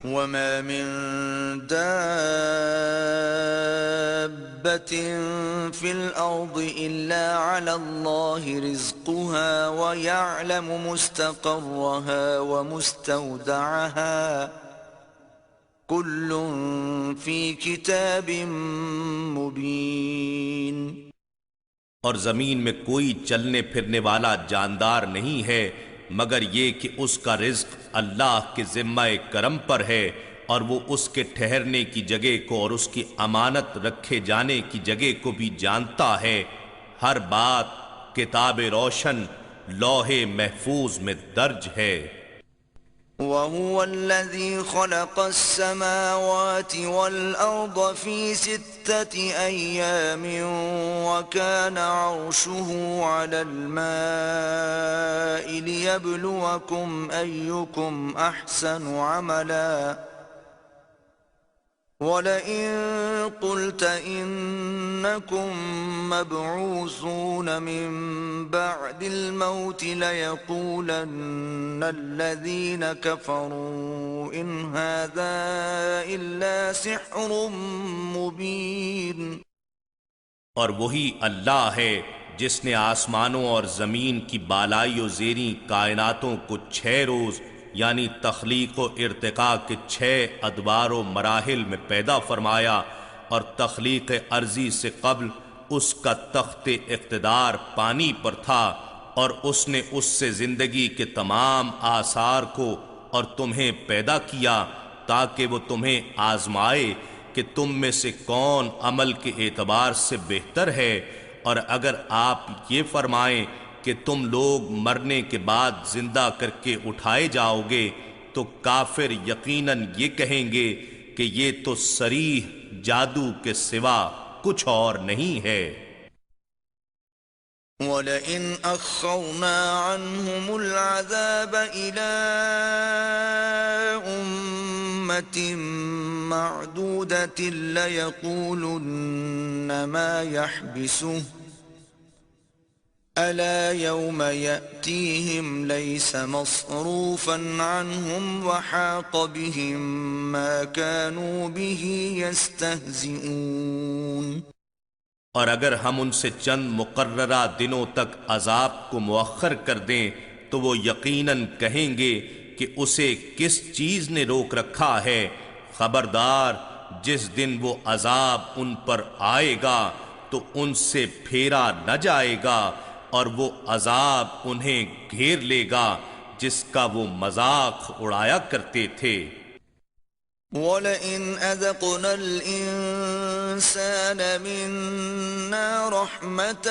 وما من دابة في الأرض إلا على الله رزقها ويعلم مستقرها ومستودعها كل في كتاب مبين۔ اور زمین میں کوئی چلنے پھرنے والا جاندار نہیں ہے مگر یہ کہ اس کا رزق اللہ کے ذمہ کرم پر ہے، اور وہ اس کے ٹھہرنے کی جگہ کو اور اس کی امانت رکھے جانے کی جگہ کو بھی جانتا ہے۔ ہر بات کتاب روشن لوح محفوظ میں درج ہے۔ وَهُوَ الَّذِي خَلَقَ السَّمَاوَاتِ وَالْأَرْضَ فِي 6 أَيَّامٍ وَكَانَ عَرْشُهُ عَلَى الْمَاءِ لِيَبْلُوَكُمْ أَيُّكُمْ أَحْسَنُ عَمَلًا وَلَئِن قُلْتَ إِنَّكُمْ مَبْعُوثُونَ مِنْ بَعْدِ الْمَوْتِ لَيَقُولَنَّ الَّذِينَ كَفَرُوا إِنْ هَذَا إِلَّا سِحْرٌ مُبِينٌ۔ اور وہی اللہ ہے جس نے آسمانوں اور زمین کی بالائی و زیریں کائناتوں کو 6 روز یعنی تخلیق و ارتقاء کے 6 ادوار و مراحل میں پیدا فرمایا، اور تخلیق ارضی سے قبل اس کا تخت اقتدار پانی پر تھا، اور اس نے اس سے زندگی کے تمام آثار کو اور تمہیں پیدا کیا تاکہ وہ تمہیں آزمائے کہ تم میں سے کون عمل کے اعتبار سے بہتر ہے۔ اور اگر آپ یہ فرمائیں کہ تم لوگ مرنے کے بعد زندہ کر کے اٹھائے جاؤ گے تو کافر یقیناً یہ کہیں گے کہ یہ تو صریح جادو کے سوا کچھ اور نہیں ہے۔ وَلَئِنْ أَخَّرْنَا عَنْهُمُ الْعَذَابَ إِلَىٰ أُمَّةٍ مَّعْدُودَةٍ لَيَقُولُنَّ مَا يَحْبِسُهُ أَلَا يَوْمَ يَأْتِيهِمْ لَيْسَ مَصْرُوفًا عَنْهُمْ وَحَاقَ بِهِمْ مَا كَانُوا بِهِ يَسْتَهْزِئُونَ۔ اور اگر ہم ان سے چند مقررہ دنوں تک عذاب کو مؤخر کر دیں تو وہ یقیناً کہیں گے کہ اسے کس چیز نے روک رکھا ہے۔ خبردار، جس دن وہ عذاب ان پر آئے گا تو ان سے پھیرا نہ جائے گا، اور وہ عذاب انہیں گھیر لے گا جس کا وہ مذاق اڑایا کرتے تھے۔ وَلَئِنْ أَذَقْنَا الْإِنسَانَ مِنَّا رَحْمَةً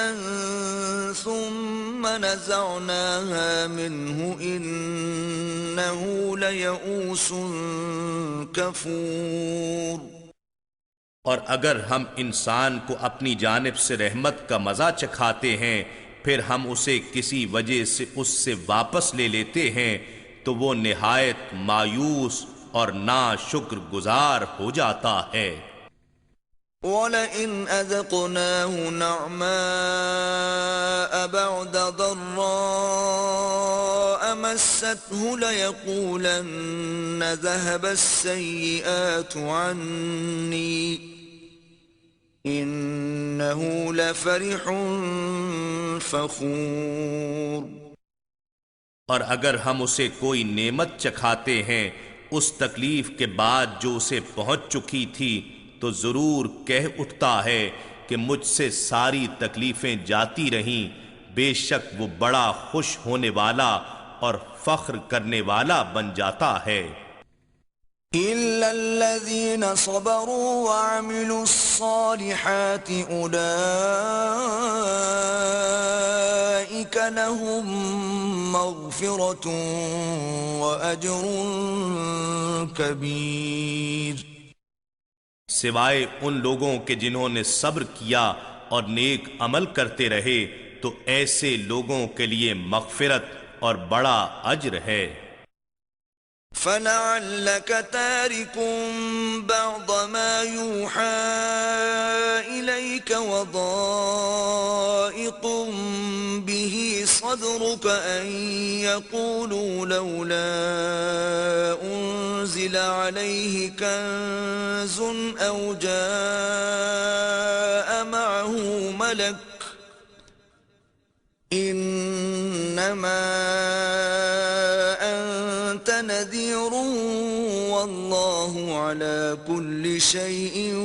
ثُمَّ نَزَعْنَاهَا مِنْهُ إِنَّهُ لَيَئُوسٌ كَفُورٌ۔ اور اگر ہم انسان کو اپنی جانب سے رحمت کا مزہ چکھاتے ہیں پھر ہم اسے کسی وجہ سے اس سے واپس لے لیتے ہیں تو وہ نہایت مایوس اور ناشکر گزار ہو جاتا ہے۔ وَلَئِنْ أَذَقْنَاهُ نَعْمَاءَ بَعْدَ ضَرَّاءَ مَسَّتْهُ لَيَقُولَنَّ ذَهَبَ السَّيِّئَاتُ عَنِّي إِنَّهُ لَفَرِحٌ فَخُورٌ۔ اور اگر ہم اسے کوئی نعمت چکھاتے ہیں اس تکلیف کے بعد جو اسے پہنچ چکی تھی تو ضرور کہہ اٹھتا ہے کہ مجھ سے ساری تکلیفیں جاتی رہیں، بے شک وہ بڑا خوش ہونے والا اور فخر کرنے والا بن جاتا ہے۔ إِلَّا الَّذِينَ صَبَرُوا وَعَمِلُوا الصَّالِحَاتِ أُولَئِكَ لَهُم مَّغْفِرَةٌ وَأَجْرٌ كَبِيرٌ۔ سوائے ان لوگوں کے جنہوں نے صبر کیا اور نیک عمل کرتے رہے تو ایسے لوگوں کے لیے مغفرت اور بڑا اجر ہے۔ فَلَعَلَّكَ تَارِكٌ بَعْضَ مَا يُوحَىٰ إِلَيْكَ وَضَائِقٌ بِهِ صَدْرُكَ أَن يَقُولُوا لَوْلَا أنزل عليه كنز أو جاء معه ملك إنما أنت نذير والله على كل شيء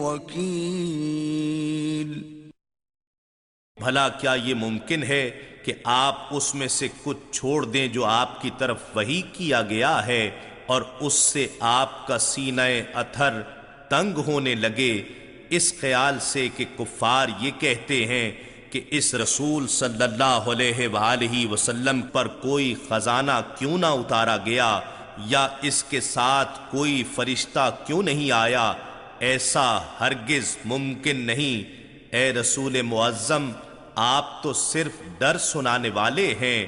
وكيل. بھلا کیا یہ ممکن ہے کہ آپ اس میں سے کچھ چھوڑ دیں جو آپ کی طرف وحی کیا گیا ہے اور اس سے آپ کا سینہ اطہر تنگ ہونے لگے اس خیال سے کہ کفار یہ کہتے ہیں کہ اس رسول صلی اللہ علیہ وآلہ وسلم پر کوئی خزانہ کیوں نہ اتارا گیا یا اس کے ساتھ کوئی فرشتہ کیوں نہیں آیا؟ ایسا ہرگز ممکن نہیں. اے رسول معظم، آپ تو صرف ڈر سنانے والے ہیں،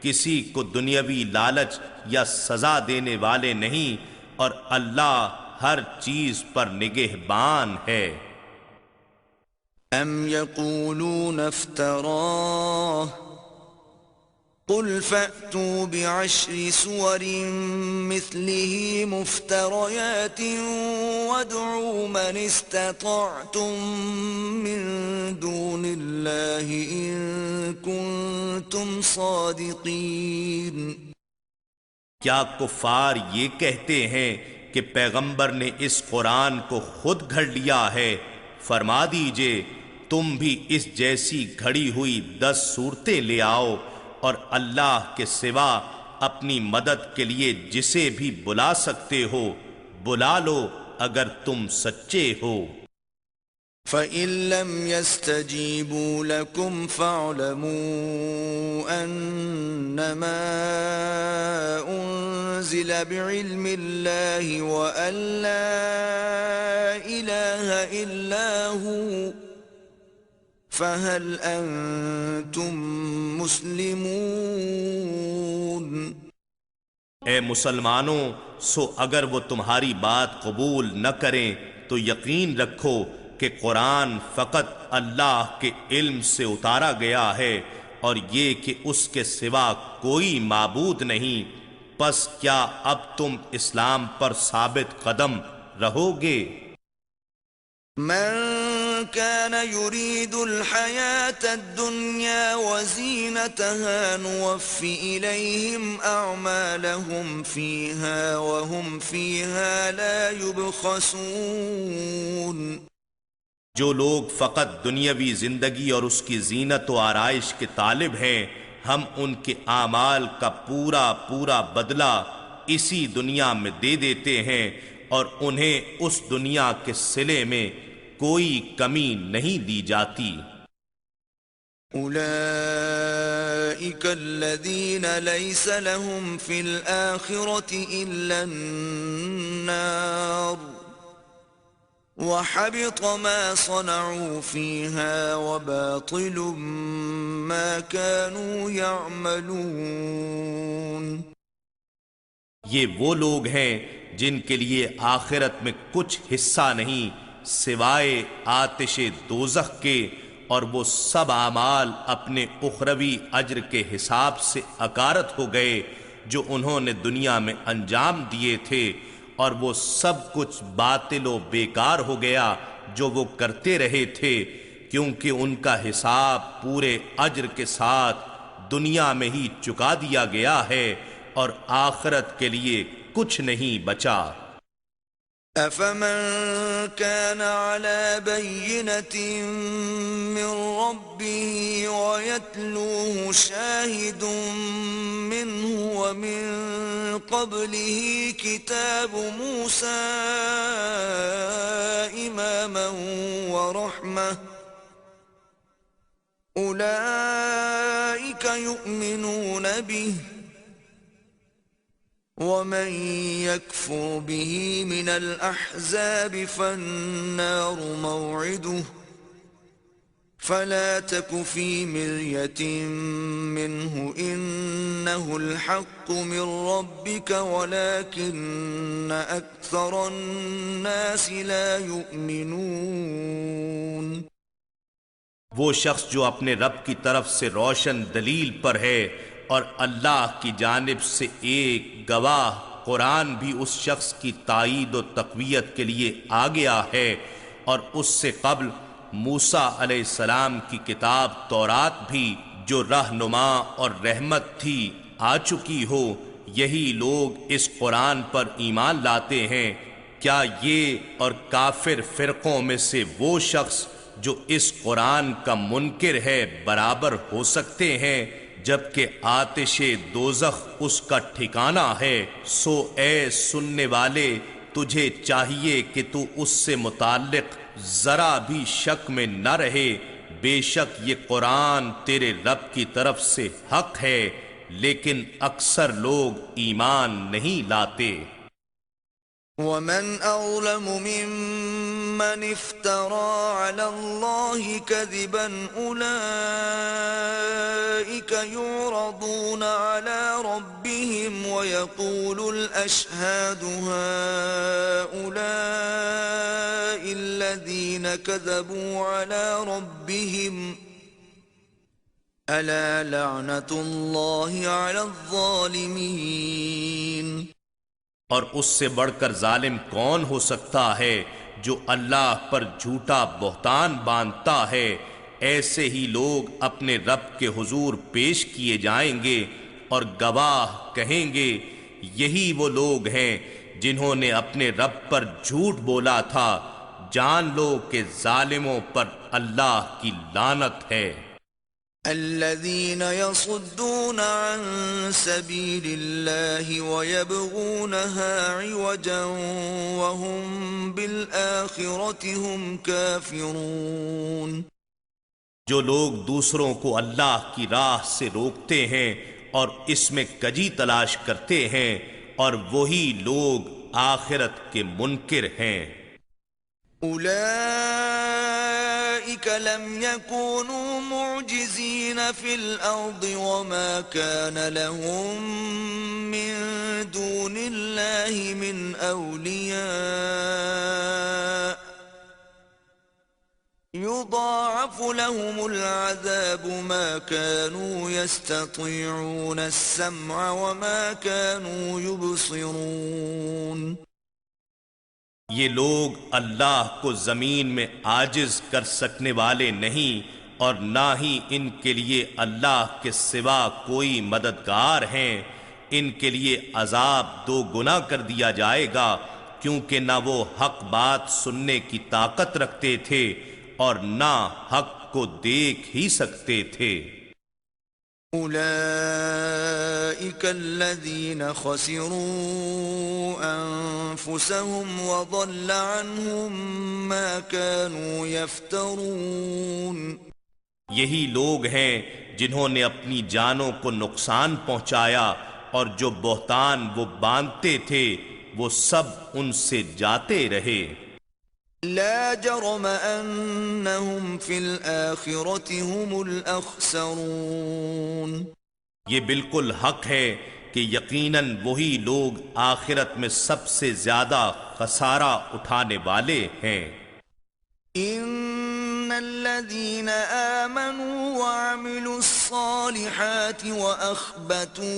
کسی کو دنیاوی لالچ یا سزا دینے والے نہیں، اور اللہ ہر چیز پر نگہبان ہے. أم يقولون افتراه قل فأتوا بعشر سور مثله مفتريات وادعوا من استطعتم من دون الله إن كنتم صادقين. کیا کفار یہ کہتے ہیں کہ پیغمبر نے اس قرآن کو خود گھڑ لیا ہے؟ فرما دیجئے تم بھی اس جیسی گھڑی ہوئی 10 صورتیں لے آؤ، اور اللہ کے سوا اپنی مدد کے لیے جسے بھی بلا سکتے ہو بلا لو اگر تم سچے ہو. فَإِن لَّمْ يَسْتَجِيبُوا لَكُمْ فَاعْلَمُوا أَنَّمَا أُنزِلَ بِعِلْمِ اللَّهِ وَأَن لَّا إِلَٰهَ إِلَّا هُوَ فَهَلْ أَنتُم مُّسْلِمُونَ. اے مسلمانوں، سو اگر وہ تمہاری بات قبول نہ کریں تو یقین رکھو کہ قرآن فقط اللہ کے علم سے اتارا گیا ہے اور یہ کہ اس کے سوا کوئی معبود نہیں. پس کیا اب تم اسلام پر ثابت قدم رہو گے؟ من كان يريد الحياة الدنيا وزينتها نوف إليهم أعمالهم فيها وهم فيها لا يبخسون. جو لوگ فقط دنیاوی زندگی اور اس کی زینت و آرائش کے طالب ہیں، ہم ان کے اعمال کا پورا پورا بدلہ اسی دنیا میں دے دیتے ہیں اور انہیں اس دنیا کے صلے میں کوئی کمی نہیں دی جاتی. أولئك الذين ليس لهم في الآخرة إلا النار وحبط ما صنعوا فيها وباطل ما كانوا يعملون. یہ وہ لوگ ہیں جن کے لیے آخرت میں کچھ حصہ نہیں سوائے آتش دوزخ کے، اور وہ سب اعمال اپنے اخروی اجر کے حساب سے اکارت ہو گئے جو انہوں نے دنیا میں انجام دیے تھے، اور وہ سب کچھ باطل و بیکار ہو گیا جو وہ کرتے رہے تھے، کیونکہ ان کا حساب پورے اجر کے ساتھ دنیا میں ہی چکا دیا گیا ہے اور آخرت کے لیے کچھ نہیں بچا. أفمن كان على بينة من ربه ويتلوه شاهد منه ومن قبله كتاب موسى إماما ورحمة أولئك يؤمنون به ومن يكفر به من الأحزاب فالنار موعده فلا تك في مرية منه إنه الحق من ربك ولكن أكثر الناس لا يؤمنون. وہ شخص جو اپنے رب کی طرف سے روشن دلیل پر ہے اور اللہ کی جانب سے ایک گواہ قرآن بھی اس شخص کی تائید و تقویت کے لیے آ گیا ہے، اور اس سے قبل موسیٰ علیہ السلام کی کتاب تورات بھی جو رہنما اور رحمت تھی آ چکی ہو، یہی لوگ اس قرآن پر ایمان لاتے ہیں۔ کیا یہ اور کافر فرقوں میں سے وہ شخص جو اس قرآن کا منکر ہے برابر ہو سکتے ہیں، جبکہ آتش دوزخ اس کا ٹھکانہ ہے؟ سو اے سننے والے، تجھے چاہیے کہ تو اس سے متعلق ذرا بھی شک میں نہ رہے، بے شک یہ قرآن تیرے رب کی طرف سے حق ہے، لیکن اکثر لوگ ایمان نہیں لاتے۔ ومن أظلم ممن افترى على الله كذبا أولئك يعرضون على ربهم ويقول الأشهاد هؤلاء الذين كذبوا على ربهم ألا لعنة الله على الظالمين۔ اور اس سے بڑھ کر ظالم کون ہو سکتا ہے جو اللہ پر جھوٹا بہتان باندھتا ہے؟ ایسے ہی لوگ اپنے رب کے حضور پیش کیے جائیں گے اور گواہ کہیں گے، یہی وہ لوگ ہیں جنہوں نے اپنے رب پر جھوٹ بولا تھا۔ جان لو کہ ظالموں پر اللہ کی لعنت ہے۔ الذين يصدون عن سبيل الله ويبغونها عوجا وهم بالآخرة هم كافرون۔ جو لوگ دوسروں کو اللہ کی راہ سے روکتے ہیں اور اس میں کجی تلاش کرتے ہیں، اور وہی لوگ آخرت کے منکر ہیں۔ أولئك لم يكونوا معجزين في الأرض وما كان لهم من دون الله من أولياء يضاعف لهم العذاب ما كانوا يستطيعون السمع وما كانوا يبصرون۔ یہ لوگ اللہ کو زمین میں عاجز کر سکنے والے نہیں، اور نہ ہی ان کے لیے اللہ کے سوا کوئی مددگار ہیں۔ ان کے لیے عذاب 2 گنا کر دیا جائے گا، کیونکہ نہ وہ حق بات سننے کی طاقت رکھتے تھے اور نہ حق کو دیکھ ہی سکتے تھے۔ أولئك الذين خسروا أنفسهم وضل عنهم ما كانوا يفترون۔ یہی لوگ ہیں جنہوں نے اپنی جانوں کو نقصان پہنچایا، اور جو بہتان وہ باندھتے تھے وہ سب ان سے جاتے رہے۔ لا جرم أنهم في الآخرة هم الأخسرون۔ یہ بالکل حق ہے کہ یقیناً وہی لوگ آخرت میں سب سے زیادہ خسارہ اٹھانے والے ہیں۔ ان الذين آمنوا وعملوا الصالحات واخبتوا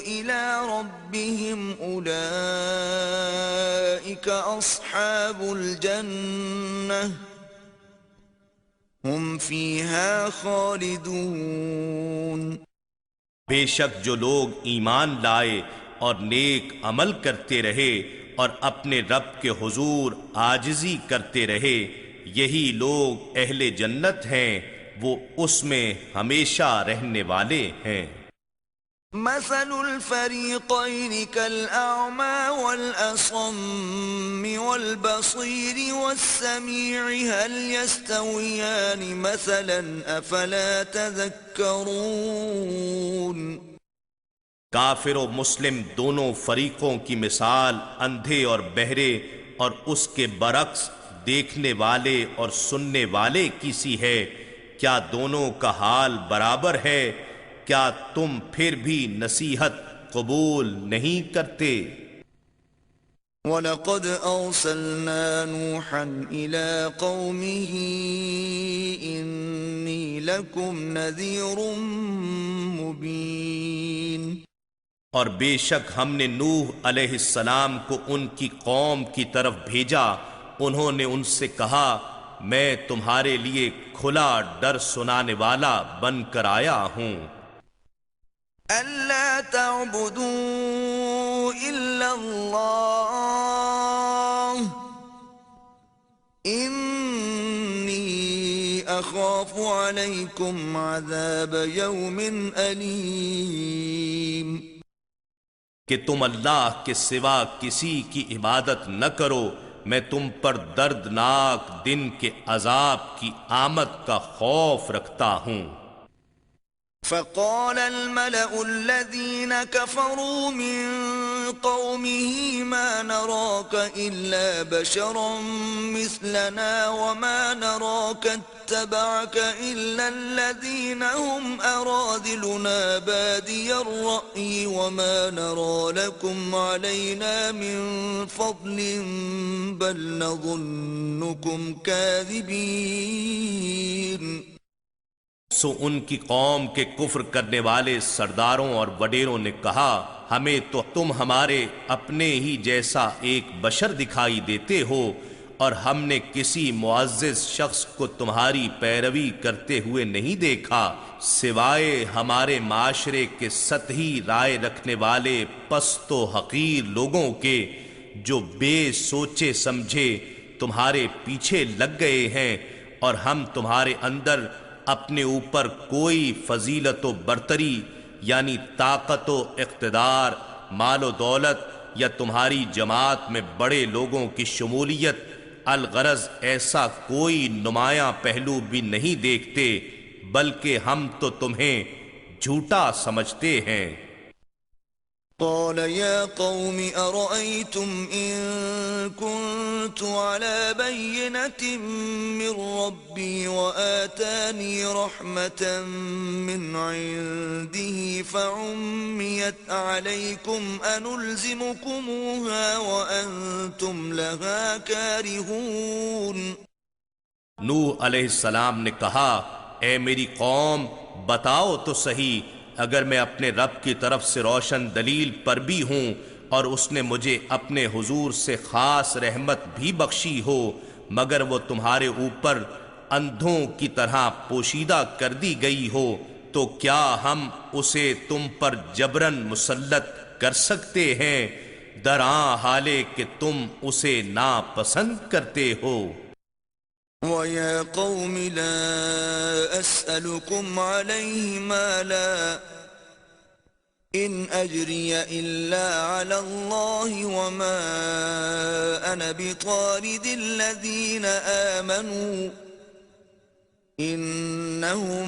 الى ربهم اولئك اصحاب الجنة هم فيها خالدون۔ بے شک جو لوگ ایمان لائے اور نیک عمل کرتے رہے اور اپنے رب کے حضور عاجزی کرتے رہے، یہی لوگ اہل جنت ہیں، وہ اس میں ہمیشہ رہنے والے ہیں۔ مثل الفريقين كالأعمى والأصم والبصير والسميع هل يستويان مثلا أفلا تذكرون۔ کافر و مسلم دونوں فریقوں کی مثال اندھے اور بہرے اور اس کے برعکس دیکھنے والے اور سننے والے کی سی ہے، کیا دونوں کا حال برابر ہے؟ کیا تم پھر بھی نصیحت قبول نہیں کرتے؟ وَلَقَدْ أَرْسَلْنَا نُوحًا إِلَىٰ قَوْمِهِ إِنِّي لَكُمْ نَذِيرٌ مُّبِينٌ۔ اور بے شک ہم نے نوح علیہ السلام کو ان کی قوم کی طرف بھیجا، انہوں نے ان سے کہا میں تمہارے لیے کھلا ڈر سنانے والا بن کر آیا ہوں، ألا تعبدوا إلا الله إني أخاف عليكم عذاب يوم أليم۔ کہ تم اللہ کے سوا کسی کی عبادت نہ کرو، میں تم پر دردناک دن کے عذاب کی آمد کا خوف رکھتا ہوں۔ فقال الملأ الذين كفروا من قومه ما نراك إلا بشرا مثلنا وما نراك اتبعك إلا الذين هم أراذلنا بادي الرأي وما نرى لكم علينا من فضل بل نظنكم كاذبين۔ سو ان کی قوم کے کفر کرنے والے سرداروں اور وڈیروں نے کہا ہمیں تو تم ہمارے اپنے ہی جیسا ایک بشر دکھائی دیتے ہو، اور ہم نے کسی معزز شخص کو تمہاری پیروی کرتے ہوئے نہیں دیکھا سوائے ہمارے معاشرے کے سطحی رائے رکھنے والے پست و حقیر لوگوں کے، جو بے سوچے سمجھے تمہارے پیچھے لگ گئے ہیں، اور ہم تمہارے اندر اپنے اوپر کوئی فضیلت و برتری یعنی طاقت و اقتدار، مال و دولت یا تمہاری جماعت میں بڑے لوگوں کی شمولیت، الغرض ایسا کوئی نمایاں پہلو بھی نہیں دیکھتے، بلکہ ہم تو تمہیں جھوٹا سمجھتے ہیں۔ قال يا قوم أرأيتم إن كنت على بينة من ربي وآتاني رحمة من عنده فعميت عليكم أنلزمكموها وأنتم لها كارهون۔ نوح علیہ السلام نے کہا اے میری قوم بتاؤ تو صحیح، اگر میں اپنے رب کی طرف سے روشن دلیل پر بھی ہوں اور اس نے مجھے اپنے حضور سے خاص رحمت بھی بخشی ہو، مگر وہ تمہارے اوپر اندھوں کی طرح پوشیدہ کر دی گئی ہو، تو کیا ہم اسے تم پر جبراً مسلط کر سکتے ہیں، درآں حالے کہ تم اسے ناپسند کرتے ہو۔ وَيَا قَوْمِ لَا أَسْأَلُكُمْ عَلَيْهِ مَالًا إِنْ أَجْرِيَ إِلَّا عَلَى اللَّهِ وَمَا أَنَا بِطَارِدِ الَّذِينَ آمَنُوا إِنَّهُمْ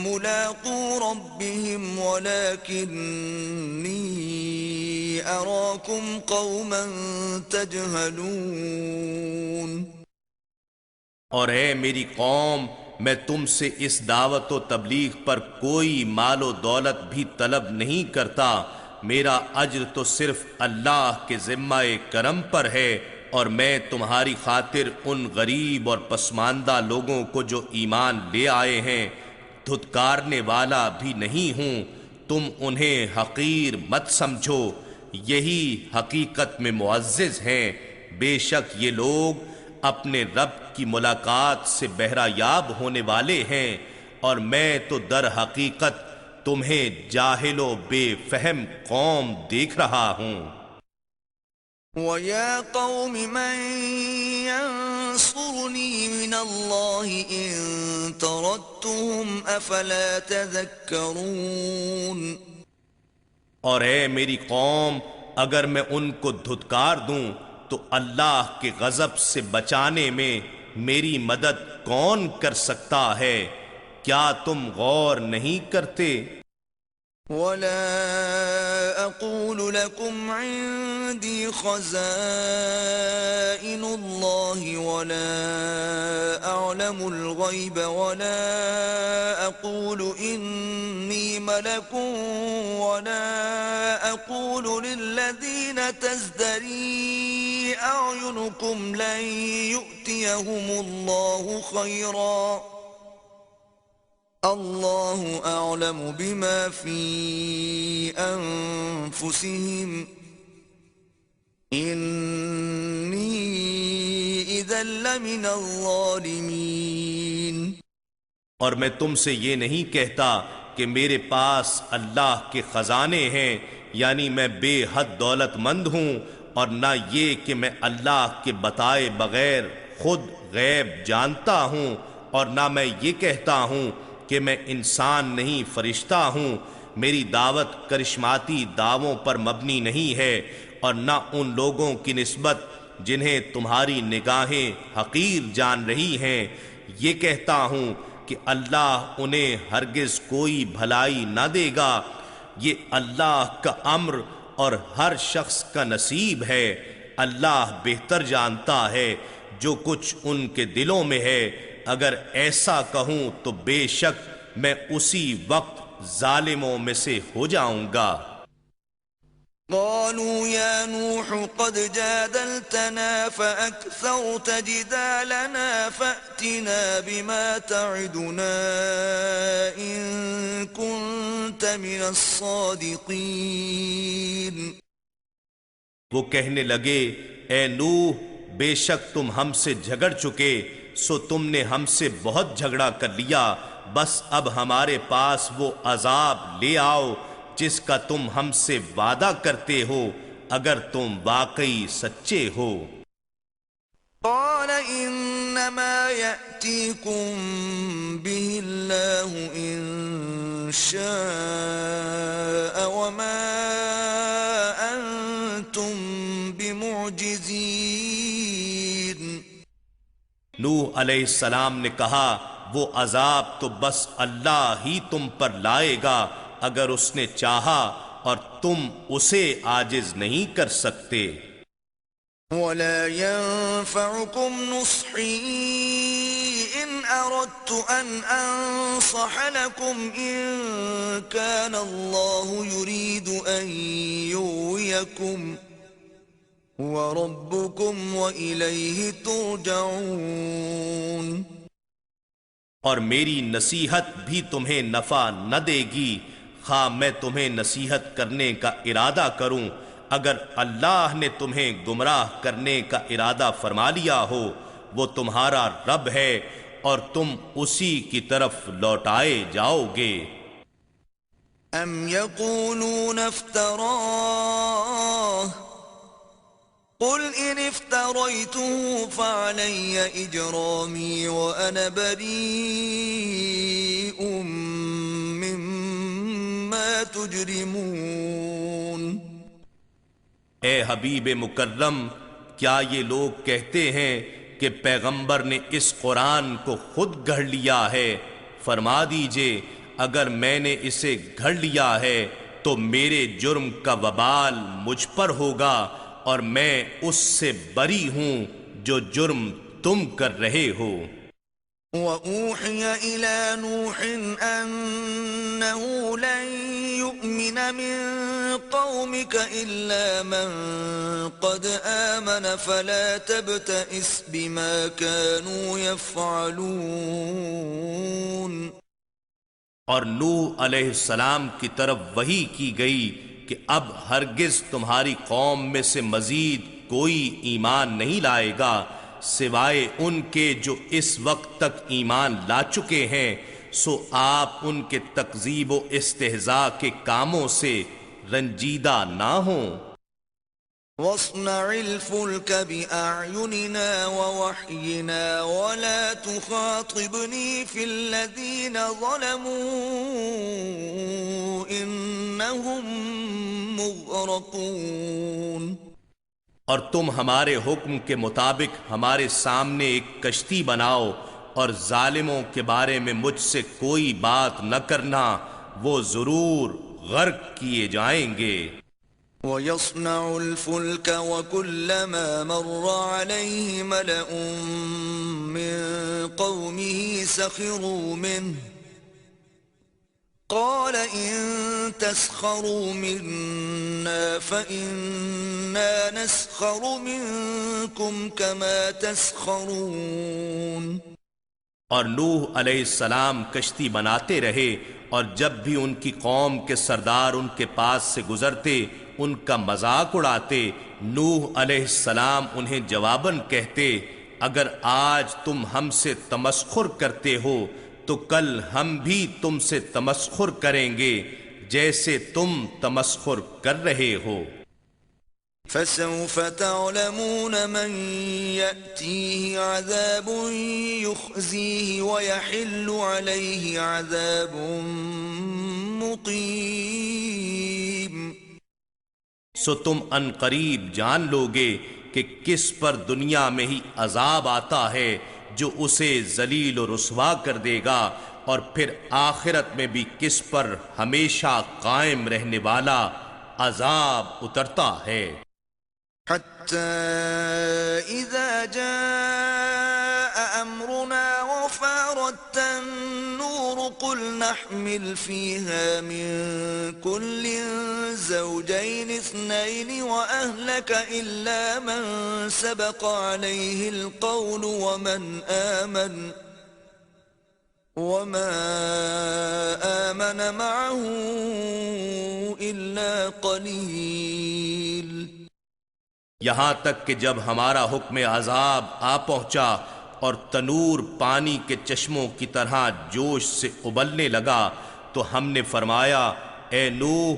مُلَاقُو رَبِّهِمْ وَلَكِنِّي أَرَاكُمْ قَوْمًا تَجْهَلُونَ۔ اور اے میری قوم، میں تم سے اس دعوت و تبلیغ پر کوئی مال و دولت بھی طلب نہیں کرتا، میرا اجر تو صرف اللہ کے ذمہ کرم پر ہے، اور میں تمہاری خاطر ان غریب اور پسماندہ لوگوں کو جو ایمان لے آئے ہیں دھتکارنے والا بھی نہیں ہوں، تم انہیں حقیر مت سمجھو، یہی حقیقت میں معزز ہیں، بے شک یہ لوگ اپنے رب کی ملاقات سے بہرہ یاب ہونے والے ہیں، اور میں تو در حقیقت تمہیں جاہل و بے فہم قوم دیکھ رہا ہوں۔ وَيَا قَوْمِ مَنْ يَنْصُرُنِي مِنَ اللَّهِ إِن طَرَدتُّهُمْ أَفَلَا تَذَكَّرُونَ۔ اور اے میری قوم، اگر میں ان کو دھتکار دوں تو اللہ کے غضب سے بچانے میں میری مدد کون کر سکتا ہے؟ کیا تم غور نہیں کرتے؟ وَلَا أَقُولُ لَكُمْ عِندِي خَزَائِنُ اللَّهِ وَلَا أَعْلَمُ الْغَيْبَ وَلَا أَقُولُ إِنِّي مَلَكٌ وَلَا أَقُولُ لِلَّذِينَ تَزْدَرِي أَعْيُنُكُمْ لَن يُؤْتِيَهُمُ اللَّهُ خَيْرًا اللہ اعلم بما فی انفسکم أنفسهم إني إذا لمن الظالمين۔ اور میں تم سے یہ نہیں کہتا کہ میرے پاس اللہ کے خزانے ہیں، یعنی میں بے حد دولت مند ہوں، اور نہ یہ کہ میں اللہ کے بتائے بغیر خود غیب جانتا ہوں، اور نہ میں یہ کہتا ہوں کہ میں انسان نہیں فرشتہ ہوں۔ میری دعوت کرشماتی دعووں پر مبنی نہیں ہے، اور نہ ان لوگوں کی نسبت جنہیں تمہاری نگاہیں حقیر جان رہی ہیں۔ یہ کہتا ہوں کہ اللہ انہیں ہرگز کوئی بھلائی نہ دے گا۔ یہ اللہ کا امر اور ہر شخص کا نصیب ہے۔ اللہ بہتر جانتا ہے جو کچھ ان کے دلوں میں ہے۔ اگر ایسا کہوں تو بے شک میں اسی وقت ظالموں میں سے ہو جاؤں گا۔ قالوا يا نوح قد جادلتنا فأكثرت جدالنا فأتنا بما تعدنا إن كنت من الصادقين۔ وہ کہنے لگے اے نوح بے شک تم ہم سے جھگڑ چکے، سو تم نے ہم سے بہت جھگڑا کر لیا، بس اب ہمارے پاس وہ عذاب لے آؤ جس کا تم ہم سے وعدہ کرتے ہو، اگر تم واقعی سچے ہو۔ قال انما يأتيكم به الله ان شاء وما انتم بمعجزين۔ نوح علیہ السلام نے کہا وہ عذاب تو بس اللہ ہی تم پر لائے گا اگر اس نے چاہا، اور تم اسے عاجز نہیں کر سکتے۔ ولا ينفعكم نصحي إن أردت أن أنصح لكم إن كان الله يريد أن يغويكم هو ربكم وإليه ترجعون۔ اور میری نصیحت بھی تمہیں نفع نہ دے گی، خواہ میں تمہیں نصیحت کرنے کا ارادہ کروں۔ اگر اللہ نے تمہیں گمراہ کرنے کا ارادہ فرما لیا ہو، وہ تمہارا رب ہے اور تم اسی کی طرف لوٹائے جاؤ گے۔ ام یقولون افتراہ قل ان افتریته فعلی اجرامی وانا بریء مما تجرمون۔ اے حبیب مکرم، کیا یہ لوگ کہتے ہیں کہ پیغمبر نے اس قرآن کو خود گھڑ لیا ہے؟ فرما دیجئے اگر میں نے اسے گھڑ لیا ہے تو میرے جرم کا وبال مجھ پر ہوگا، اور میں اس سے بری ہوں جو جرم تم کر رہے ہو۔ وَأُوحِيَ إِلَى نُوحٍ أَنَّهُ لَن يُؤْمِنَ مِن قَوْمِكَ إِلَّا مَن قَدْ آمَنَ فَلَا تَبْتَئِسْ بِمَا كَانُوا يَفْعَلُونَ۔ اور نوح علیہ السلام کی طرف وحی کی گئی کہ اب ہرگز تمہاری قوم میں سے مزید کوئی ایمان نہیں لائے گا سوائے ان کے جو اس وقت تک ایمان لا چکے ہیں، سو آپ ان کے تکذیب و استہزاء کے کاموں سے رنجیدہ نہ ہوں۔ وَاصْنَعِ الْفُلْكَ بِأَعْيُنِنَا وَوَحْيِنَا وَلَا تُخَاطِبْنِي فِي الَّذِينَ ظَلَمُوا إِنَّهُمْ مُغْرَقُونَ۔ اور تم ہمارے حکم کے مطابق ہمارے سامنے ایک کشتی بناؤ، اور ظالموں کے بارے میں مجھ سے کوئی بات نہ کرنا، وہ ضرور غرق کیے جائیں گے۔ وَيَصْنَعُ الْفُلْكَ وَكُلَّمَا مَرَّ عَلَيْهِ مَلَأٌ مِّن قَوْمِهِ سَخِرُوا مِنْهُ قَالَ إِن تَسْخَرُوا مِنَّا فَإِنَّا نَسْخَرُ مِنكُمْ كَمَا تَسْخَرُونَ۔ اور نوح علیہ السلام کشتی بناتے رہے، اور جب بھی ان کی قوم کے سردار ان کے پاس سے گزرتے ان کا مذاق اڑاتے، نوح علیہ السلام انہیں جواباً کہتے، اگر آج تم ہم سے تمسخر کرتے ہو تو کل ہم بھی تم سے تمسخر کریں گے جیسے تم تمسخر کر رہے ہو۔ فسوف تعلمون من يأتيه عذاب يخزيه ويحل عليه عذاب مقيم۔ سو تم ان قریب جان لوگے کہ کس پر دنیا میں ہی عذاب آتا ہے جو اسے ذلیل و رسوا کر دے گا، اور پھر آخرت میں بھی کس پر ہمیشہ قائم رہنے والا عذاب اترتا ہے۔ حتى إذا جاء أمرنا وفارت النور قل نحمل فيها من كل زوجين اثنين وأهلك إلا من سبق عليه القول وما آمن معه إلا قليل۔ یہاں تک کہ جب ہمارا حکم عذاب آ پہنچا اور تنور پانی کے چشموں کی طرح جوش سے ابلنے لگا تو ہم نے فرمایا، اے نوح،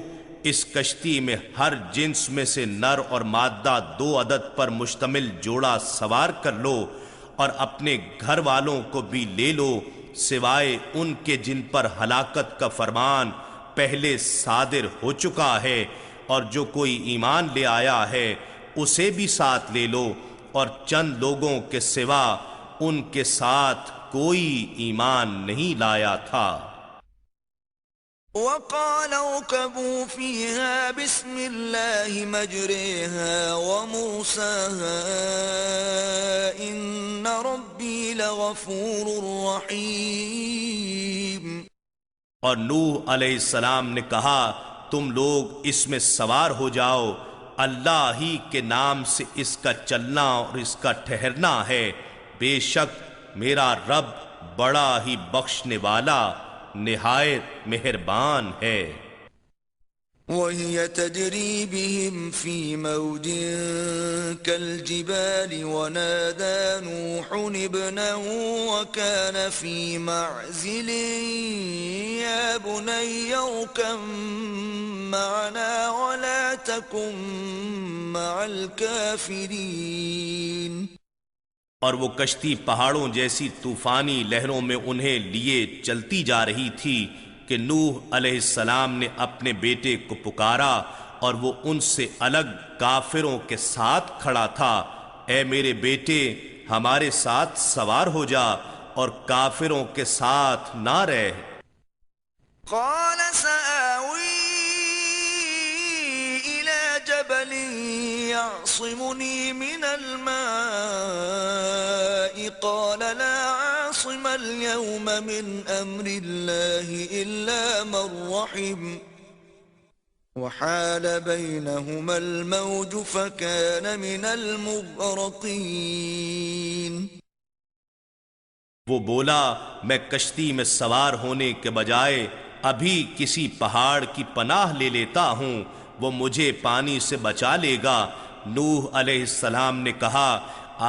اس کشتی میں ہر جنس میں سے نر اور مادہ 2 عدد پر مشتمل جوڑا سوار کر لو، اور اپنے گھر والوں کو بھی لے لو سوائے ان کے جن پر ہلاکت کا فرمان پہلے صادر ہو چکا ہے، اور جو کوئی ایمان لے آیا ہے اسے بھی ساتھ لے لو، اور چند لوگوں کے سوا ان کے ساتھ کوئی ایمان نہیں لایا تھا۔ وقال اركبوا فيها بسم الله مجريها ومرساها إن ربي لغفور رحيم۔ اور نوح علیہ السلام نے کہا، تم لوگ اس میں سوار ہو جاؤ، اللہ ہی کے نام سے اس کا چلنا اور اس کا ٹھہرنا ہے، بے شک میرا رب بڑا ہی بخشنے والا نہایت مہربان ہے۔ وهي تجري بهم في موج كالجبال ونادى نوح ابنه وكان في معزل يا بني اركب معنا ولا تكن مع الكافرين۔ اور وہ کشتی پہاڑوں جیسی طوفانی لہروں میں انہیں لیے چلتی جا رہی تھی کہ نوح علیہ السلام نے اپنے بیٹے کو پکارا اور وہ ان سے الگ کافروں کے ساتھ کھڑا تھا، اے میرے بیٹے ہمارے ساتھ سوار ہو جا اور کافروں کے ساتھ نہ رہ۔ قال سآوي إلى جبل يعصمني من الماء قال لا عاصم اليوم من أمر الله إلا من رحم وحال بينهما الموج فكان من المغرقين۔ وہ بولا، میں کشتی میں سوار ہونے کے بجائے ابھی کسی پہاڑ کی پناہ لے لیتا ہوں، وہ مجھے پانی سے بچا لے گا۔ نوح علیہ السلام نے کہا،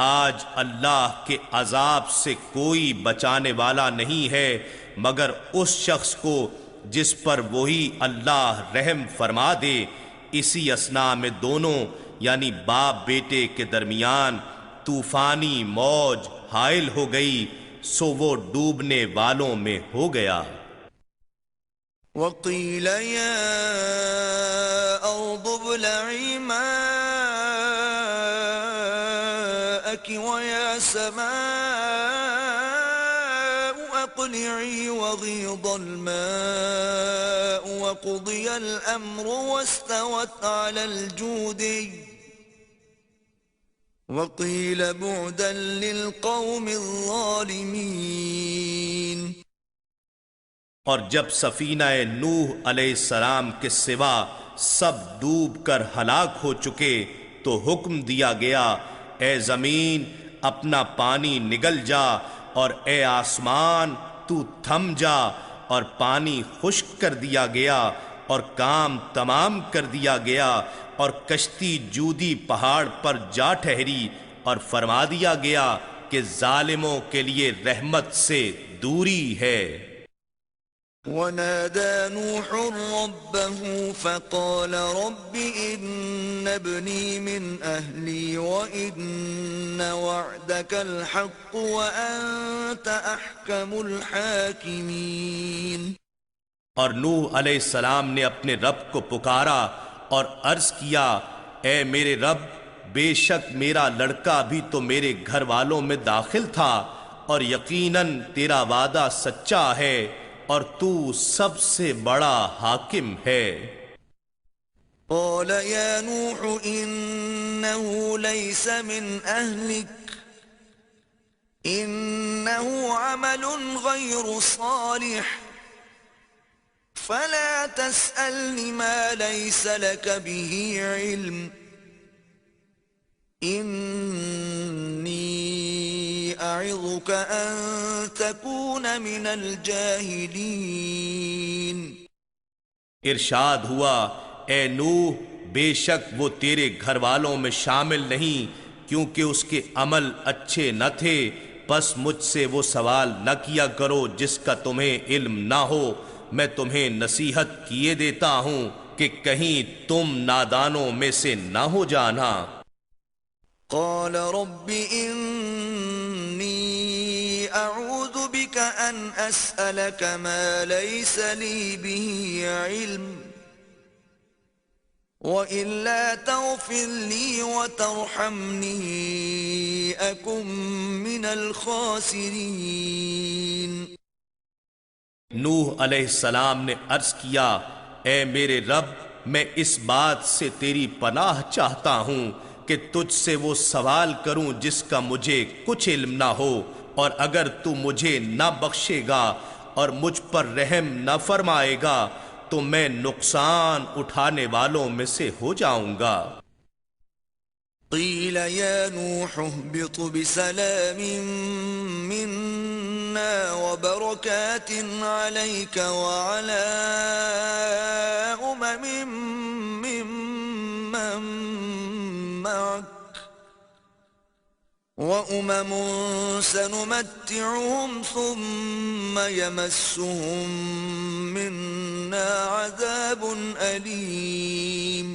آج اللہ کے عذاب سے کوئی بچانے والا نہیں ہے مگر اس شخص کو جس پر وہی اللہ رحم فرما دے۔ اسی اثنا میں دونوں یعنی باپ بیٹے کے درمیان طوفانی موج حائل ہو گئی، سو وہ ڈوبنے والوں میں ہو گیا۔ وقيل يا أرض ابلعي ماءك ويا سماء أقلعي وغيض الماء وقضي الأمر واستوت على الجودي وقيل بعدا للقوم الظالمين۔ اور جب سفینہ نوح علیہ السلام کے سوا سب ڈوب کر ہلاک ہو چکے تو حکم دیا گیا، اے زمین اپنا پانی نگل جا، اور اے آسمان تو تھم جا، اور پانی خشک کر دیا گیا اور کام تمام کر دیا گیا اور کشتی جودی پہاڑ پر جا ٹھہری اور فرما دیا گیا کہ ظالموں کے لیے رحمت سے دوری ہے۔ ونادى نوح ربه فقال رب إن ابني من أهلي وإن وعدك الحق وأنت أحكم الحاكمين۔ اور نوح علیہ السلام نے اپنے رب کو پکارا اور عرض کیا، اے میرے رب، بے شک میرا لڑکا بھی تو میرے گھر والوں میں داخل تھا اور یقیناً تیرا وعدہ سچا ہے اور تو سب سے بڑا حاکم ہے۔ قال يا نوح إنه ليس من أهلك إنه عمل غير صالح فلا تسألني ما ليس لك به علم إني أعظك أن تكون من الجاهلين۔ ارشاد ہوا، اے نوح، بے شک وہ تیرے گھر والوں میں شامل نہیں کیونکہ اس کے عمل اچھے نہ تھے، پس مجھ سے وہ سوال نہ کیا کرو جس کا تمہیں علم نہ ہو، میں تمہیں نصیحت کیے دیتا ہوں کہ کہیں تم نادانوں میں سے نہ ہو جانا۔ قال رب إني أعوذ بك أن أسألك ما ليس لي به علم وإلا تغفر لي وترحمني أكن من الخاسرين۔ نوح علیہ السلام نے عرض کیا، اے میرے رب، میں اس بات سے تیری پناہ چاہتا ہوں کہ تجھ سے وہ سوال کروں جس کا مجھے کچھ علم نہ ہو، اور اگر تو مجھے نہ بخشے گا اور مجھ پر رحم نہ فرمائے گا تو میں نقصان اٹھانے والوں میں سے ہو جاؤں گا۔ قیل یا نوح اہبط بسلام منا وبرکات علیک وعلی ممن معك وأمم سنمتعهم ثم يمسهم منا عذاب أليم۔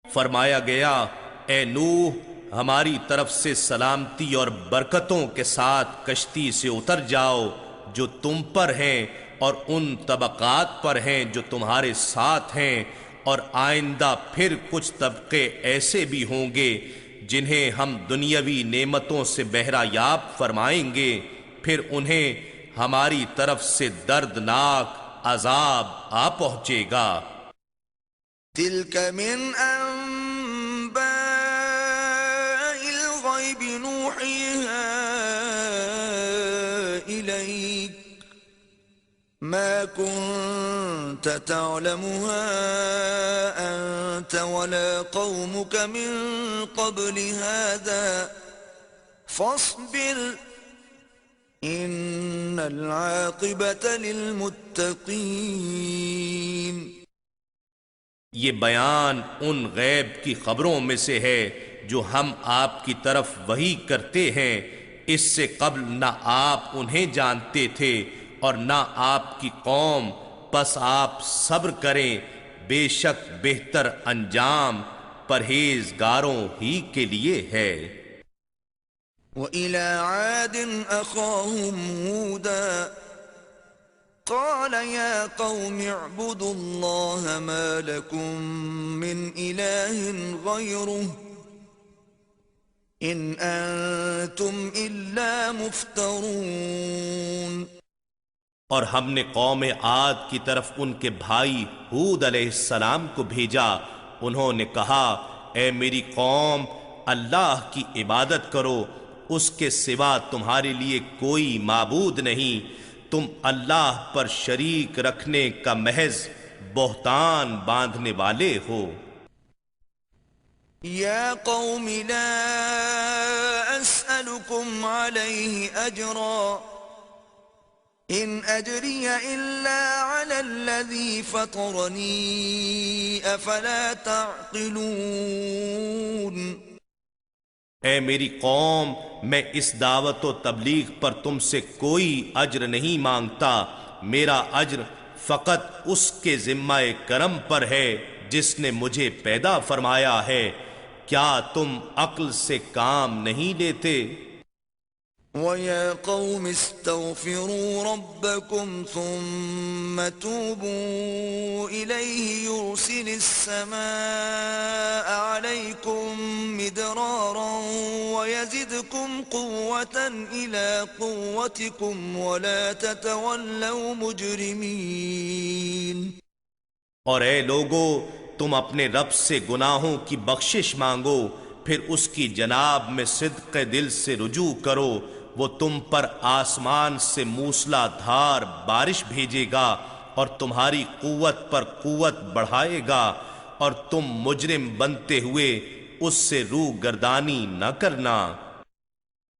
فرمایا گیا، اے نوح، ہماری طرف سے سلامتی اور برکتوں کے ساتھ کشتی سے اتر جاؤ جو تم پر ہیں اور ان طبقات پر ہیں جو تمہارے ساتھ ہیں، اور آئندہ پھر کچھ طبقے ایسے بھی ہوں گے جنہیں ہم دنیاوی نعمتوں سے بہرہ یاب فرمائیں گے، پھر انہیں ہماری طرف سے دردناک عذاب آ پہنچے گا۔ تلك من أنباء الغيب نوحيها إليك ما كنت تعلمها أنت ولا قومك من قبل هذا فاصبر إن العاقبة للمتقين۔ یہ بیان ان غیب کی خبروں میں سے ہے جو ہم آپ کی طرف وحی کرتے ہیں، اس سے قبل نہ آپ انہیں جانتے تھے اور نہ آپ کی قوم، پس آپ صبر کریں، بے شک بہتر انجام پرہیزگاروں ہی کے لیے ہے۔ وَإِلَى عَادٍ أَخَاهُمْ هُودًا قَالَ يَا قَوْمِ اعْبُدُوا اللَّهَ مَا لَكُمْ مِنْ إِلَٰهٍ غَيْرُهُ إِنْ أَنْتُمْ إِلَّا مُفْتَرُونَ۔ اور ہم نے قوم عاد کی طرف ان کے بھائی ہود علیہ السلام کو بھیجا، انہوں نے کہا، اے میری قوم، اللہ کی عبادت کرو، اس کے سوا تمہارے لیے کوئی معبود نہیں، تم اللہ پر شریک رکھنے کا محض بہتان باندھنے والے ہو۔ یا قوم لا اسألکم علیہ اجرا إن أجري إلا على الذي فطرني أفلا تعقلون اے میری قوم، میں اس دعوت و تبلیغ پر تم سے کوئی اجر نہیں مانگتا، میرا اجر فقط اس کے ذمہ کرم پر ہے جس نے مجھے پیدا فرمایا ہے۔ کیا تم عقل سے کام نہیں لیتے؟ وَيَا قَوْمِ اسْتَغْفِرُوا رَبَّكُمْ ثُمَّ تُوبُوا إِلَيْهِ يُرْسِلِ السَّمَاءَ عَلَيْكُمْ مِدْرَارًا وَيَزِدْكُمْ قُوَّةً إِلَى قُوَّتِكُمْ وَلَا تَتَوَلَّوْا مُجْرِمِينَ۔ اور اے لوگو، تم اپنے رب سے گناہوں کی بخشش مانگو، پھر اس کی جناب میں صدق دل سے رجوع کرو، وہ تم پر آسمان سے موسلا دھار بارش بھیجے گا اور تمہاری قوت پر قوت بڑھائے گا، اور تم مجرم بنتے ہوئے اس سے رو گردانی نہ کرنا۔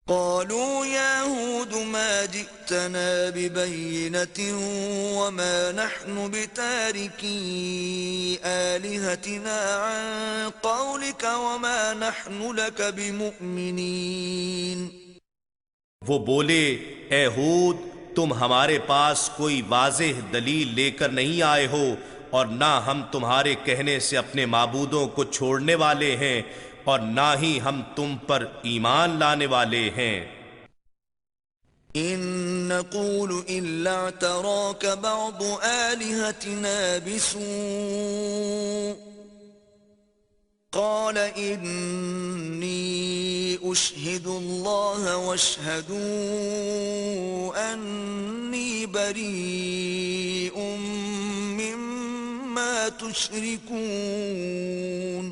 قالوا يا هود ما جئتنا ببينة وما نحن بتاركي آلهتنا عن قولك وما نحن لك بمؤمنين۔ وہ بولے، اے ہود، تم ہمارے پاس کوئی واضح دلیل لے کر نہیں آئے ہو، اور نہ ہم تمہارے کہنے سے اپنے معبودوں کو چھوڑنے والے ہیں، اور نہ ہی ہم تم پر ایمان لانے والے ہیں۔ إن نقول إلا اعتراك بعض آلهتنا بسوء قال إني أشهد الله واشهدوا أني بريء مما تشركون۔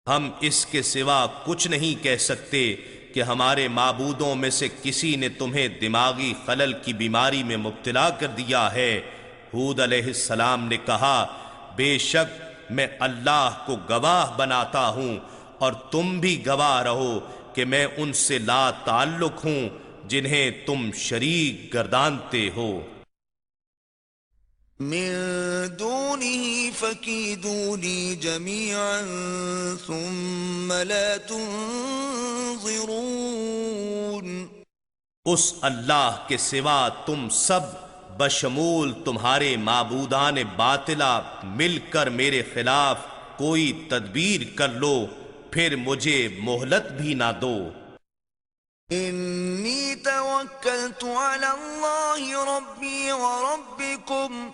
ہم اس کے سوا کچھ نہیں کہہ سکتے کہ ہمارے معبودوں میں سے کسی نے تمہیں دماغی خلل کی بیماری میں مبتلا کر دیا ہے۔ ہود علیہ السلام نے کہا، بے شک میں اللہ کو گواہ بناتا ہوں، اور تم بھی گواہ رہو کہ میں ان سے لا تعلق ہوں جنہیں تم شریک گردانتے ہو۔ من دونه فكيدوني جميعا ثم لا تنظرون۔ اس اللہ کے سوا تم سب بشمول تمہارے معبودان باطلہ مل کر میرے خلاف کوئی تدبیر کر لو، پھر مجھے مہلت بھی نہ دو۔ انی توکلت علی اللہ ربی وربکم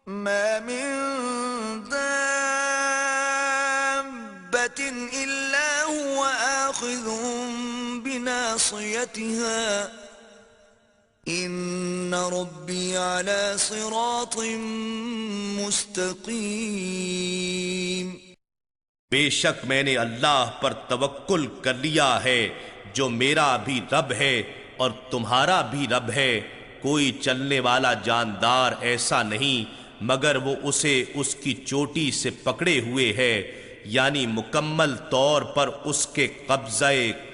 ما من دابة الا هو آخذ بناصیتها ان ربی علی صراط مستقیم۔ بے شک میں نے اللہ پر توکل کر لیا ہے جو میرا بھی رب ہے اور تمہارا بھی رب ہے، کوئی چلنے والا جاندار ایسا نہیں مگر وہ اسے اس کی چوٹی سے پکڑے ہوئے ہے، یعنی مکمل طور پر اس کے قبضہ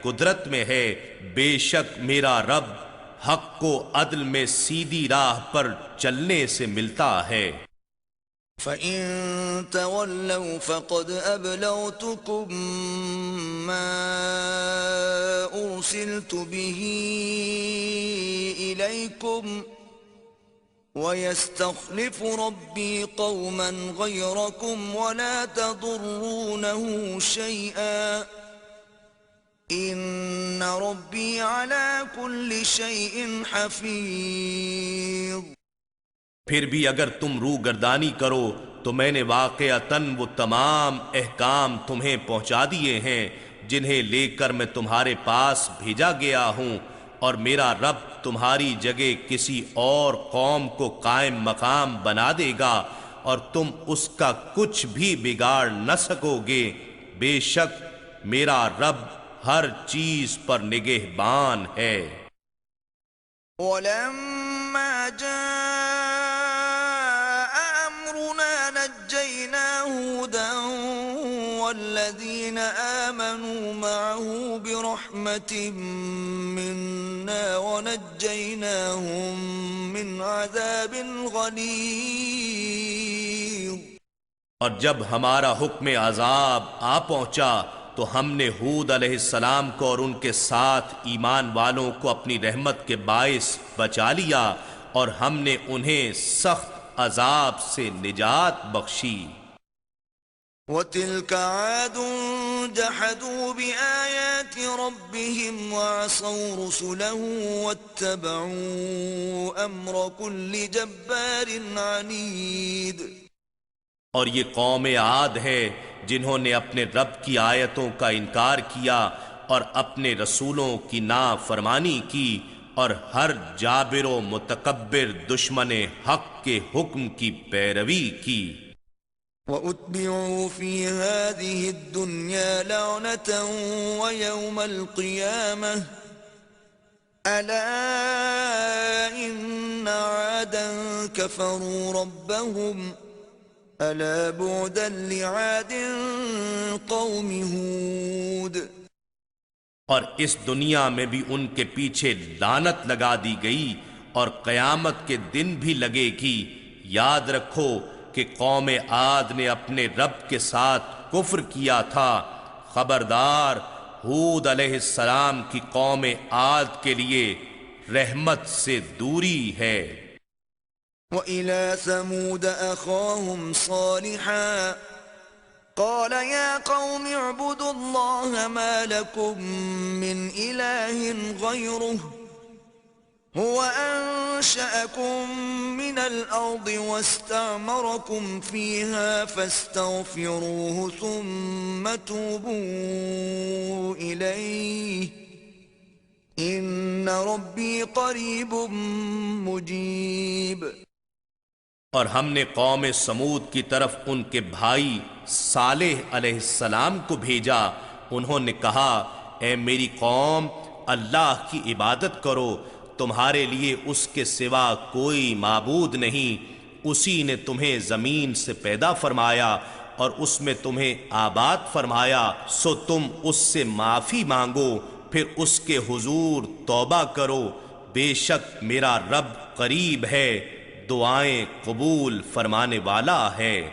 قدرت میں ہے۔ بے شک میرا رب حق و عدل میں سیدھی راہ پر چلنے سے ملتا ہے۔ فَإِن تَوَلَّوْا فَقَدْ أَبْلَغْتُكُم مَّا أُرْسِلْتُ بِهِ إِلَيْكُمْ وَيَسْتَخْلِفُ رَبِّي قَوْمًا غَيْرَكُمْ وَلَا تَضُرُّونَهُ شَيْئًا إِنَّ رَبِّي عَلَى كُلِّ شَيْءٍ حَفِيظٌ۔ پھر بھی اگر تم روگردانی کرو تو میں نے واقعتاً وہ تمام احکام تمہیں پہنچا دیے ہیں جنہیں لے کر میں تمہارے پاس بھیجا گیا ہوں، اور میرا رب تمہاری جگہ کسی اور قوم کو قائم مقام بنا دے گا اور تم اس کا کچھ بھی بگاڑ نہ سکو گے۔ بے شک میرا رب ہر چیز پر نگہبان ہے۔ وَلَمَّا جَاءَ أَمْرُنَا نَجَّيْنَا هُودًا والذين آمنوا معه برحمة منا ونجيناهم من عذاب غليظ۔ اور جب ہمارا حکم عذاب آ پہنچا تو ہم نے ہود علیہ السلام کو اور ان کے ساتھ ایمان والوں کو اپنی رحمت کے باعث بچا لیا اور ہم نے انہیں سخت عذاب سے نجات بخشی۔ وَتِلْكَ عَادٌ جَحَدُوا بِآيَاتِ رَبِّهِمْ وَعَصَوْا رُسُلَهُ وَاتَّبَعُوا أَمْرَ كُلِّ جَبَّارٍ عَنِيدٍ۔ اور یہ قوم عاد ہے جنہوں نے اپنے رب کی آیتوں کا انکار کیا اور اپنے رسولوں کی نافرمانی کی اور ہر جابر و متکبر دشمن حق کے حکم کی پیروی کی۔ وَأُتْبِعُوا فِي هَذِهِ الدُّنْيَا لَعْنَةً وَيَوْمَ الْقِيَامَةِ أَلَا إِنَّ عَادًا كَفَرُوا رَبَّهُمْ أَلَا بُعْدًا لِعَادٍ قَوْمِ هُودٍ۔ اور اس دنیا میں بھی ان کے پیچھے لعنت لگا دی گئی اور قیامت کے دن بھی لگے گی۔ یاد رکھو کہ قوم عاد نے اپنے رب کے ساتھ کفر کیا تھا۔ خبردار، ہود علیہ السلام کی قوم عاد کے لیے رحمت سے دوری ہے۔ وَإِلَى ثَمُودَ أَخَاهُمْ صَالِحًا قَالَ يَا قَوْمِ اعْبُدُوا اللَّهَ مَا لَكُمْ مِنْ إِلَٰهٍ غَيْرُهُ هُوَ أَنشَأَكُم مِّنَ الْأَرْضِ وَاسْتَعْمَرَكُمْ فِيهَا فَاسْتَغْفِرُوهُ ثُمَّ تُوبُوا إِلَيْهِ إِنَّ رَبِّي قَرِيبٌ مُّجِيبٌ۔ اور ہم نے قوم سمود کی طرف ان کے بھائی صالح علیہ السلام کو بھیجا۔ انہوں نے کہا، اے میری قوم، اللہ کی عبادت کرو، تمہارے لیے اس کے سوا کوئی معبود نہیں۔ اسی نے تمہیں زمین سے پیدا فرمایا اور اس میں تمہیں آباد فرمایا، سو تم اس سے معافی مانگو، پھر اس کے حضور توبہ کرو، بے شک میرا رب قریب ہے، دعائیں قبول فرمانے والا ہے۔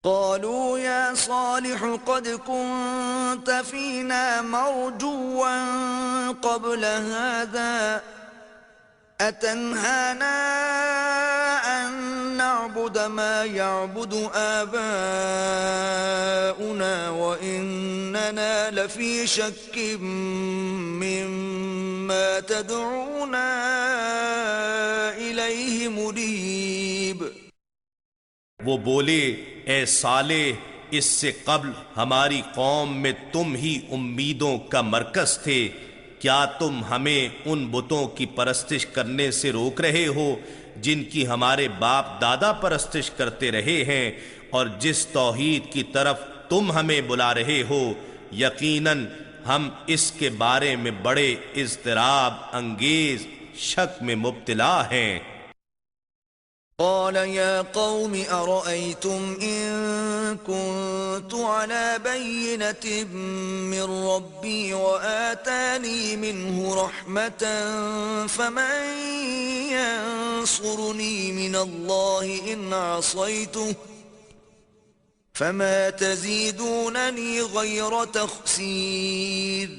قالوا يا صالح قد كنت فينا مرجوا قبل هذا أتنهانا أن نعبد ما يعبد آباؤنا وإننا لفي شك مما تدعونا إليه مريب۔ وہ بولے، اے صالح، اس سے قبل ہماری قوم میں تم ہی امیدوں کا مرکز تھے، کیا تم ہمیں ان بتوں کی پرستش کرنے سے روک رہے ہو جن کی ہمارے باپ دادا پرستش کرتے رہے ہیں، اور جس توحید کی طرف تم ہمیں بلا رہے ہو، یقیناً ہم اس کے بارے میں بڑے اضطراب انگیز شک میں مبتلا ہیں۔ قال يا قوم أرأيتم إن كنت على بينة من ربي وآتاني منه رحمة فمن ينصرني من الله إن عصيته فما تزيدونني غير تخسير۔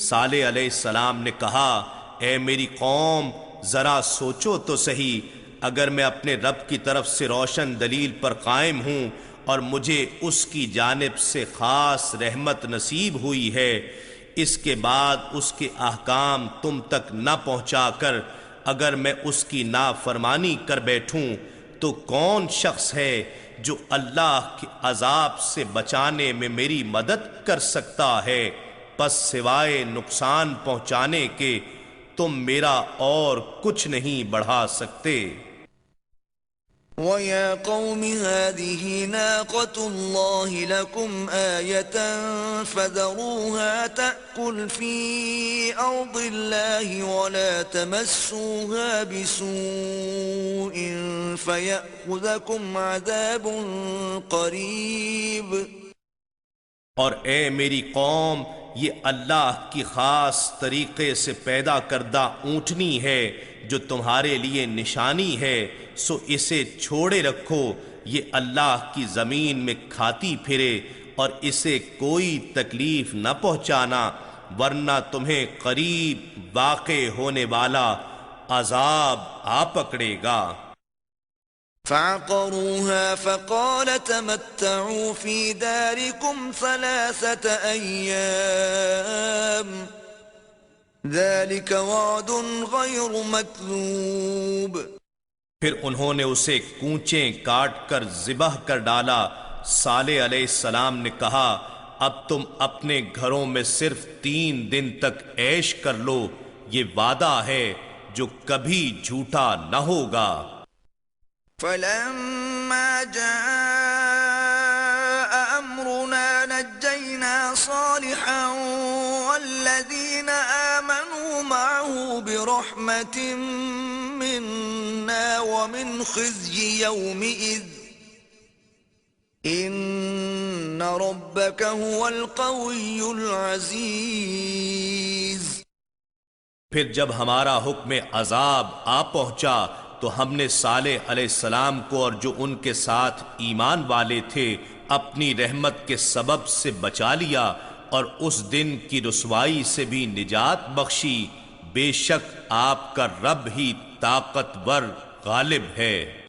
صالح علیہ السلام نے کہا، اے میری قوم، ذرا سوچو تو صحیح، اگر میں اپنے رب کی طرف سے روشن دلیل پر قائم ہوں اور مجھے اس کی جانب سے خاص رحمت نصیب ہوئی ہے، اس کے بعد اس کے احکام تم تک نہ پہنچا کر اگر میں اس کی نافرمانی کر بیٹھوں تو کون شخص ہے جو اللہ کے عذاب سے بچانے میں میری مدد کر سکتا ہے؟ پس سوائے نقصان پہنچانے کے تم میرا اور کچھ نہیں بڑھا سکتے۔ وَيَا قَوْمِ هَذِهِ نَاقَةُ اللَّهِ لَكُمْ آيَةً فَذَرُوهَا تَأْكُلْ فِي أَرْضِ اللَّهِ وَلَا تَمَسُّوهَا بِسُوءٍ فَيَأْخُذَكُمْ عَذَابٌ قَرِيبٌ۔ اور اے میری قوم، یہ اللہ کی خاص طریقے سے پیدا کردہ اونٹنی ہے جو تمہارے لیے نشانی ہے، سو اسے چھوڑے رکھو، یہ اللہ کی زمین میں کھاتی پھرے اور اسے کوئی تکلیف نہ پہنچانا، ورنہ تمہیں قریب واقع ہونے والا عذاب آ پکڑے گا۔ فعقروها فقال تمتعوا في داركم 3 أيام ذلك وعد غير مكذوب۔ پھر انہوں نے اسے کونچیں کاٹ کر ذبح کر ڈالا۔ صالح علیہ السلام نے کہا، اب تم اپنے گھروں میں صرف 3 دن تک عیش کر لو، یہ وعدہ ہے جو کبھی جھوٹا نہ ہوگا۔ فلما جاء أمرنا نجينا صالحا والذين آمنوا معه برحمة منا ومن خزي يومئذ إن ربك هو القوي العزيز۔ پھر جب ہمارا حکم عذاب آ پہنچا تو ہم نے صالح علیہ السلام کو اور جو ان کے ساتھ ایمان والے تھے اپنی رحمت کے سبب سے بچا لیا اور اس دن کی رسوائی سے بھی نجات بخشی، بے شک آپ کا رب ہی طاقتور غالب ہے۔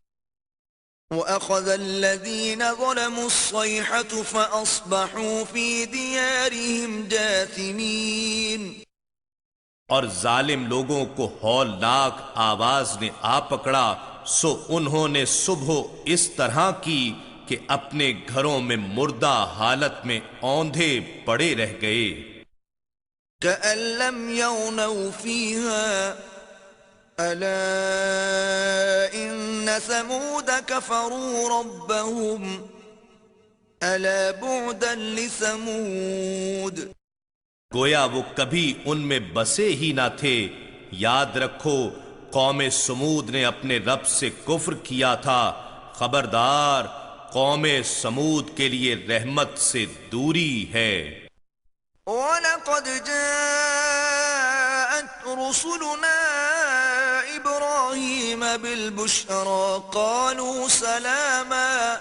وَأَخَذَ الَّذِينَ ظَلَمُوا الصَّيْحَةُ فَأَصْبَحُوا فِي دِيَارِهِمْ جَاثِمِينَ۔ اور ظالم لوگوں کو ہولناک آواز نے آ پکڑا، سو انہوں نے صبح اس طرح کی کہ اپنے گھروں میں مردہ حالت میں اوندھے پڑے رہ گئے۔ كَأَن لَّمْ يَغْنَوْا فِيهَا أَلَا إِنَّ ثَمُودَ كَفَرُوا رَبَّهُمْ أَلَا بُعْدًا لِّثَمُودَ۔ گویا وہ کبھی ان میں بسے ہی نہ تھے۔ یاد رکھو قوم سمود نے اپنے رب سے کفر کیا تھا، خبردار قوم سمود کے لیے رحمت سے دوری ہے۔ وَلَقَدْ جَاءَتْ رُسُلُنَا إِبْرَاهِيمَ بِالْبُشْرَى قَالُوا سَلَامًا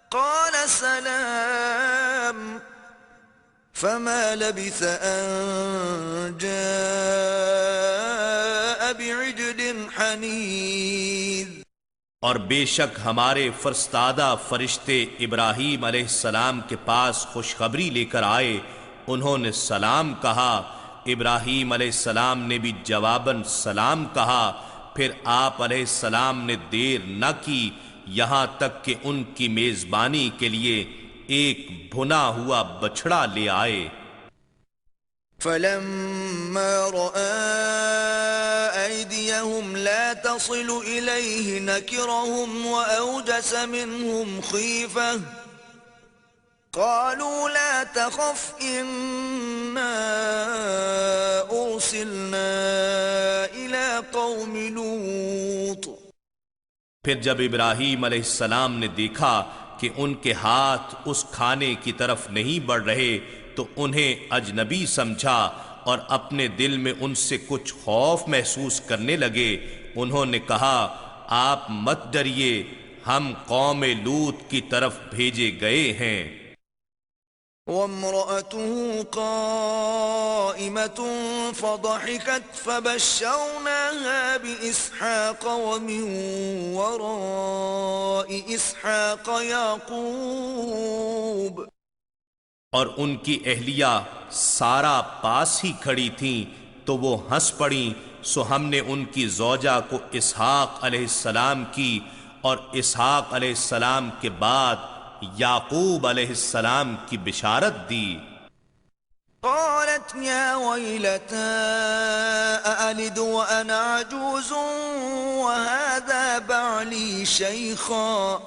قَالَ سَلَامٌ فَمَا لَبِثَ أَن جَاءَ بِعِجْلٍ حَنِيذٍ۔ اور بے شک ہمارے فرستادہ فرشتے ابراہیم علیہ السلام کے پاس خوشخبری لے کر آئے، انہوں نے سلام کہا، ابراہیم علیہ السلام نے بھی جواباً سلام کہا، پھر آپ علیہ السلام نے دیر نہ کی یہاں تک کہ ان کی میزبانی کے لیے ایک بھنا ہوا بچڑا لے آئے۔ فَلَمَّا رَأَى أَيْدِيَهُمْ لَا تَصِلُ إِلَيْهِ نَكِرَهُمْ وَأَوْجَسَ مِنْهُمْ خِيفَةً قَالُوا لَا تَخَفْ إِنَّا أُرْسِلْنَا إِلَى قَوْمِ لُوطٍ۔ پھر جب ابراہیم علیہ السلام نے دیکھا کہ ان کے ہاتھ اس کھانے کی طرف نہیں بڑھ رہے تو انہیں اجنبی سمجھا اور اپنے دل میں ان سے کچھ خوف محسوس کرنے لگے۔ انہوں نے کہا، آپ مت ڈریے، ہم قوم لوط کی طرف بھیجے گئے ہیں۔ وَامْرَأَتُهُ قَائِمَةٌ فَضَحِكَتْ فَبَشَّرْنَاهَا بِإِسْحَاقَ وَمِن وَرَاءِ إِسْحَاقَ يَعْقُوبَ۔ اور ان کی اہلیہ سارا پاس ہی کھڑی تھیں تو وہ ہنس پڑیں، سو ہم نے ان کی زوجہ کو اسحاق علیہ السلام کی اور اسحاق علیہ السلام کے بعد یعقوب علیہ السلام کی بشارت دی۔ قالت يا ويلتى أألد وأنا عجوز وهذا بعلي شيخا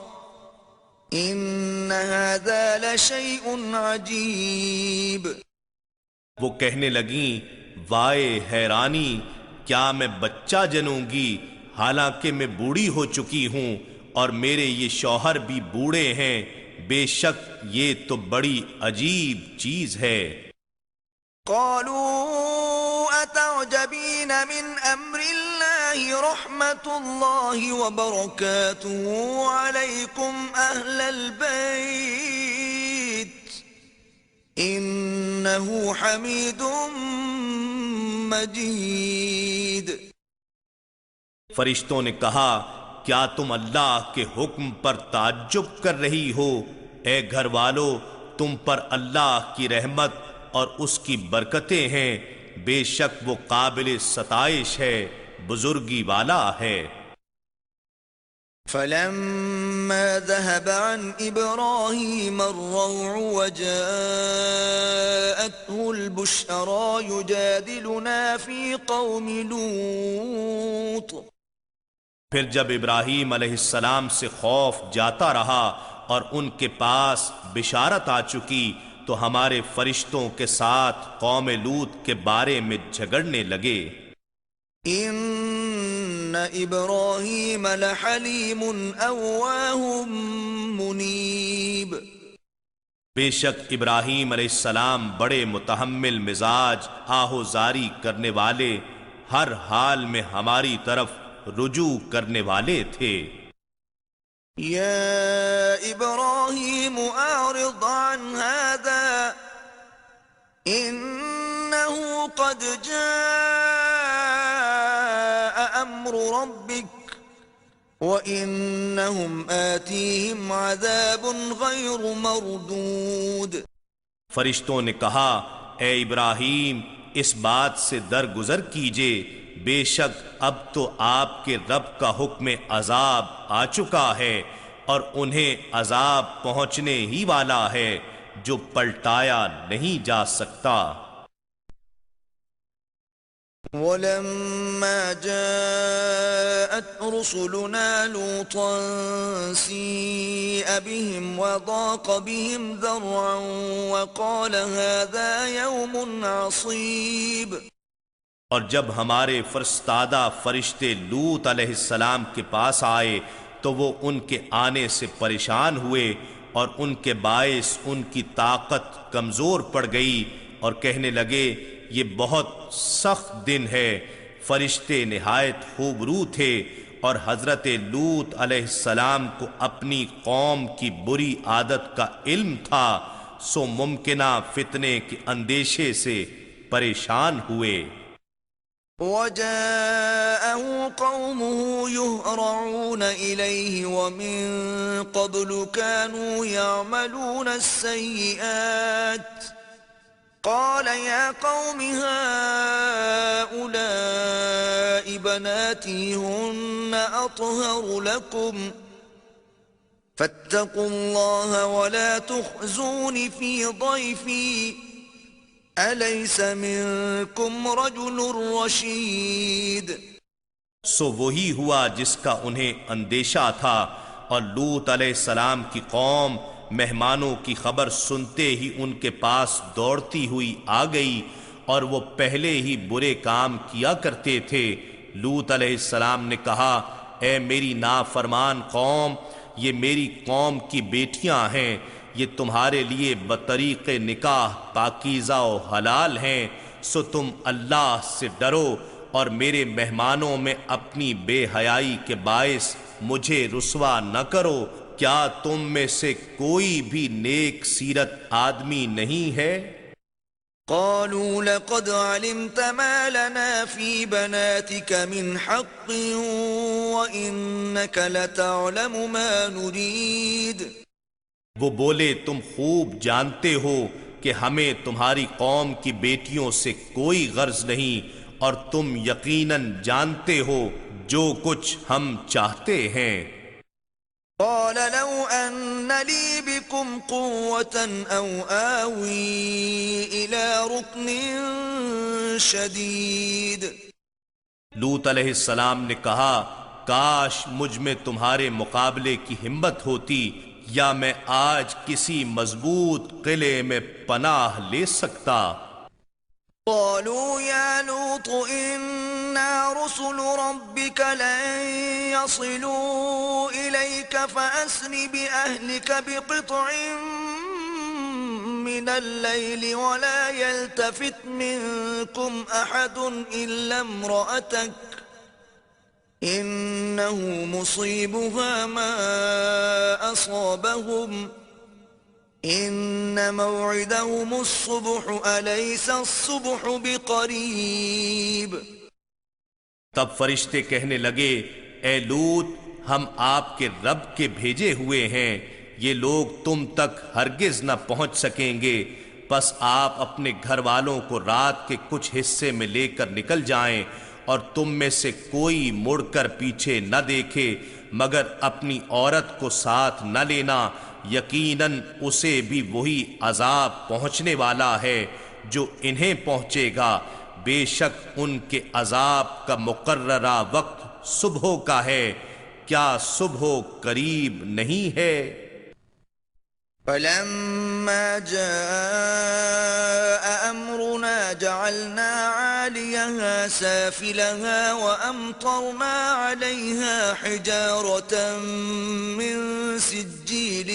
إن هذا لشيء عجيب. وہ کہنے لگیں وائے حیرانی، کیا میں بچہ جنوں گی حالانکہ میں بوڑھی ہو چکی ہوں اور میرے یہ شوہر بھی بوڑھے ہیں، بے شک یہ تو بڑی عجیب چیز ہے. قالوا أتعجبين من أمر الله رحمة الله وبركاته عليكم أهل البيت إنه حميد مجيد. فرشتوں نے کہا کیا تم اللہ کے حکم پر تعجب کر رہی ہو؟ اے گھر والو، تم پر اللہ کی رحمت اور اس کی برکتیں ہیں، بے شک وہ قابل ستائش ہے، بزرگی والا ہے. فلما ذهب عن إبراهيم الروع وجاءته البشرى يجادلنا في قوم لوط. پھر جب ابراہیم علیہ السلام سے خوف جاتا رہا اور ان کے پاس بشارت آ چکی تو ہمارے فرشتوں کے ساتھ قوم لوط کے بارے میں جھگڑنے لگے. ان ابراہیم لحلیم اواہ منیب. بے شک ابراہیم علیہ السلام بڑے متحمل مزاج، آہ و زاری کرنے والے، ہر حال میں ہماری طرف رجوع کرنے والے تھے. یا ابراہیم اعرض عن هذا انه قد جاء امر ربك وانهم آتيهم عذاب غیر مردود. فرشتوں نے کہا اے ابراہیم اس بات سے درگزر کیجئے، بے شک اب تو آپ کے رب کا حکم عذاب آ چکا ہے اور انہیں عذاب پہنچنے ہی والا ہے جو پلٹایا نہیں جا سکتا. وَلَمَّا جَاءَتْ رُسُلُنَا لُوطًا سِيءَ بِهِمْ وَضَاقَ بِهِمْ ذَرْعًا وَقَالَ هَذَا يَوْمٌ عَصِيبٌ. اور جب ہمارے فرستادہ فرشتے لوط علیہ السلام کے پاس آئے تو وہ ان کے آنے سے پریشان ہوئے اور ان کے باعث ان کی طاقت کمزور پڑ گئی اور کہنے لگے یہ بہت سخت دن ہے. فرشتے نہایت خوبرو تھے اور حضرت لوط علیہ السلام کو اپنی قوم کی بری عادت کا علم تھا، سو ممکنہ فتنے کے اندیشے سے پریشان ہوئے. وَجَاءَهُ قَوْمُهُ يُهْرَعُونَ إِلَيْهِ وَمِن قَبْلُ كَانُوا يَعْمَلُونَ السَّيِّئَاتِ قَالَ يَا قَوْمِ هَؤُلَاءِ بَنَاتِي هُنَّ أَطْهَرُ لَكُمْ فَاتَّقُوا اللَّهَ وَلَا تُخْزُونِ فِي ضَيْفِي أَلَيْسَ مِنكُمْ رَجُلٌ رَشِيدٌ. سو وہی ہوا جس کا انہیں اندیشہ تھا، اور لوط علیہ السلام کی قوم مہمانوں کی خبر سنتے ہی ان کے پاس دوڑتی ہوئی آ گئی اور وہ پہلے ہی برے کام کیا کرتے تھے. لوط علیہ السلام نے کہا اے میری نافرمان قوم، یہ میری قوم کی بیٹیاں ہیں، یہ تمہارے لیے بطریق نکاح پاکیزہ و حلال ہیں، سو تم اللہ سے ڈرو اور میرے مہمانوں میں اپنی بے حیائی کے باعث مجھے رسوا نہ کرو. کیا تم میں سے کوئی بھی نیک سیرت آدمی نہیں ہے؟ قالوا لقد علمت ما لنا في بناتك من حق وإنك لتعلم ما نريد. وہ بولے تم خوب جانتے ہو کہ ہمیں تمہاری قوم کی بیٹیوں سے کوئی غرض نہیں اور تم یقیناً جانتے ہو جو کچھ ہم چاہتے ہیں. قال لو أن لي بكم قوة أو آوي إلى ركن شديد. لوط علیہ السلام نے کہا کاش مجھ میں تمہارے مقابلے کی ہمت ہوتی یا میں آج کسی مضبوط قلعے میں پناہ لے سکتا. قالوا يا لوط إنا رسل ربك لن يصلوا إليك فأسر بأهلك بقطع من الليل ولا يلتفت منكم أحد إلا امرأتك إنه مصيبها ما أصابهم إن موعدهم الصبح أليس الصبح بقريب. تب فرشتے کہنے لگے اے لوط ہم آپ کے رب کے بھیجے ہوئے ہیں، یہ لوگ تم تک ہرگز نہ پہنچ سکیں گے، بس آپ اپنے گھر والوں کو رات کے کچھ حصے میں لے کر نکل جائیں اور تم میں سے کوئی مڑ کر پیچھے نہ دیکھے مگر اپنی عورت کو ساتھ نہ لینا، یقیناً اسے بھی وہی عذاب پہنچنے والا ہے جو انہیں پہنچے گا، بے شک ان کے عذاب کا مقررہ وقت صبح کا ہے، کیا صبح قریب نہیں ہے؟ فلما جاء أمرنا جعلنا عاليها سافلها وأمطرنا عليها حجارة من سجيل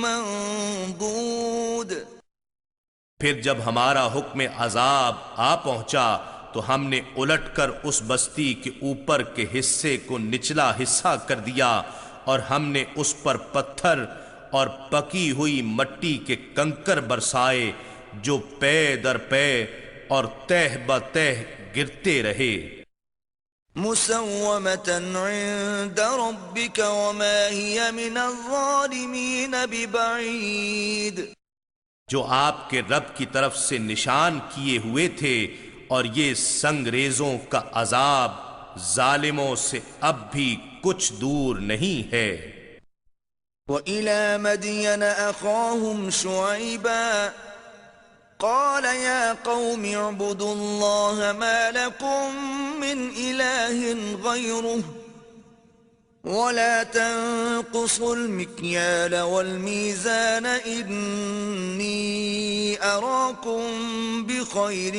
منضود. پھر جب ہمارا حکم عذاب آ پہنچا تو ہم نے الٹ کر اس بستی کے اوپر کے حصے کو نچلا حصہ کر دیا اور ہم نے اس پر پتھر اور پکی ہوئی مٹی کے کنکر برسائے جو پے در پے اور تہ بتہ گرتے رہے. مسومة عند ربك وما هي من الظالمين ببعيد. جو آپ کے رب کی طرف سے نشان کیے ہوئے تھے اور یہ سنگریزوں کا عذاب ظالموں سے اب بھی کچھ دور نہیں ہے. وَإِلَى مَدْيَنَ أَخَاهُمْ شُعَيْبًا قَالَ يَا قَوْمِ اعْبُدُوا اللَّهَ مَا لَكُمْ مِنْ إِلَٰهٍ غَيْرُهُ وَلَا تَنقُصُوا الْمِكْيَالَ وَالْمِيزَانَ إِنِّي أَرَاكُمْ بِخَيْرٍ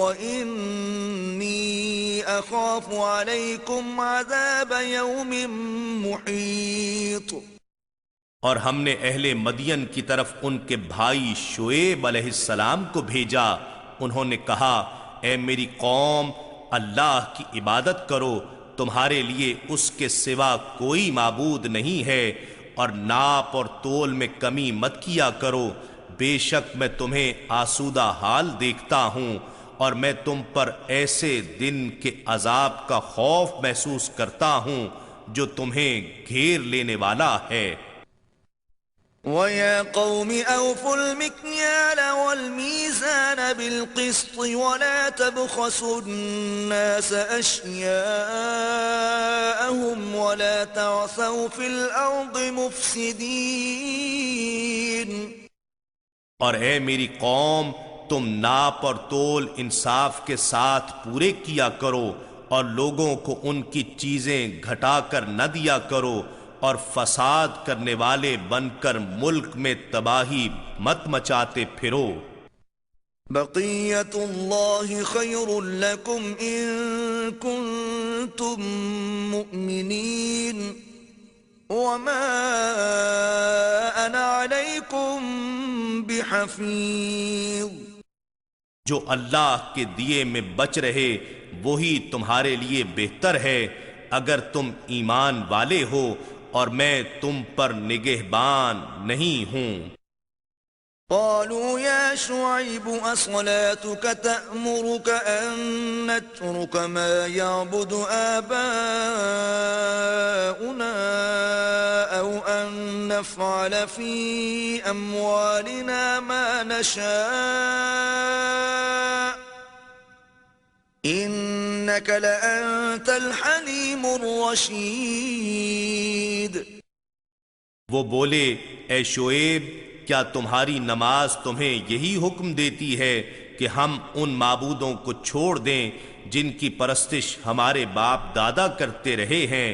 وَإِنِّي أَخَافُ عَلَيْكُمْ عَذَابَ يَوْمٍ مُحِيطٍ. اور ہم نے اہل مدین کی طرف ان کے بھائی شعیب علیہ السلام کو بھیجا، انہوں نے کہا اے میری قوم اللہ کی عبادت کرو، تمہارے لیے اس کے سوا کوئی معبود نہیں ہے، اور ناپ اور تول میں کمی مت کیا کرو، بے شک میں تمہیں آسودہ حال دیکھتا ہوں اور میں تم پر ایسے دن کے عذاب کا خوف محسوس کرتا ہوں جو تمہیں گھیر لینے والا ہے. وَيَا قَوْمِ أَوْفُوا الْمِكْيَالَ وَالْمِيزَانَ بِالْقِسْطِ وَلَا تَبْخَسُوا النَّاسَ أَشْيَاءَهُمْ وَلَا تَعْثَوْا فِي الْأَرْضِ مُفْسِدِينَ. اور اے میری قوم تم ناپ اور تول انصاف کے ساتھ پورے کیا کرو اور لوگوں کو ان کی چیزیں گھٹا کر نہ دیا کرو اور فساد کرنے والے بن کر ملک میں تباہی مت مچاتے پھرو. بقیت اللہ خیر لکم ان کنتم مؤمنین وما انا علیکم بحفیظ. جو اللہ کے دیے میں بچ رہے وہی تمہارے لیے بہتر ہے اگر تم ایمان والے ہو، اور میں تم پر نگہبان نہیں ہوں. قالوا يا شعيب أصلاتك تأمرك أن نترك ما يعبد آباؤنا أو أن نفعل في أموالنا ما نشاء إنك لأنت الحليم الرشيد۔ وہ بولے اے شعیب کیا تمہاری نماز تمہیں یہی حکم دیتی ہے کہ ہم ان معبودوں کو چھوڑ دیں جن کی پرستش ہمارے باپ دادا کرتے رہے ہیں،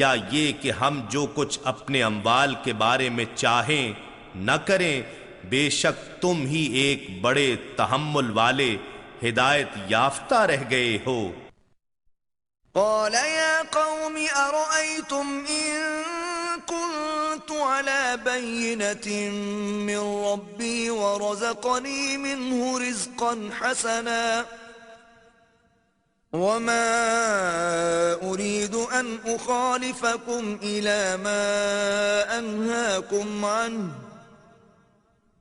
یا یہ کہ ہم جو کچھ اپنے اموال کے بارے میں چاہیں نہ کریں؟ بے شک تم ہی ایک بڑے تحمل والے ہدایت یافتہ رہ گئے ہو۔ قال يا قوم أرأيتم إن كنت على بينة من ربي ورزقني منه رزقا حسنا وما أريد أن أخالفكم إلى ما أنهاكم عنه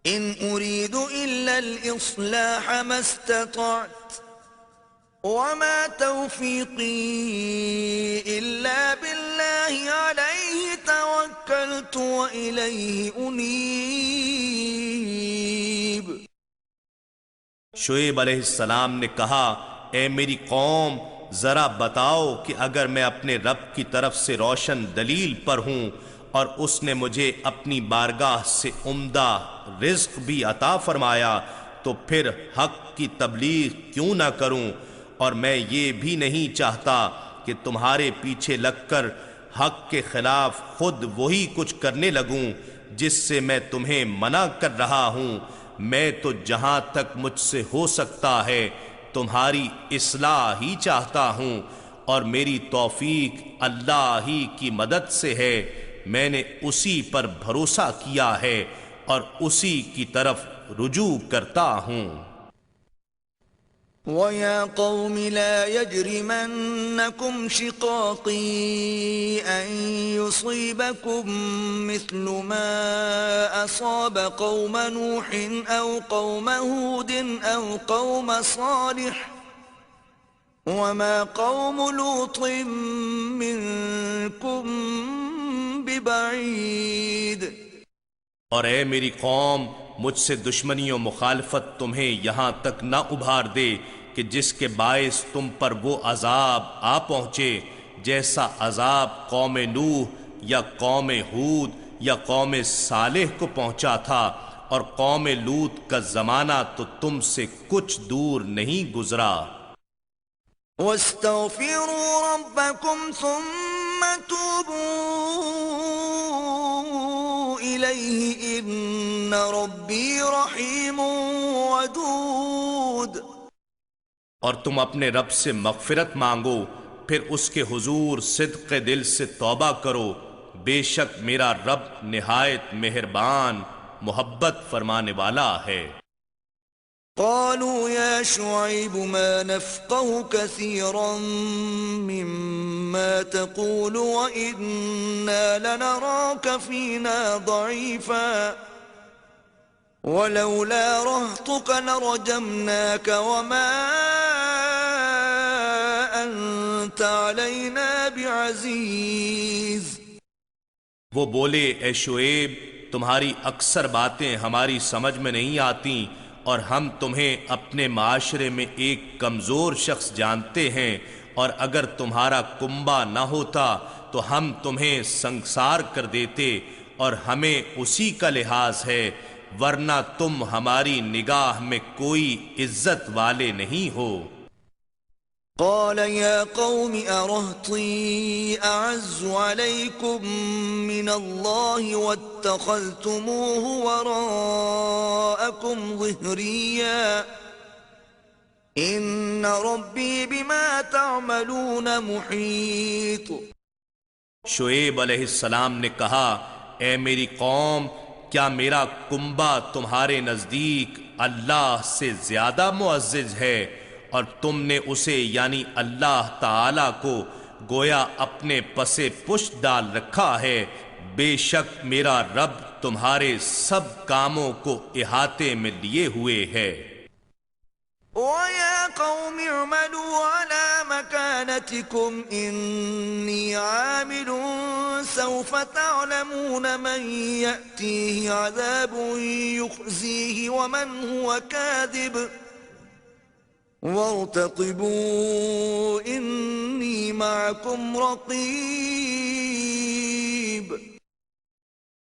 إن أريد إلا الإصلاح ما استطعت وما توفيقي إلا بالله عليه توكلت وإليه أنيب۔ شعیب علیہ السلام نے کہا اے میری قوم ذرا بتاؤ کہ اگر میں اپنے رب کی طرف سے روشن دلیل پر ہوں اور اس نے مجھے اپنی بارگاہ سے عمدہ رزق بھی عطا فرمایا تو پھر حق کی تبلیغ کیوں نہ کروں، اور میں یہ بھی نہیں چاہتا کہ تمہارے پیچھے لگ کر حق کے خلاف خود وہی کچھ کرنے لگوں جس سے میں تمہیں منع کر رہا ہوں۔ میں تو جہاں تک مجھ سے ہو سکتا ہے تمہاری اصلاح ہی چاہتا ہوں، اور میری توفیق اللہ ہی کی مدد سے ہے۔ میں نے اسی پر بھروسہ کیا ہے اور اسی کی طرف رجوع کرتا ہوں۔ وَيَا قَوْمِ لَا يَجْرِمَنَّكُمْ شِقَاقِي أَن يُصِيبَكُم مِّثْلُ مَا أَصَابَ قَوْمَ نُوحٍ أَوْ قَوْمَ هُودٍ أَوْ قَوْمَ صَالِحٍ وَمَا قَوْمُ لُوطٍ مِّنكُم بِبَعِيدٍ۔ اور اے میری قوم مجھ سے دشمنی و مخالفت تمہیں یہاں تک نہ ابھار دے کہ جس کے باعث تم پر وہ عذاب آ پہنچے جیسا عذاب قوم نوح یا قوم ہود یا قوم صالح کو پہنچا تھا، اور قوم لوط کا زمانہ تو تم سے کچھ دور نہیں گزرا۔ وَاسْتَغْفِرُوا رَبَّكُمْ ثُمَّ تُوبُوا إِلَيْهِ إِنَّ رَبِّي رَحِيمٌ وَدُودٌ۔ اور تم اپنے رب سے مغفرت مانگو، پھر اس کے حضور صدق دل سے توبہ کرو، بے شک میرا رب نہایت مہربان محبت فرمانے والا ہے۔ قالوا يا شعيب ما نفقه كثيرا مما تقول وإنا لنراك فينا ضعيفا ولولا رهطك لرجمناك وما أنت علينا بعزيز۔ وہ بولے اے شعیب تمہاری اکثر باتیں ہماری سمجھ میں نہیں آتی، اور ہم تمہیں اپنے معاشرے میں ایک کمزور شخص جانتے ہیں، اور اگر تمہارا کنبہ نہ ہوتا تو ہم تمہیں سنگسار کر دیتے، اور ہمیں اسی کا لحاظ ہے، ورنہ تم ہماری نگاہ میں کوئی عزت والے نہیں ہو۔ قال يا قوم أرهطي أعز عليكم من الله واتخذتموه وراءكم ظهريا إن ربي بما تعملون محيط۔ شعیب علیہ السلام نے کہا اے میری قوم کیا میرا کنبہ تمہارے نزدیک اللہ سے زیادہ معزز ہے، اور تم نے اسے یعنی اللہ تعالی کو گویا اپنے پسے پشت ڈال رکھا ہے، بے شک میرا رب تمہارے سب کاموں کو احاطے میں لیے ہوئے ہے۔ وَيَا قَوْمِ اعْمَلُوا عَلَى مَكَانَتِكُمْ إِنِّي عَامِلٌ سَوْفَ تَعْلَمُونَ مَنْ يَأْتِيهِ عَذَابٌ يُخْزِيهِ وَمَنْ هُوَ كَاذِبٌ وارتقبوا إني معكم رقيب.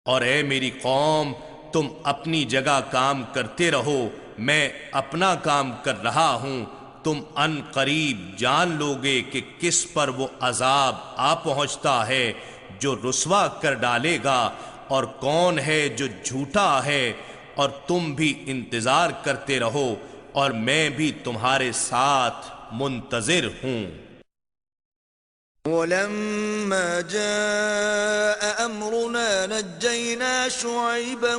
اور اے میری قوم، تم اپنی جگہ کام کرتے رہو، میں اپنا کام کر رہا ہوں، تم ان قریب جان لوگے کہ کس پر وہ عذاب آ پہنچتا ہے جو رسوا کر ڈالے گا، اور کون ہے جو جھوٹا ہے، اور تم بھی انتظار کرتے رہو اور میں بھی تمہارے ساتھ منتظر ہوں۔ ولما جاء أمرنا نجينا شعيبا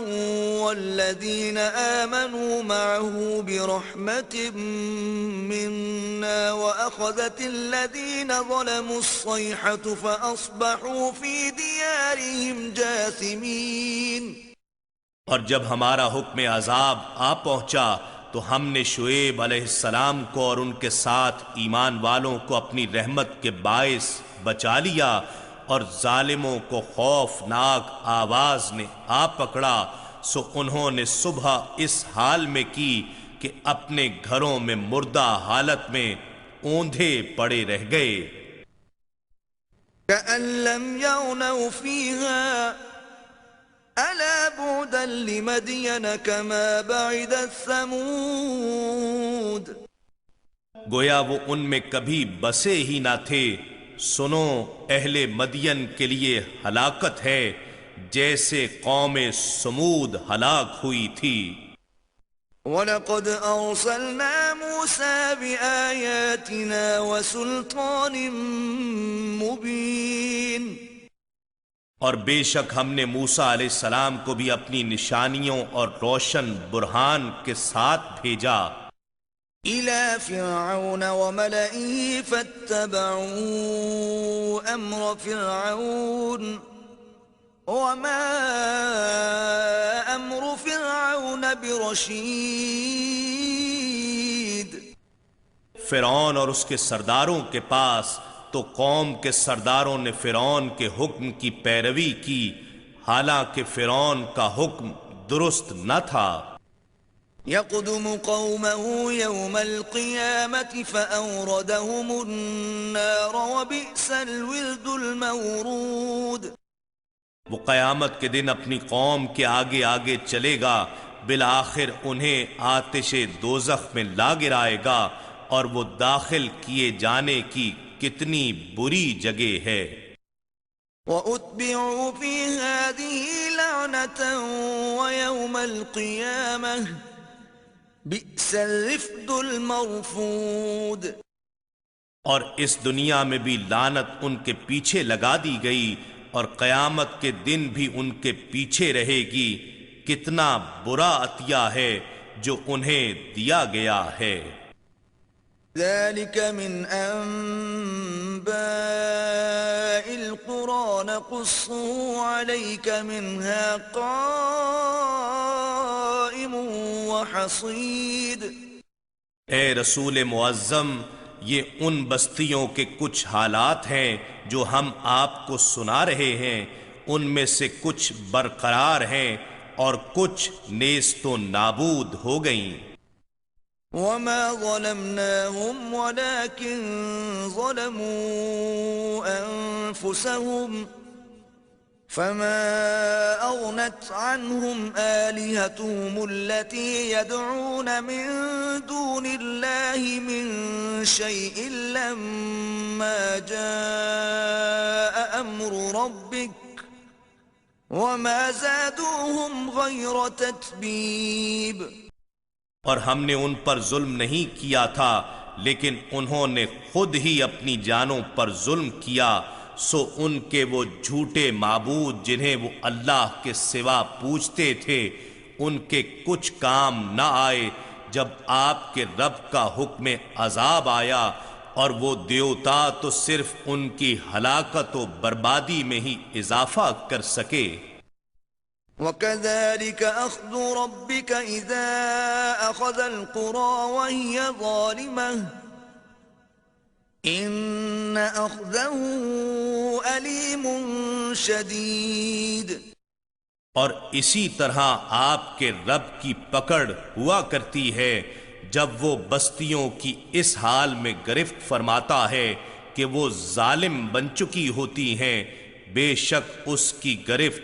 والذين آمنوا معه برحمة منا وأخذت الذين ظلموا الصيحة فأصبحوا في ديارهم جاثمين۔ اور جب ہمارا حکم عذاب آ پہنچا تو ہم نے شعیب علیہ السلام کو اور ان کے ساتھ ایمان والوں کو اپنی رحمت کے باعث بچا لیا، اور ظالموں کو خوفناک آواز نے آ پکڑا، سو انہوں نے صبح اس حال میں کی کہ اپنے گھروں میں مردہ حالت میں اوندھے پڑے رہ گئے۔ كأن لم يغنوا فيها ألا بعدا لمدين كما بعدت ثمود۔ گویا وہ ان میں کبھی بسے ہی نہ تھے، سنو اہل مدین کے لیے ہلاکت ہے جیسے قوم سمود ہلاک ہوئی تھی۔ وَلَقَدْ أَرْسَلْنَا مُوسَى بِآيَاتِنَا وَسُلْطَانٍ مُبِينٍ۔ اور بے شک ہم نے موسیٰ علیہ السلام کو بھی اپنی نشانیوں اور روشن برہان کے ساتھ بھیجا۔ إِلَى فِرْعَوْنَ وَمَلَئِهِ فَاتَّبَعُوا أَمْرَ فِرْعَوْنَ وَمَا أَمْرُ فِرْعَوْنَ بِرَشِيدٍ۔ فرعون اور اس کے سرداروں کے پاس تو قوم کے سرداروں نے فرعون کے حکم کی پیروی کی، حالانکہ فرعون کا حکم درست نہ تھا۔ يقدم قومه يوم القيامة فأوردهم النار وبئس الورد المورود۔ وہ قیامت کے دن اپنی قوم کے آگے آگے چلے گا، بالآخر انہیں آتش دوزخ میں لا گرائے گا، اور وہ داخل کیے جانے کی کتنی بری جگہ ہے۔ وَأُتْبِعُوا فِي هَذِهِ لَعْنَةً وَيَوْمَ الْقِيَامَةِ بِئْسَ الرِّفْدُ الْمَرْفُودُ۔ اور اس دنیا میں بھی لعنت ان کے پیچھے لگا دی گئی، اور قیامت کے دن بھی ان کے پیچھے رہے گی، کتنا برا عطیہ ہے جو انہیں دیا گیا ہے۔ ذلك من أنباء القرى نقصه عليك منها قائم وحصيد۔ اے رسول معظم، یہ ان بستیوں کے کچھ حالات ہیں جو ہم آپ کو سنا رہے ہیں، ان میں سے کچھ برقرار ہیں اور کچھ نیست و نابود ہو گئیں۔ وما ظلمناهم ولكن ظلموا أنفسهم فما أغنت عنهم آلهتهم التي يدعون من دون الله من شيء لما جاء أمر ربك وما زادوهم غير تتبيب۔ اور ہم نے ان پر ظلم نہیں کیا تھا، لیکن انہوں نے خود ہی اپنی جانوں پر ظلم کیا، سو ان کے وہ جھوٹے معبود جنہیں وہ اللہ کے سوا پوجتے تھے، ان کے کچھ کام نہ آئے جب آپ کے رب کا حکم عذاب آیا، اور وہ دیوتا تو صرف ان کی ہلاکت و بربادی میں ہی اضافہ کر سکے۔ وَكَذَلِكَ أَخْذُ رَبِّكَ إِذَا أَخَذَ الْقُرَى وَهِيَ ظَالِمَةٌ إِنَّ أَخْذَهُ أَلِيمٌ شَدِيدٌ۔ اور اسی طرح آپ کے رب کی پکڑ ہوا کرتی ہے جب وہ بستیوں کی اس حال میں گرفت فرماتا ہے کہ وہ ظالم بن چکی ہوتی ہیں، بے شک اس کی گرفت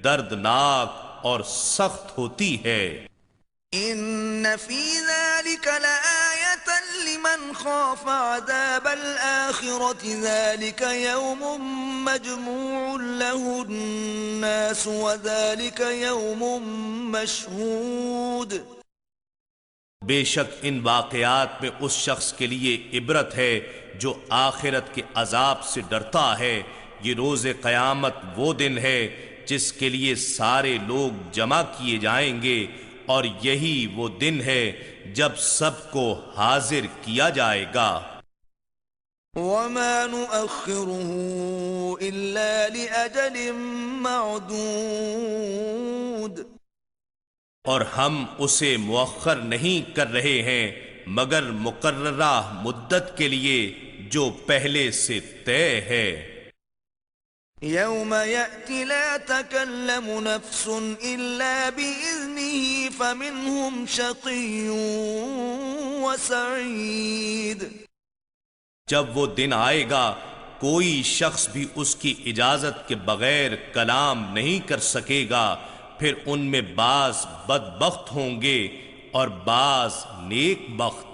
دردناک اور سخت ہوتی ہے۔ ان فی ذلک لآیۃ لمن خاف عذاب الآخرۃ ذلک یوم مجموع له الناس وذلک یوم مشہود۔ بے شک ان واقعات میں اس شخص کے لیے عبرت ہے جو آخرت کے عذاب سے ڈرتا ہے۔ یہ روز قیامت وہ دن ہے جس کے لیے سارے لوگ جمع کیے جائیں گے، اور یہی وہ دن ہے جب سب کو حاضر کیا جائے گا۔ وما نؤخره إلا لأجل معدود۔ اور ہم اسے مؤخر نہیں کر رہے ہیں مگر مقررہ مدت کے لیے جو پہلے سے طے ہے۔ يوم يأتي لا تكلم نفس إلا بإذنه فمنهم شقي وسعيد۔ جب وہ دن آئے گا کوئی شخص بھی اس کی اجازت کے بغیر کلام نہیں کر سکے گا، پھر ان میں بعض بدبخت ہوں گے اور بعض نیک بخت۔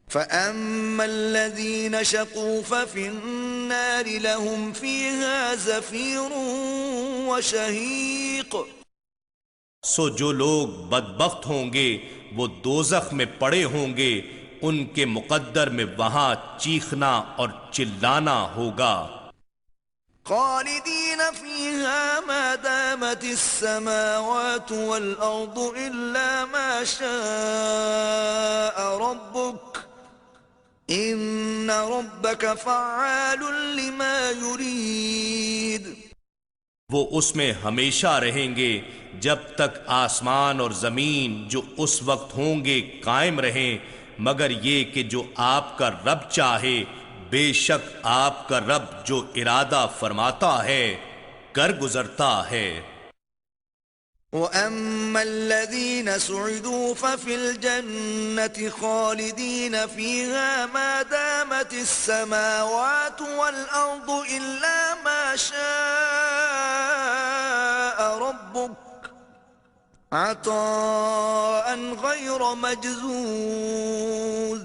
فأما الذين شقوا ففي النار لهم فيها زفير وشهيق۔ سو جو لوگ بدبخت ہوں گے وہ دوزخ میں پڑے ہوں گے، ان کے مقدر میں وہاں چیخنا اور چلانا ہوگا۔ خالدين فيها ما دامت السماوات والأرض إلا ما شاء ربك إن ربك فعال لما يريد۔ وہ اس میں ہمیشہ رہیں گے جب تک آسمان اور زمین جو اس وقت ہوں گے قائم رہیں، مگر یہ کہ جو آپ کا رب چاہے، بے شک آپ کا رب جو ارادہ فرماتا ہے کر گزرتا ہے۔ وَأَمَّا الَّذِينَ سُعِدُوا فَفِي الْجَنَّةِ خَالِدِينَ فِيهَا مَا دَامَتِ السَّمَاوَاتُ وَالْأَرْضُ إِلَّا مَا شَاءَ رَبُّكَ عَطَاءً غَيْرَ مَجْذُوذٍ۔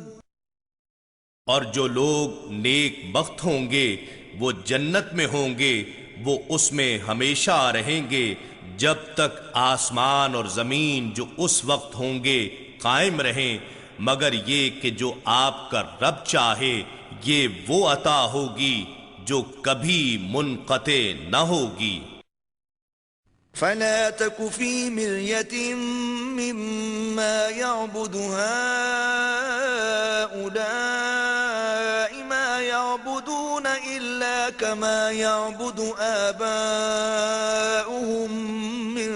اور جو لوگ نیک بخت ہوں گے وہ جنت میں ہوں گے، وہ اس میں ہمیشہ رہیں گے جب تک آسمان اور زمین جو اس وقت ہوں گے قائم رہیں، مگر یہ کہ جو آپ کا رب چاہے یہ وہ عطا ہوگی جو کبھی منقطع نہ ہوگی۔ فلا تك في مرية مما يعبد هؤلاء ما يعبدون إلا كما يعبد آباؤهم من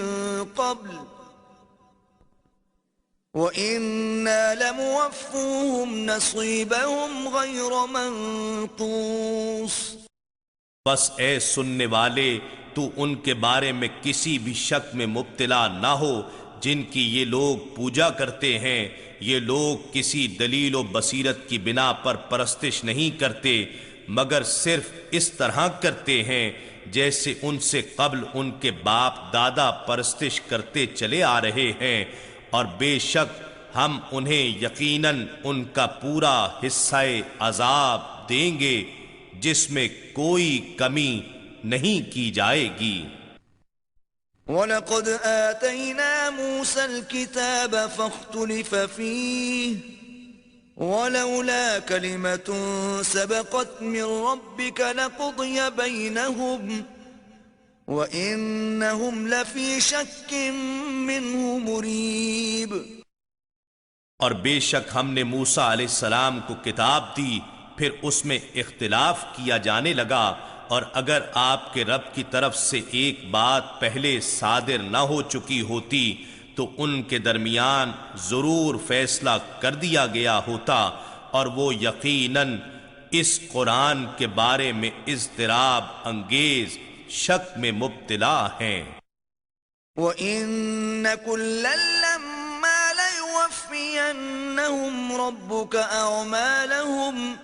قبل وَإِنَّا لَمُوَفُّوهُمْ نَصِيبَهُمْ غَيْرَ مَنْقُوصٍ۔ بس اے سننے والے تو ان کے بارے میں کسی بھی شک میں مبتلا نہ ہو جن کی یہ لوگ پوجا کرتے ہیں۔ یہ لوگ کسی دلیل و بصیرت کی بنا پر پرستش نہیں کرتے مگر صرف اس طرح کرتے ہیں جیسے ان سے قبل ان کے باپ دادا پرستش کرتے چلے آ رہے ہیں، اور بے شک ہم انہیں یقیناً ان کا پورا حصہ عذاب دیں گے جس میں کوئی کمی نہیں کی جائے گی۔ وَلَقَدْ آتَيْنَا مُوسَى الْكِتَابَ فَاخْتُلِفَ فِيهِ وَلَوْلَا كَلِمَةٌ سَبَقَتْ مِنْ رَبِّكَ لَقُضِيَ بَيْنَهُمْ وَإِنَّهُمْ لَفِي شَكٍّ مِّنْهُ مُرِيبٍ۔ اور بے شک ہم نے موسیٰ علیہ السلام کو کتاب دی، پھر اس میں اختلاف کیا جانے لگا، اور اگر آپ کے رب کی طرف سے ایک بات پہلے صادر نہ ہو چکی ہوتی تو ان کے درمیان ضرور فیصلہ کر دیا گیا ہوتا، اور وہ یقیناً اس قرآن کے بارے میں اضطراب انگیز شک میں مبتلا ہیں۔ وَإِنَّ كُلًّا لَّمَّا لَيُوَفِّيَنَّهُمْ يوفينهم ربك أعمالهم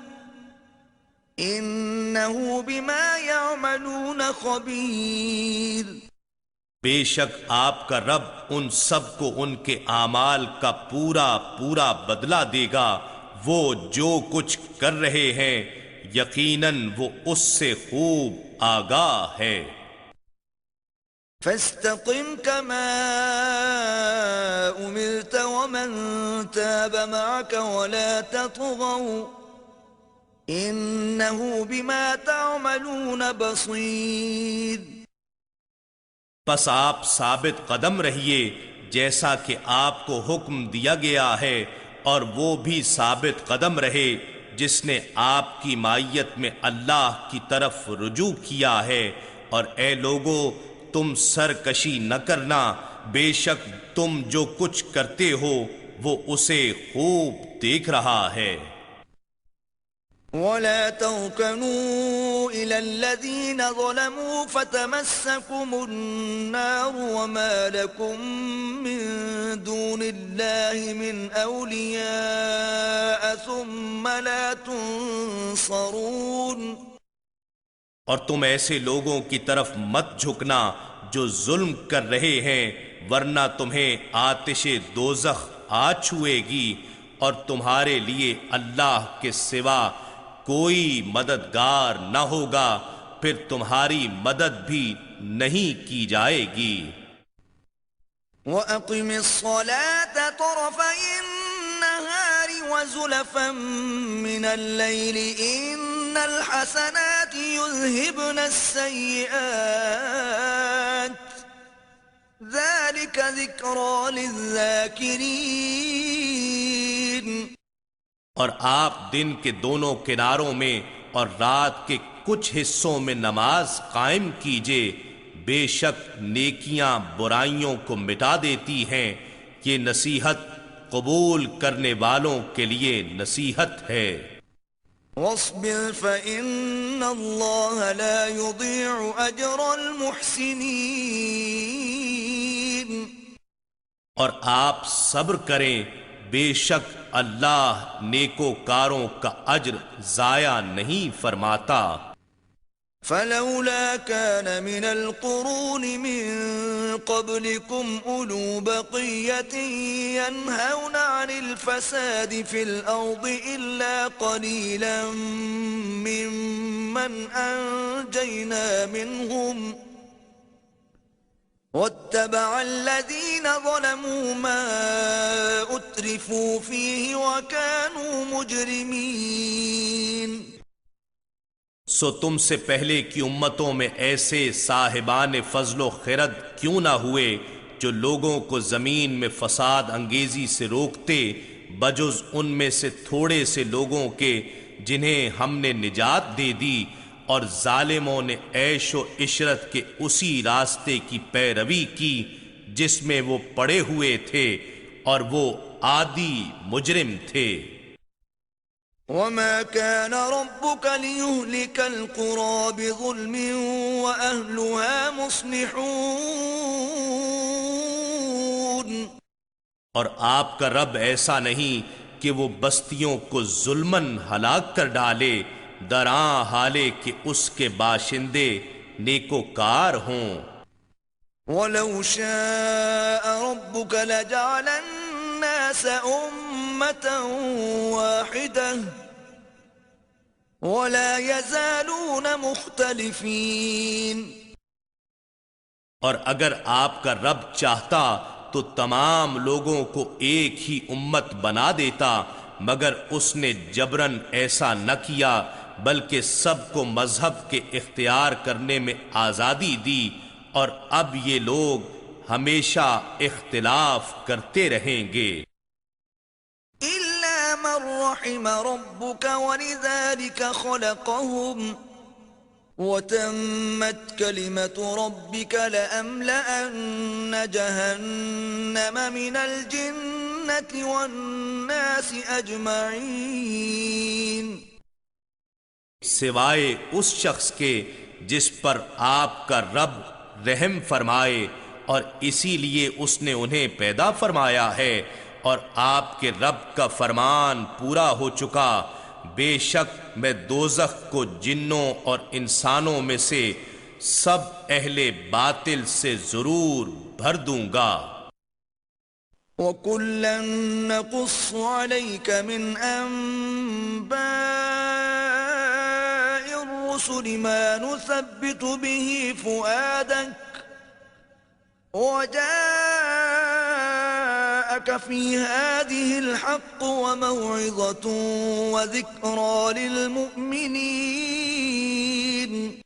إنه بما يعملون خبير۔ بے شک آپ کا رب ان سب کو ان کے اعمال کا پورا پورا بدلہ دے گا، وہ جو کچھ کر رہے ہیں یقیناً وہ اس سے خوب آگاہ ہے۔ فاستقم كما أمرت ومن تاب معك ولا تطغوا إنه بما تعملون بصير۔ پس آپ ثابت قدم رہیے جیسا کہ آپ کو حکم دیا گیا ہے، اور وہ بھی ثابت قدم رہے جس نے آپ کی معیت میں اللہ کی طرف رجوع کیا ہے۔ اور اے لوگو تم سرکشی نہ کرنا، بے شک تم جو کچھ کرتے ہو وہ اسے خوب دیکھ رہا ہے۔ ولا تركنوا إلى الذين ظلموا فتمسكم النار وما لكم من دون الله من أولياء ثم لا تنصرون۔ اور تم ایسے لوگوں کی طرف مت جھکنا جو ظلم کر رہے ہیں، ورنہ تمہیں آتش دوزخ آ چھوئے گی، اور تمہارے لیے اللہ کے سوا کوئی مددگار نہ ہوگا، پھر تمہاری مدد بھی نہیں کی جائے گی۔ وَأَقِمِ الصَّلَاةَ طَرَفَيِ النَّهَارِ وَزُلَفًا مِّنَ اللَّيْلِ إِنَّ الْحَسَنَاتِ يُذْهِبْنَ السَّيِّئَاتِ ذَلِكَ ذِكْرَى لِلذَّاكِرِينَ۔ اور آپ دن کے دونوں کناروں میں اور رات کے کچھ حصوں میں نماز قائم کیجئے، بے شک نیکیاں برائیوں کو مٹا دیتی ہیں، یہ نصیحت قبول کرنے والوں کے لیے نصیحت ہے۔ وَاصْبِرْ فَإِنَّ اللَّهَ لَا يُضِيعُ أَجْرَ الْمُحْسِنِينَ۔ اور آپ صبر کریں، بے شک اللہ نیکوکاروں کا اجر ضائع نہیں فرماتا۔ فلولا كان من القرون من قبلكم أولو بقية ينهون عن الفساد في الأرض إلا قليلا ممن أنجينا منهم واتبع الذين ظلموا ما أترفوا فيه وكانوا مجرمين۔ سو تم سے پہلے کی امتوں میں ایسے صاحبان فضل و خرد کیوں نہ ہوئے جو لوگوں کو زمین میں فساد انگیزی سے روکتے، بجز ان میں سے تھوڑے سے لوگوں کے جنہیں ہم نے نجات دے دی، اور ظالموں نے عیش و عشرت کے اسی راستے کی پیروی کی جس میں وہ پڑے ہوئے تھے، اور وہ عادی مجرم تھے۔ وَمَا كَانَ رَبُّكَ لِيُهْلِكَ الْقُرَى بِظُلْمٍ وَأَهْلُهَا مُصْلِحُونَ۔ اور آپ کا رب ایسا نہیں کہ وہ بستیوں کو ظلماً ہلاک کر ڈالے، دراں حالے کہ اس کے باشندے نیکوکار ہوں۔ وَلَوْ شَاءَ رَبُّكَ لَجَعَلَ النَّاسَ أُمَّةً وَاحِدَةً وَلَا يَزَالُونَ مُخْتَلِفِينَ۔ اور اگر آپ کا رب چاہتا تو تمام لوگوں کو ایک ہی امت بنا دیتا، مگر اس نے جبراً ایسا نہ کیا، بلکہ سب کو مذہب کے اختیار کرنے میں آزادی دی، اور اب یہ لوگ ہمیشہ اختلاف کرتے رہیں گے۔ إِلَّا مَن رَّحِمَ رَبُّكَ وَلِذَلِكَ خَلَقَهُمْ وَتَمَّتْ كَلِمَةُ رَبِّكَ لَأَمْلَأَنَّ جَهَنَّمَ مِنَ الْجِنَّةِ وَالنَّاسِ أَجْمَعِينَ۔ سوائے اس شخص کے جس پر آپ کا رب رحم فرمائے، اور اسی لیے اس نے انہیں پیدا فرمایا ہے، اور آپ کے رب کا فرمان پورا ہو چکا، بے شک میں دوزخ کو جنوں اور انسانوں میں سے سب اہل باطل سے ضرور بھر دوں گا۔ وَكُلًّا نَّقُصُّ عَلَيْكَ مِنْ أَنبَاءِ الرُّسُلِ مَا نُثَبِّتُ بِهِ فُؤَادَكَ وَجَاءَكَ فِي هَٰذِهِ الْحَقُّ وَمَوْعِظَةٌ وَذِكْرَىٰ لِلْمُؤْمِنِينَ۔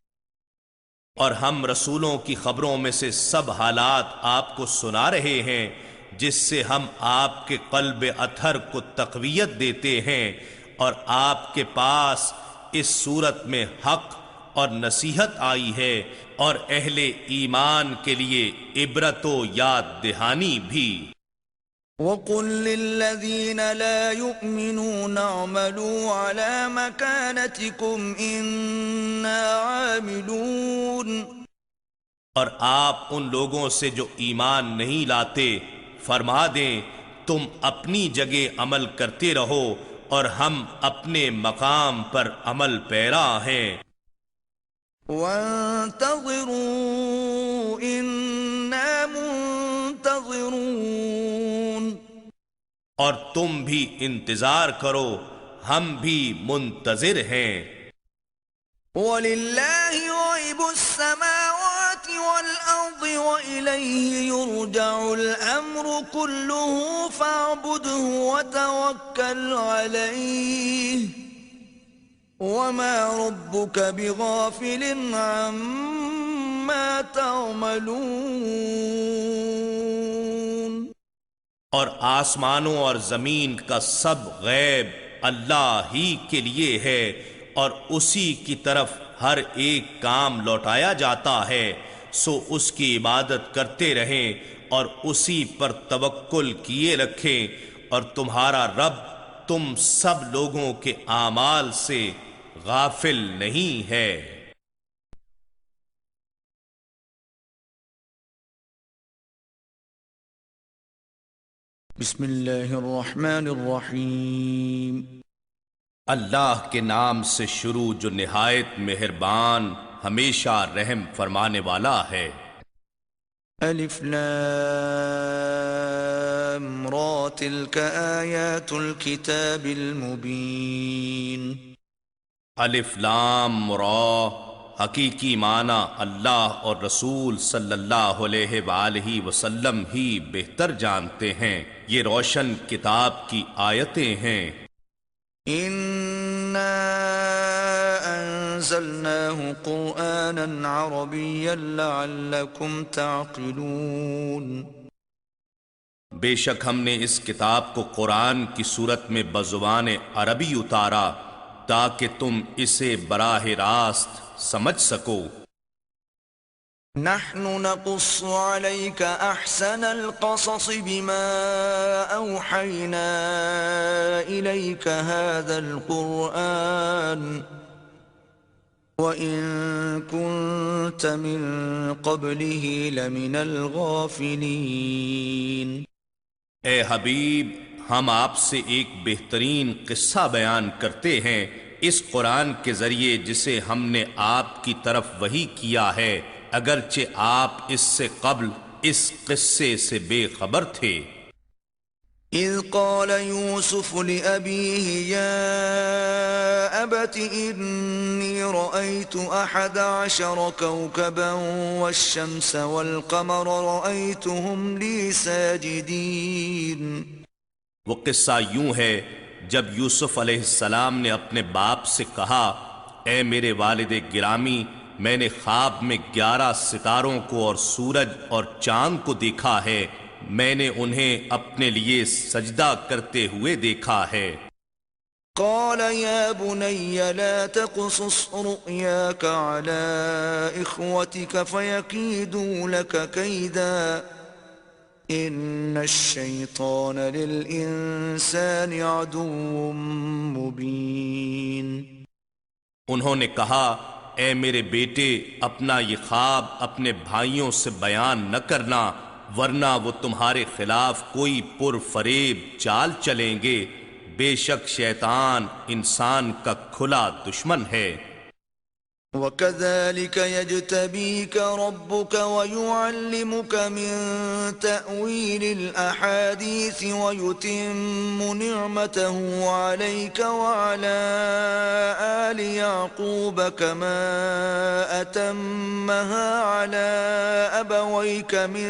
اور ہم رسولوں کی خبروں میں سے سب حالات آپ کو سنا رہے ہیں جس سے ہم آپ کے قلب اطہر کو تقویت دیتے ہیں، اور آپ کے پاس اس صورت میں حق اور نصیحت آئی ہے، اور اہل ایمان کے لیے عبرت و یاد دہانی بھی۔ وَقُل لِّلَّذِينَ لَا يُؤْمِنُونَ اعْمَلُوا عَلَىٰ مَكَانَتِكُمْ إِنَّا عَامِلُونَ۔ اور آپ ان لوگوں سے جو ایمان نہیں لاتے فرما دیں تم اپنی جگہ عمل کرتے رہو اور ہم اپنے مقام پر عمل پیرا ہیں۔ وَانتَظِرُوا إِنَّا مُنتَظِرُونَ۔ اور تم بھی انتظار کرو، ہم بھی منتظر ہیں۔ وَلِلَّهِ غَيْبُ السَّمَاوَاتِ وَالْأَرْضِ وَإِلَيْهِ يُرْجَعُ الْأَمْرُ كُلُّهُ فَاعْبُدْهُ وَتَوَكَّلْ عَلَيْهِ وَمَا رَبُّكَ بِغَافِلٍ عَمَّا تَعْمَلُونَ۔ اور آسمانوں اور زمین کا سب غیب اللہ ہی کے لیے ہے، اور اسی کی طرف ہر ایک کام لوٹایا جاتا ہے، سو اس کی عبادت کرتے رہیں اور اسی پر توکل کیے رکھیں، اور تمہارا رب تم سب لوگوں کے اعمال سے غافل نہیں ہے۔ بسم اللہ الرحمن الرحیم۔ اللہ کے نام سے شروع جو نہایت مہربان ہمیشہ رحم فرمانے والا ہے۔ الف لام را تلک آیات الکتاب المبین۔ الف لام را، حقیقی معنی اللہ اور رسول صلی اللہ علیہ وآلہ وسلم ہی بہتر جانتے ہیں، یہ روشن کتاب کی آیتیں ہیں۔ اِنَّا أَنزَلْنَاهُ قُرْآنًا عَرَبِيًّا لَعَلَّكُمْ تَعْقِلُونَ۔ بے شک ہم نے اس کتاب کو قرآن کی صورت میں بزبان عربی اتارا تاکہ تم اسے براہ راست سمجھ سکو۔ نحن نقص عليك احسن القصص بما اوحينا اليك هذا القرآن وان كنت من قبله لمن الغافلين۔ اے حبیب، ہم آپ سے ایک بہترین قصہ بیان کرتے ہیں اس قرآن کے ذریعے جسے ہم نے آپ کی طرف وحی کیا ہے، اگرچہ آپ اس سے قبل اس قصے سے بے خبر تھے۔ اذ قال يوسف لأبيه يا أبت إني رأيت 11 كوكبا والشمس والقمر رأيتهم لي ساجدين۔ وہ قصہ یوں ہے، جب یوسف علیہ السلام نے اپنے باپ سے کہا، اے میرے والد گرامی، میں نے خواب میں 11 ستاروں کو اور سورج اور چاند کو دیکھا ہے، میں نے انہیں اپنے لیے سجدہ کرتے ہوئے دیکھا ہے۔ قال يا بني لا تقصص رؤياك على إخوتك فيكيدوا لك كيدا إن الشيطان للإنسان عدو مبين۔ انہوں نے کہا، اے میرے بیٹے، اپنا یہ خواب اپنے بھائیوں سے بیان نہ کرنا، ورنہ وہ تمہارے خلاف کوئی پر فریب چال چلیں گے. بے شک شیطان انسان کا کھلا دشمن ہے. وَكَذَلِكَ يَجْتَبِيكَ رَبُّكَ وَيُعَلِّمُكَ مِن تَأْوِيلِ الْأَحَادِيثِ وَيُتِمُّ نِعْمَتَهُ عَلَيْكَ وَعَلَى آلِ يَعْقُوبَ كَمَا أَتَمَّهَا عَلَى أَبَوَيْكَ مِن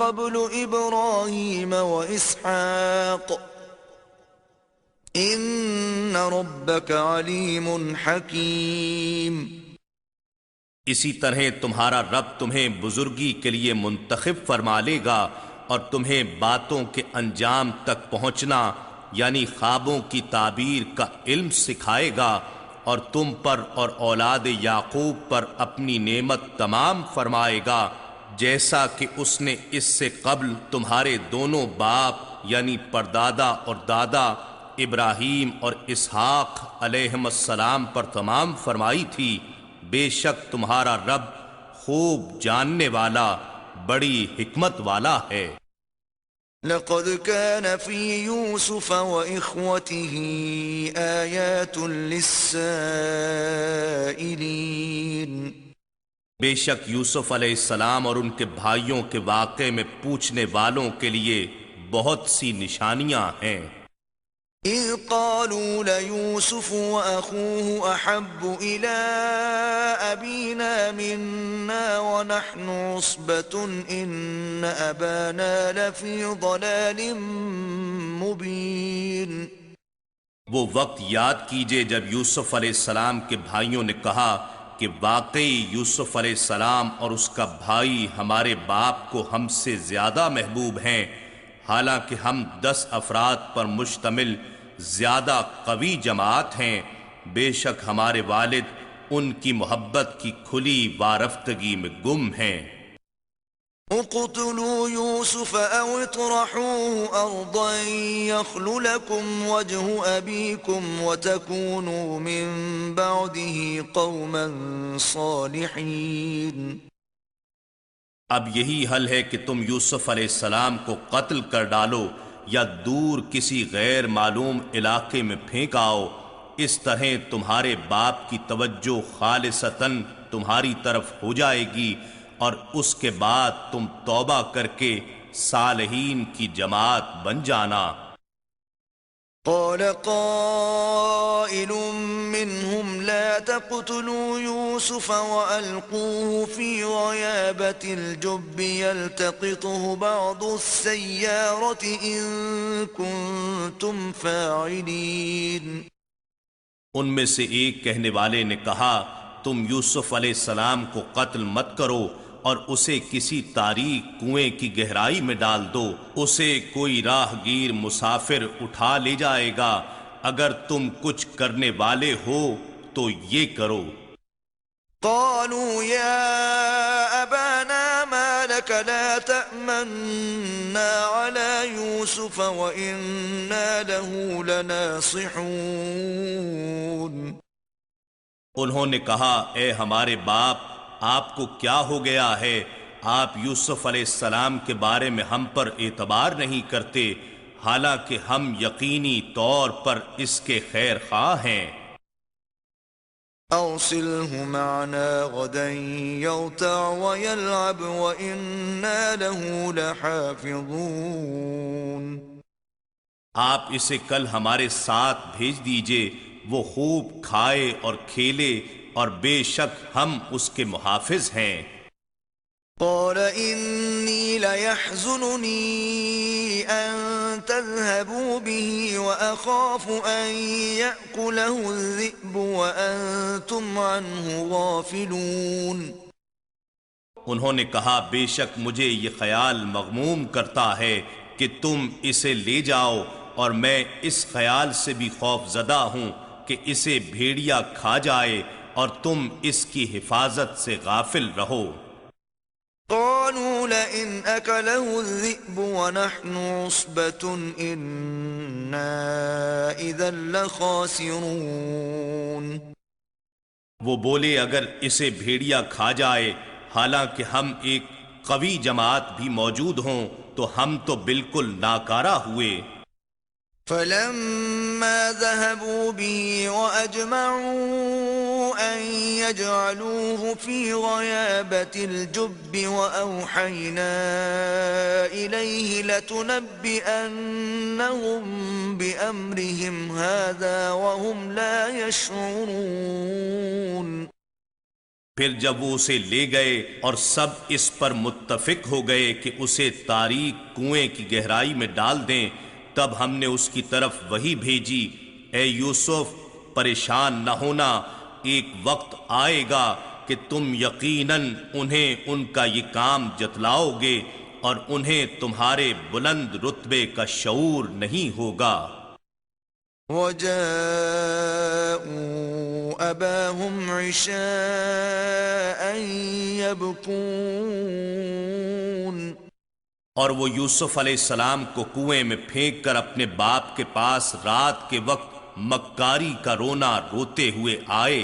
قَبْلُ إِبْرَاهِيمَ وَإِسْحَاقَ إِنَّ رَبَّكَ عَلِيمٌ حَكِيمٌ. اسی طرح تمہارا رب تمہیں بزرگی کے لیے منتخب فرما لے گا اور تمہیں باتوں کے انجام تک پہنچنا یعنی خوابوں کی تعبیر کا علم سکھائے گا، اور تم پر اور اولاد یعقوب پر اپنی نعمت تمام فرمائے گا، جیسا کہ اس نے اس سے قبل تمہارے دونوں باپ یعنی پردادا اور دادا ابراہیم اور اسحاق علیہم السلام پر تمام فرمائی تھی. بے شک تمہارا رب خوب جاننے والا بڑی حکمت والا ہے. لقد كان في يوسف وإخوته آيات للسائلين. بے شک یوسف علیہ السلام اور ان کے بھائیوں کے واقعے میں پوچھنے والوں کے لیے بہت سی نشانیاں ہیں. إذ قالوا ليوسف وأخوه أحب إلى أبينا منا ونحن عصبة إن أبانا لفي ضلال مبين. وہ وقت یاد کیجئے جب یوسف علیہ السلام کے بھائیوں نے کہا کہ واقعی یوسف علیہ السلام اور اس کا بھائی ہمارے باپ کو ہم سے زیادہ محبوب ہیں، حالانکہ ہم 10 افراد پر مشتمل زیادہ قوی جماعت ہیں. بے شک ہمارے والد ان کی محبت کی کھلی وارفتگی میں گم ہیں. اقتلوا يوسف أو اطرحوه أرضا يخل لكم وجه أبيكم وتكونوا من بعده قوما صالحين. اب یہی حل ہے کہ تم یوسف علیہ السلام کو قتل کر ڈالو یا دور کسی غیر معلوم علاقے میں پھینک آؤ. اس طرح تمہارے باپ کی توجہ خالصتاً تمہاری طرف ہو جائے گی اور اس کے بعد تم توبہ کر کے صالحین کی جماعت بن جانا. قال قائل منهم لا تقتلوا يوسف وألقوه في غيابة الجب يلتقطه بعض السيارة إن كنتم فاعلين. ان میں سے ایک کہنے والے نے کہا تم یوسف علیہ السلام کو قتل مت کرو اور اسے کسی تاریک کنویں کی گہرائی میں ڈال دو، اسے کوئی راہ گیر مسافر اٹھا لے جائے گا. اگر تم کچھ کرنے والے ہو تو یہ کرو. قالوا يا أبانا ما لك لا تأمنا على يوسف وإنا له لناصحون. انہوں نے کہا اے ہمارے باپ، آپ کو کیا ہو گیا ہے؟ آپ یوسف علیہ السلام کے بارے میں ہم پر اعتبار نہیں کرتے، حالانکہ ہم یقینی طور پر اس کے خیر خواہ ہیں. أرسله معنا غدا يرتع ويلعب وإنا له لحافظون. آپ اسے کل ہمارے ساتھ بھیج دیجئے، وہ خوب کھائے اور کھیلے اور بے شک ہم اس کے محافظ ہیں. قال إني ليحزنني أن تذهبوا به وأخاف أن يأكله الذئب وأنتم عنه غافلون. انہوں نے کہا بے شک مجھے یہ خیال مغموم کرتا ہے کہ تم اسے لے جاؤ، اور میں اس خیال سے بھی خوف زدہ ہوں کہ اسے بھیڑیا کھا جائے اور تم اس کی حفاظت سے غافل رہو. قالوا لئن أكله الذئب ونحن عصبة إنا إذا لخاسرون. وہ بولے اگر اسے بھیڑیا کھا جائے حالانکہ ہم ایک قوی جماعت بھی موجود ہوں تو ہم تو بالکل ناکارہ ہوئے۔ فلما ذهبوا به وأجمعوا أن يجعلوه في غيابة الجب وأوحينا إليه لتنبئنهم بأمرهم هذا وهم لا يشعرون۔ پھر جب وہ اسے لے گئے اور سب اس پر متفق ہو گئے کہ اسے تاریک کنویں کی گہرائی میں ڈال دیں، تب ہم نے اس کی طرف وحی بھیجی، اے یوسف پریشان نہ ہونا، ایک وقت آئے گا کہ تم یقیناً انہیں ان کا یہ کام جتلاؤ گے اور انہیں تمہارے بلند رتبے کا شعور نہیں ہوگا۔ وجاءوا أباهم عشاء يبكون، اور وہ یوسف علیہ السلام کو کنویں میں پھینک کر اپنے باپ کے پاس رات کے وقت مکاری کا رونا روتے ہوئے آئے۔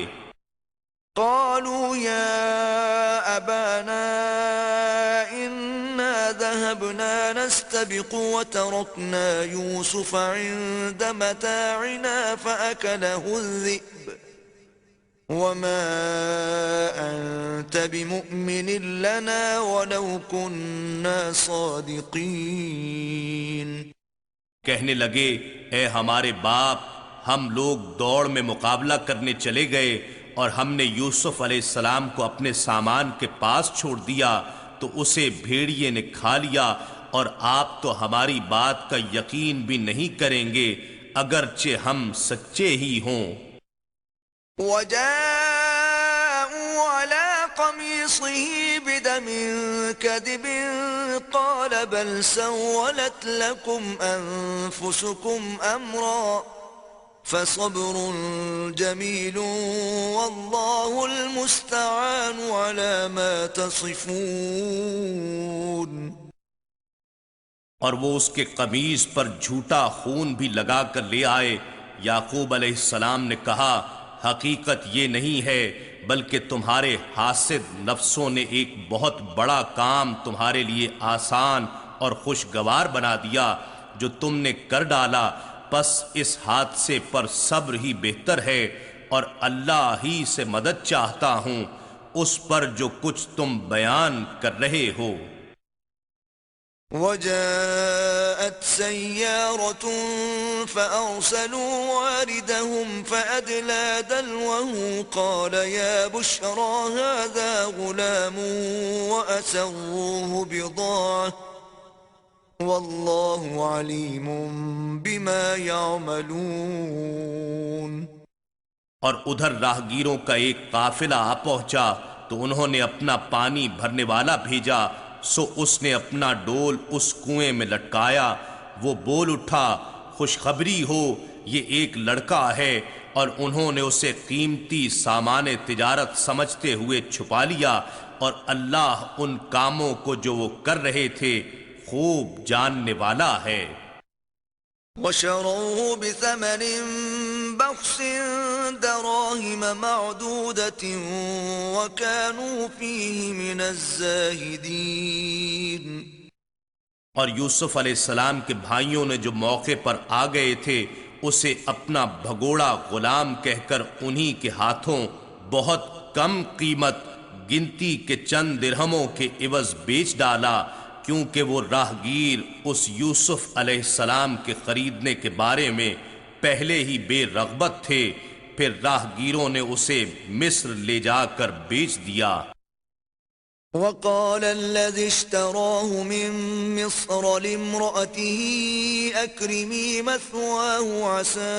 قالوا يا أبانا إنا ذهبنا نستبق وتركنا يوسف عند متاعنا فأكله الذئب وما أنت بمؤمن لنا ولو كنا صادقين۔ کہنے لگے، اے ہمارے باپ، ہم لوگ دوڑ میں مقابلہ کرنے چلے گئے اور ہم نے یوسف علیہ السلام کو اپنے سامان کے پاس چھوڑ دیا تو اسے بھیڑیے نے کھا لیا، اور آپ تو ہماری بات کا یقین بھی نہیں کریں گے اگرچہ ہم سچے ہی ہوں۔ وجاءوا على قميصه بدم كذب قال بل سولت لكم أنفسكم أمرا فصبر جميل والله المستعان على ما تصفون۔ اور وہ اس کے قمیص پر جھوٹا خون بھی لگا کر لے آئے۔ یعقوب علیہ السلام نے کہا، حقیقت یہ نہیں ہے بلکہ تمہارے حاسد نفسوں نے ایک بہت بڑا کام تمہارے لیے آسان اور خوشگوار بنا دیا جو تم نے کر ڈالا، پس اس حادثے پر صبر ہی بہتر ہے، اور اللہ ہی سے مدد چاہتا ہوں اس پر جو کچھ تم بیان کر رہے ہو۔ وجاءت سيارة فأرسلوا واردهم فأدلى دلوه قال يا بشرى هذا غلام وأسروه بضاعة والله عليم بما يعملون۔ اور ادھر راہگیروں کا ایک قافلہ آ پہنچا تو انہوں نے اپنا پانی بھرنے والا بھیجا، سو اس نے اپنا ڈول اس کنویں میں لٹکایا۔ وہ بول اٹھا، خوشخبری ہو، یہ ایک لڑکا ہے، اور انہوں نے اسے قیمتی سامان تجارت سمجھتے ہوئے چھپا لیا، اور اللہ ان کاموں کو جو وہ کر رہے تھے خوب جاننے والا ہے۔ وشروه بثمن بخس دراهم معدودة وكانوا فيه من الزاهدين۔ اور یوسف علیہ السلام کے بھائیوں نے جو موقع پر آ گئے تھے اسے اپنا بھگوڑا غلام کہہ کر انہی کے ہاتھوں بہت کم قیمت گنتی کے چند درہموں کے عوض بیچ ڈالا، کیونکہ وہ راہگیر اس یوسف علیہ السلام کے خریدنے کے بارے میں پہلے ہی بے رغبت تھے، پھر راہگیروں نے اسے مصر لے جا کر بیچ دیا۔ وقال الذي اشتراه من مصر لامرأته أكرمي مثواه عسى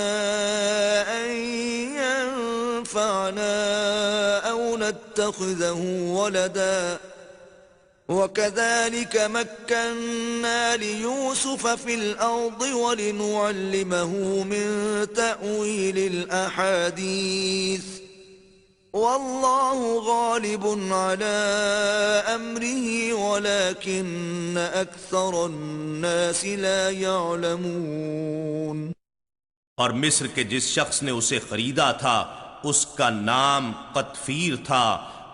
أن ينفعنا أو نتخذه ولدا وكذلك مكنا ليوسف في الأرض ولنعلمه من تأويل الأحاديث والله غالب على أمره ولكن أكثر الناس لا يعلمون۔ اور مصر کے جس شخص نے اسے خریدا تھا اس کا نام قطفیر تھا،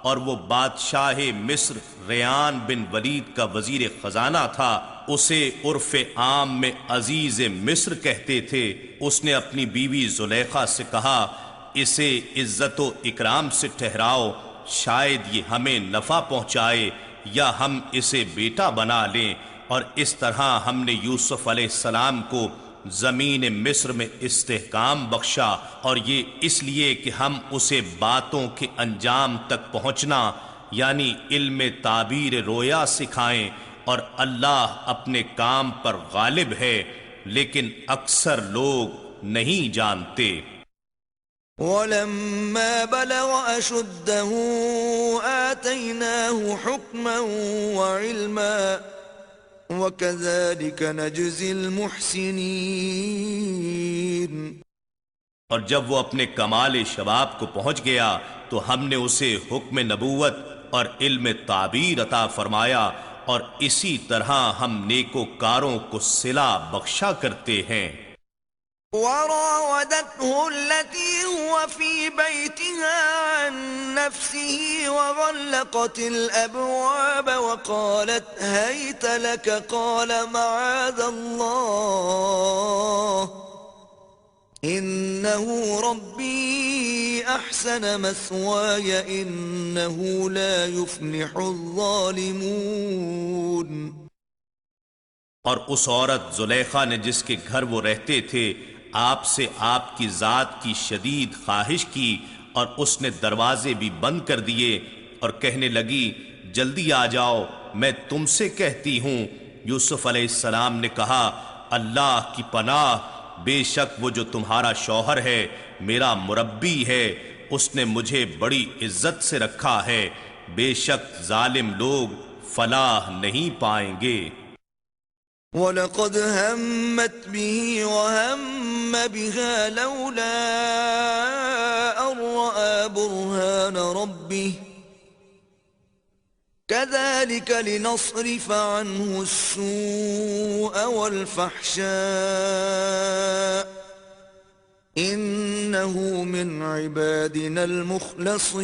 اور وہ بادشاہ مصر ریان بن ولید کا وزیر خزانہ تھا، اسے عرف عام میں عزیز مصر کہتے تھے، اس نے اپنی بیوی زلیخا سے کہا اسے عزت و اکرام سے ٹھہراؤ، شاید یہ ہمیں نفع پہنچائے یا ہم اسے بیٹا بنا لیں۔ اور اس طرح ہم نے یوسف علیہ السلام کو زمین مصر میں استحکام بخشا، اور یہ اس لیے کہ ہم اسے باتوں کے انجام تک پہنچنا یعنی علم تعبیر رویا سکھائیں، اور اللہ اپنے کام پر غالب ہے، لیکن اکثر لوگ نہیں جانتے۔ ولما بلغ أشده آتيناه حكما وعلما وكذلك نجزي المحسنين۔ اور جب وہ اپنے کمال شباب کو پہنچ گیا تو ہم نے اسے حکم نبوت اور علم تعبیر عطا فرمایا، اور اسی طرح ہم نیکوکاروں کو صلہ بخشا کرتے ہیں۔ وراودته التي هو في بيتها عن نفسه وغلقت الأبواب وقالت هيت لك قال معاذ الله إنه ربي أحسن مثواي إنه لا يفلح الظالمون۔ اور اس عورت زلیخا نے جس کے گھر وہ رہتے تھے آپ سے آپ کی ذات کی شدید خواہش کی، اور اس نے دروازے بھی بند کر دیے اور کہنے لگی جلدی آ جاؤ، میں تم سے کہتی ہوں۔ یوسف علیہ السلام نے کہا اللہ کی پناہ، بے شک وہ جو تمہارا شوہر ہے میرا مربی ہے، اس نے مجھے بڑی عزت سے رکھا ہے، بے شک ظالم لوگ فلاح نہیں پائیں گے۔ وَلَقَدْ هَمَّتْ بِهِ وَهَمَّ بِهَا لَوْلَا أَن رَّأَىٰ بُرْهَانَ رَبِّهِ كَذَٰلِكَ لِنَصْرِفَ عَنْهُ السُّوءَ وَالْفَحْشَاءَ إِنَّهُ مِنْ عِبَادِنَا الْمُخْلَصِينَ۔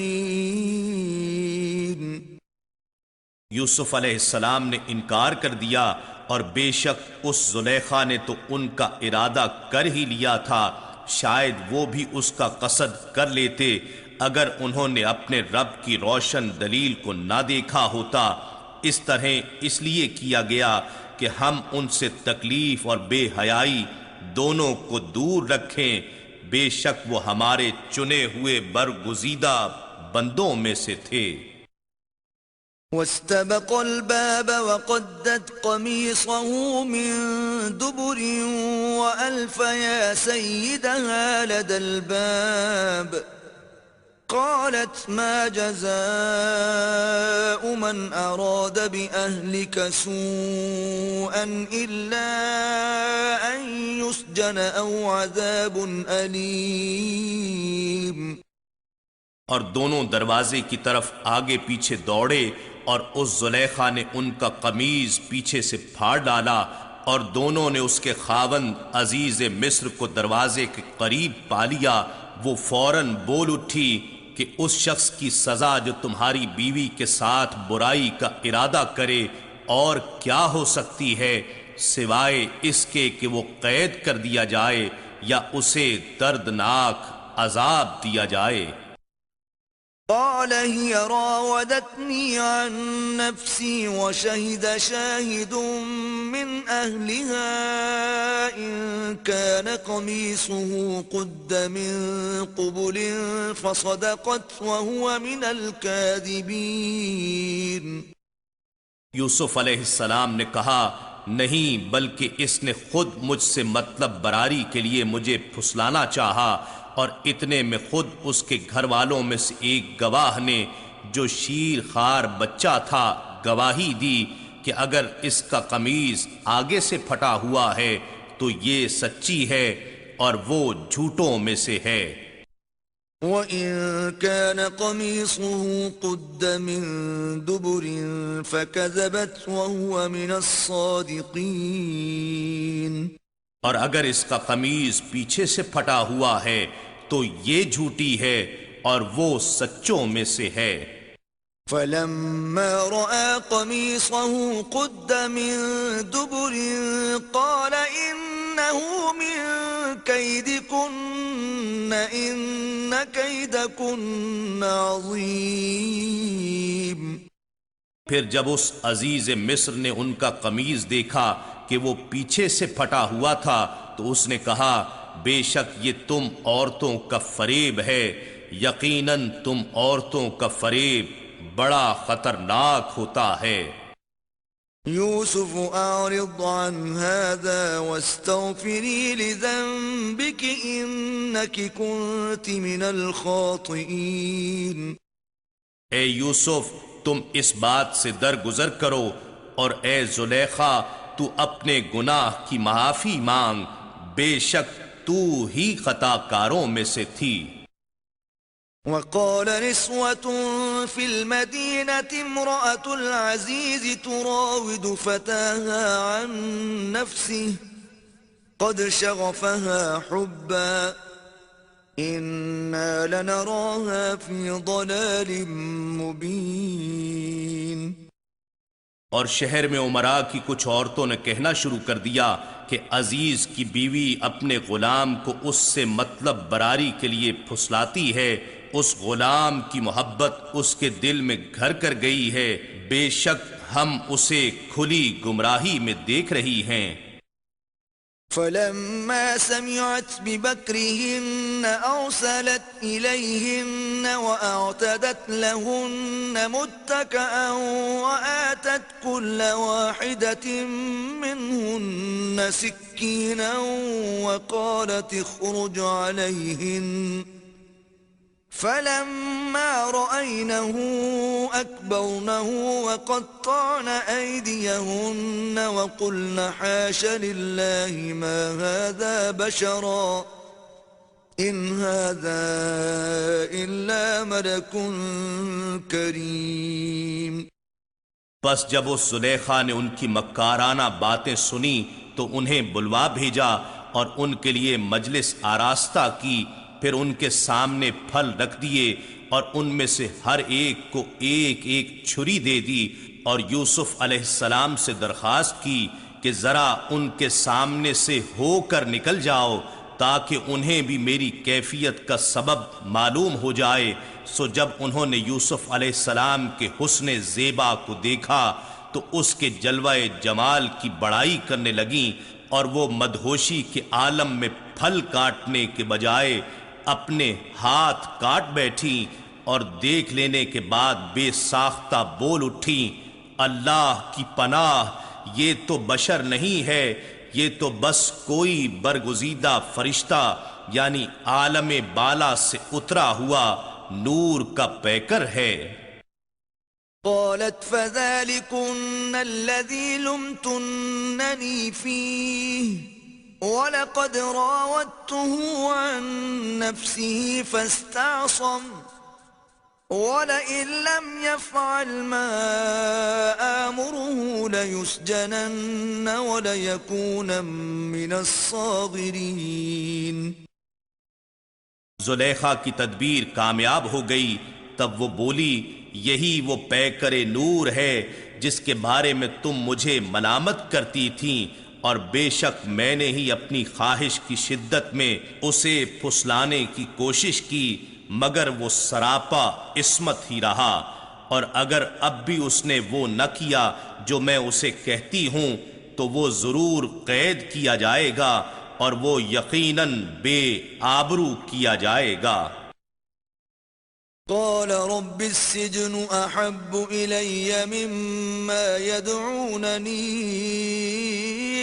یوسف علیہ السلام نے انکار کر دیا، اور بے شک اس زلیخا نے تو ان کا ارادہ کر ہی لیا تھا، شاید وہ بھی اس کا قصد کر لیتے اگر انہوں نے اپنے رب کی روشن دلیل کو نہ دیکھا ہوتا۔ اس طرح اس لیے کیا گیا کہ ہم ان سے تکلیف اور بے حیائی دونوں کو دور رکھیں، بے شک وہ ہمارے چنے ہوئے برگزیدہ بندوں میں سے تھے۔ واستبق الباب وقدت قميصه من دبر وألف يا سيدها لدى الباب قالت ما جزاء من أراد بأهلك سوءا إلا أن يسجن أو عذاب أليم۔ اور دونوں دروازے کی طرف آگے پیچھے دوڑے، اور اس زلیخا نے ان کا قمیض پیچھے سے پھاڑ ڈالا، اور دونوں نے اس کے خاوند عزیز مصر کو دروازے کے قریب پا لیا۔ وہ فوراً بول اٹھی کہ اس شخص کی سزا جو تمہاری بیوی کے ساتھ برائی کا ارادہ کرے اور کیا ہو سکتی ہے سوائے اس کے کہ وہ قید کر دیا جائے یا اسے دردناک عذاب دیا جائے۔ قال هي راودتني عن نفسي وشهد شاهد من أهلها إن كان قميصه قد من قبل فصدقت وهو من الكاذبين۔ یوسف علیہ السلام نے کہا نہیں، بلکہ اس نے خود مجھ سے مطلب براری کے لیے مجھے پھسلانا چاہا، اور اتنے میں خود اس کے گھر والوں میں سے ایک گواہ نے جو شیر خوار بچہ تھا گواہی دی کہ اگر اس کا قمیض آگے سے پھٹا ہوا ہے تو یہ سچی ہے اور وہ جھوٹوں میں سے ہے۔ وَإِن كَانَ قَمِيصُهُ قُدَّ مِن دُبُرٍ فَكَذَبَتْ وَهُوَ مِنَ الصَّادِقِينَ۔ اور اگر اس کا قمیض پیچھے سے پھٹا ہوا ہے تو یہ جھوٹی ہے اور وہ سچوں میں سے ہے۔ فلما رأى قميصه قد من دبر قال إنه من كيدكن إن كيدكن عظيم. پھر جب اس عزیز مصر نے ان کا قمیض دیکھا کہ وہ پیچھے سے پھٹا ہوا تھا تو اس نے کہا بے شک یہ تم عورتوں کا فریب ہے، یقیناً تم عورتوں کا فریب بڑا خطرناک ہوتا ہے. يوسف أعرض عن هذا واستغفري لذنبك إنك كنت من الخاطئين. اے یوسف تم اس بات سے درگزر کرو، اور اے زلیخا تو اپنے گناہ کی معافی مانگ، بے شک تو ہی خطا کاروں میں سے تھی. وقال نسوة في المدينة امرأة العزيز تراود فتاها عن نفسه قد شغفها حبا إنا لنراها في ضلال مبين. اور شہر میں امراء کی کچھ عورتوں نے کہنا شروع کر دیا کہ عزیز کی بیوی اپنے غلام کو اس سے مطلب براری کے لیے پھسلاتی ہے، اس غلام کی محبت اس کے دل میں گھر کر گئی ہے، بے شک ہم اسے کھلی گمراہی میں دیکھ رہی ہیں. فلما سمعت بمكرهن أرسلت إليهن وأعتدت لهن متكئا وآتت كل واحدة منهن سكينا وقالت اخرج عليهن فلما رأينه أكبرنه وقطعن أيديهن وقلن حاش لله ما هذا بشرا إن هذا إلا ملك كريم. بس جب اس زلیخا نے ان کی مکارانہ باتیں سنی تو انہیں بلوا بھیجا اور ان کے لیے مجلس آراستہ کی، پھر ان کے سامنے پھل رکھ دیے اور ان میں سے ہر ایک کو ایک ایک چھری دے دی، اور یوسف علیہ السلام سے درخواست کی کہ ذرا ان کے سامنے سے ہو کر نکل جاؤ تاکہ انہیں بھی میری کیفیت کا سبب معلوم ہو جائے. سو جب انہوں نے یوسف علیہ السلام کے حسن زیبا کو دیکھا تو اس کے جلوہ جمال کی بڑائی کرنے لگیں، اور وہ مدہوشی کے عالم میں پھل کاٹنے کے بجائے اپنے ہاتھ کاٹ بیٹھی، اور دیکھ لینے کے بعد بے ساختہ بول اٹھی اللہ کی پناہ، یہ تو بشر نہیں ہے، یہ تو بس کوئی برگزیدہ فرشتہ یعنی عالم بالا سے اترا ہوا نور کا پیکر ہے. قالت فذلكن الذي لمتنني فيه وَلَقَدْ رَاوَدتُّهُ عَن نَّفْسِهِ فَاسْتَعْصَمَ وَلَئِن لَّمْ يَفْعَلْ مَا آمُرُهُ لَيُسْجَنَنَّ وَلَيَكُونًا مِّنَ الصَّاغِرِينَ. زلیخا کی تدبیر کامیاب ہو گئی. تب وہ بولی یہی وہ پیکر نور ہے جس کے بارے میں تم مجھے ملامت کرتی تھیں، اور بے شک میں نے ہی اپنی خواہش کی شدت میں اسے پھسلانے کی کوشش کی، مگر وہ سراپا عصمت ہی رہا، اور اگر اب بھی اس نے وہ نہ کیا جو میں اسے کہتی ہوں تو وہ ضرور قید کیا جائے گا اور وہ یقیناً بے آبرو کیا جائے گا. قال رب السجن احب الي مما يدعونني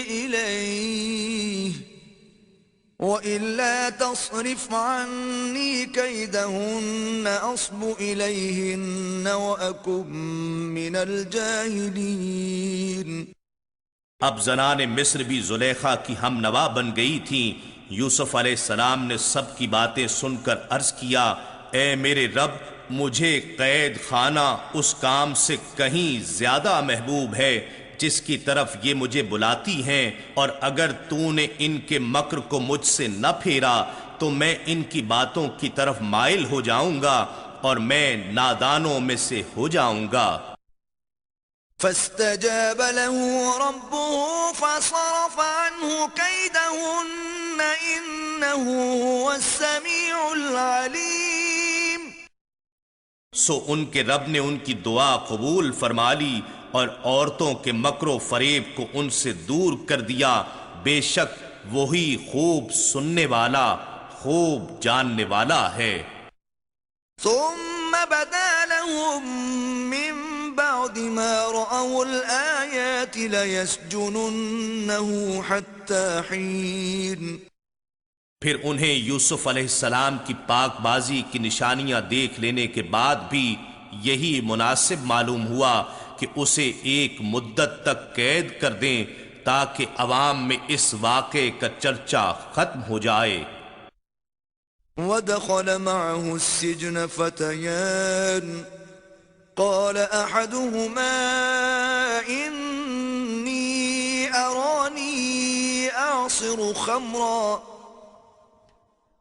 اليه والا تصرف عني كيدهن اصب اليهن واكن من الجاهلين. اب زنان مصر بھی زلیخا کی ہم نوا بن گئی تھیں. یوسف علیہ السلام نے سب کی باتیں سن کر عرض کیا اے میرے رب، مجھے قید خانہ اس کام سے کہیں زیادہ محبوب ہے جس کی طرف یہ مجھے بلاتی ہیں، اور اگر تو نے ان کے مکر کو مجھ سے نہ پھیرا تو میں ان کی باتوں کی طرف مائل ہو جاؤں گا اور میں نادانوں میں سے ہو جاؤں گا۔ فاستجاب له ربه فصرف عنه كيدهن إنه هو السميع العليم۔ سو ان کے رب نے ان کی دعا قبول فرما لی اور عورتوں کے مکر و فریب کو ان سے دور کر دیا، بے شک وہی خوب سننے والا خوب جاننے والا ہے۔ ثم بدا لهم من بعد ما رأوا الآيات ليسجننه حتى حين۔ پھر انہیں یوسف علیہ السلام کی پاک بازی کی نشانیاں دیکھ لینے کے بعد بھی یہی مناسب معلوم ہوا کہ اسے ایک مدت تک قید کر دیں تاکہ عوام میں اس واقعے کا چرچا ختم ہو جائے۔ ودخل معه السجن فتيان قال أحدهما إني أراني أعصر خمرا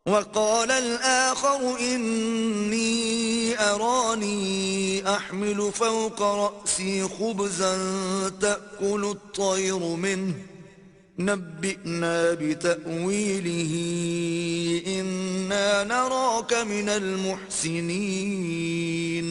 وقال الآخر إني أراني أحمل فوق رأسي خبزا تأكل الطير منه نبئنا بتأويله إنا نراك من المحسنين۔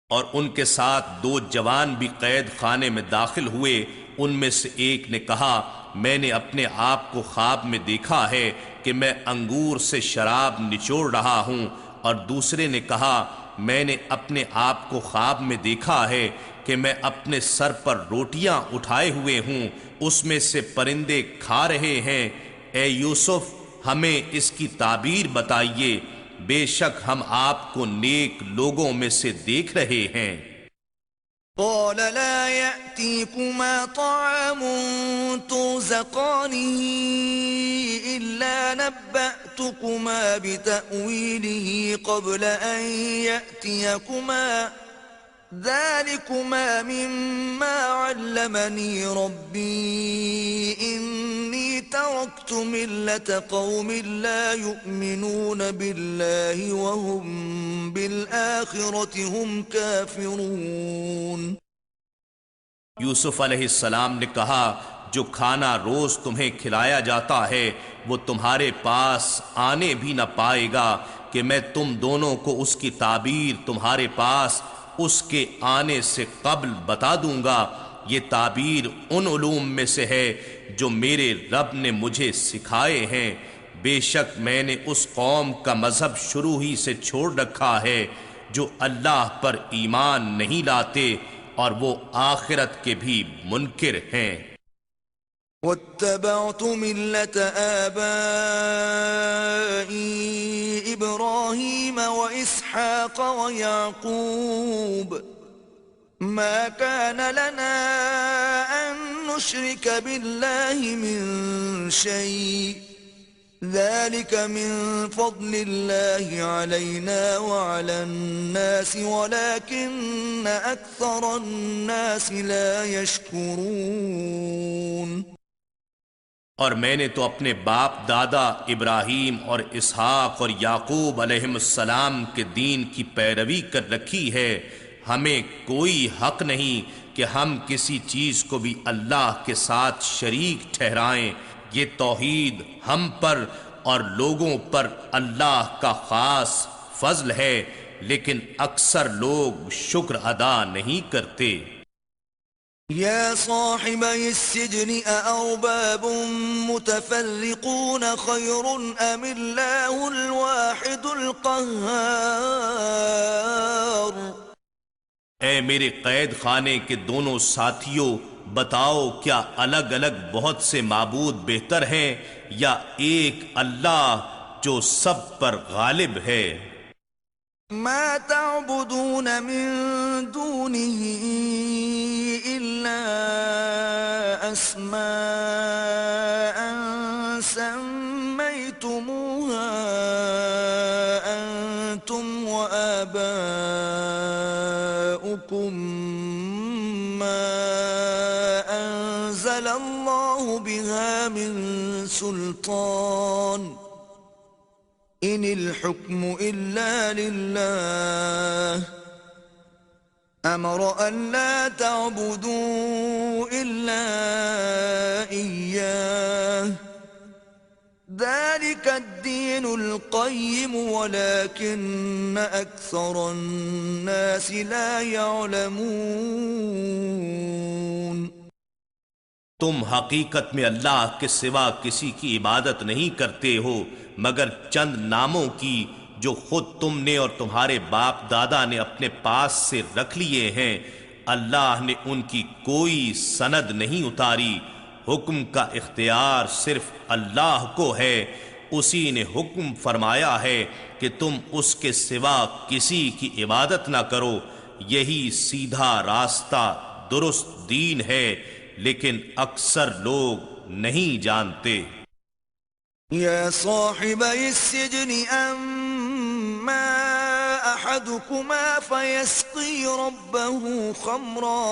اور ان کے ساتھ دو جوان بھی قید خانے میں داخل ہوئے۔ ان میں سے ایک نے کہا میں نے اپنے آپ کو خواب میں دیکھا ہے کہ میں انگور سے شراب نچوڑ رہا ہوں، اور دوسرے نے کہا میں نے اپنے آپ کو خواب میں دیکھا ہے کہ میں اپنے سر پر روٹیاں اٹھائے ہوئے ہوں، اس میں سے پرندے کھا رہے ہیں۔ اے یوسف ہمیں اس کی تعبیر بتائیے، بے شک ہم آپ کو نیک لوگوں میں سے دیکھ رہے ہیں۔ قال لا يأتيكما طعام ترزقانه إلا نبأتكما بتأويله قبل أن يأتيكما ذلكما مما علمني ربي إني تركت ملة قوم لا يؤمنون بالله وهم بالآخرة هم كافرون۔ یوسف علیہ السلام نے کہا جو کھانا روز تمہیں کھلایا جاتا ہے وہ تمہارے پاس آنے بھی نہ پائے گا کہ میں تم دونوں کو اس کی تعبیر تمہارے پاس اس کے آنے سے قبل بتا دوں گا۔ یہ تعبیر ان علوم میں سے ہے جو میرے رب نے مجھے سکھائے ہیں۔ بے شک میں نے اس قوم کا مذہب شروع ہی سے چھوڑ رکھا ہے جو اللہ پر ایمان نہیں لاتے اور وہ آخرت کے بھی منکر ہیں۔ واتبعت ملة آبائي إبراهيم وإسحاق ويعقوب ما كان لنا أن نشرك بالله من شيء ذلك من فضل الله علينا وعلى الناس ولكن أكثر الناس لا يشكرون۔ اور میں نے تو اپنے باپ دادا ابراہیم اور اسحاق اور یعقوب علیہم السلام کے دین کی پیروی کر رکھی ہے۔ ہمیں کوئی حق نہیں کہ ہم کسی چیز کو بھی اللہ کے ساتھ شریک ٹھہرائیں۔ یہ توحید ہم پر اور لوگوں پر اللہ کا خاص فضل ہے، لیکن اکثر لوگ شکر ادا نہیں کرتے۔ يا صاحبي السجن أأرباب متفرقون خير أم الله الواحد القهار۔ اے میرے قید خانے کے دونوں ساتھیوں، بتاؤ کیا الگ الگ بہت سے معبود بہتر ہیں یا ایک اللہ جو سب پر غالب ہے؟ ما تعبدون من دونه إلا أسماء سميتموها أنتم وآباؤكم ما أنزل الله بها من سلطان إن الحكم إلا لله أمر أن لا تعبدوا إلا إياه ذلك الدين القيم ولكن أكثر الناس لا يعلمون تم حقیقت میں اللہ کے سوا کسی کی عبادت نہیں کرتے ہو مگر چند ناموں کی جو خود تم نے اور تمہارے باپ دادا نے اپنے پاس سے رکھ لیے ہیں۔ اللہ نے ان کی کوئی سند نہیں اتاری۔ حکم کا اختیار صرف اللہ کو ہے۔ اسی نے حکم فرمایا ہے کہ تم اس کے سوا کسی کی عبادت نہ کرو۔ یہی سیدھا راستہ درست دین ہے، لیکن اکثر لوگ نہیں جانتے۔ يا صاحبي السجن أما أحدكما فيسقي ربه خمرا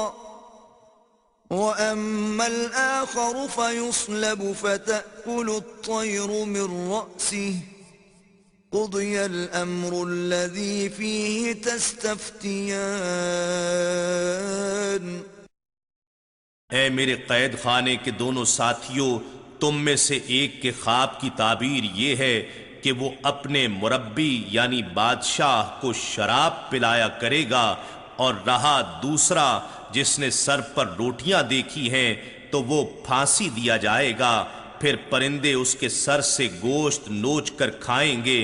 وأما الآخر فيصلب فتأكل الطير من رأسه قضي الأمر الذي فيه تستفتيان۔ اے میرے قید خانے کے دونوں ساتھیوں، تم میں سے ایک کے خواب کی تعبیر یہ ہے کہ وہ اپنے مربی یعنی بادشاہ کو شراب پلایا کرے گا، اور رہا دوسرا جس نے سر پر روٹیاں دیکھی ہیں تو وہ پھانسی دیا جائے گا، پھر پرندے اس کے سر سے گوشت نوچ کر کھائیں گے۔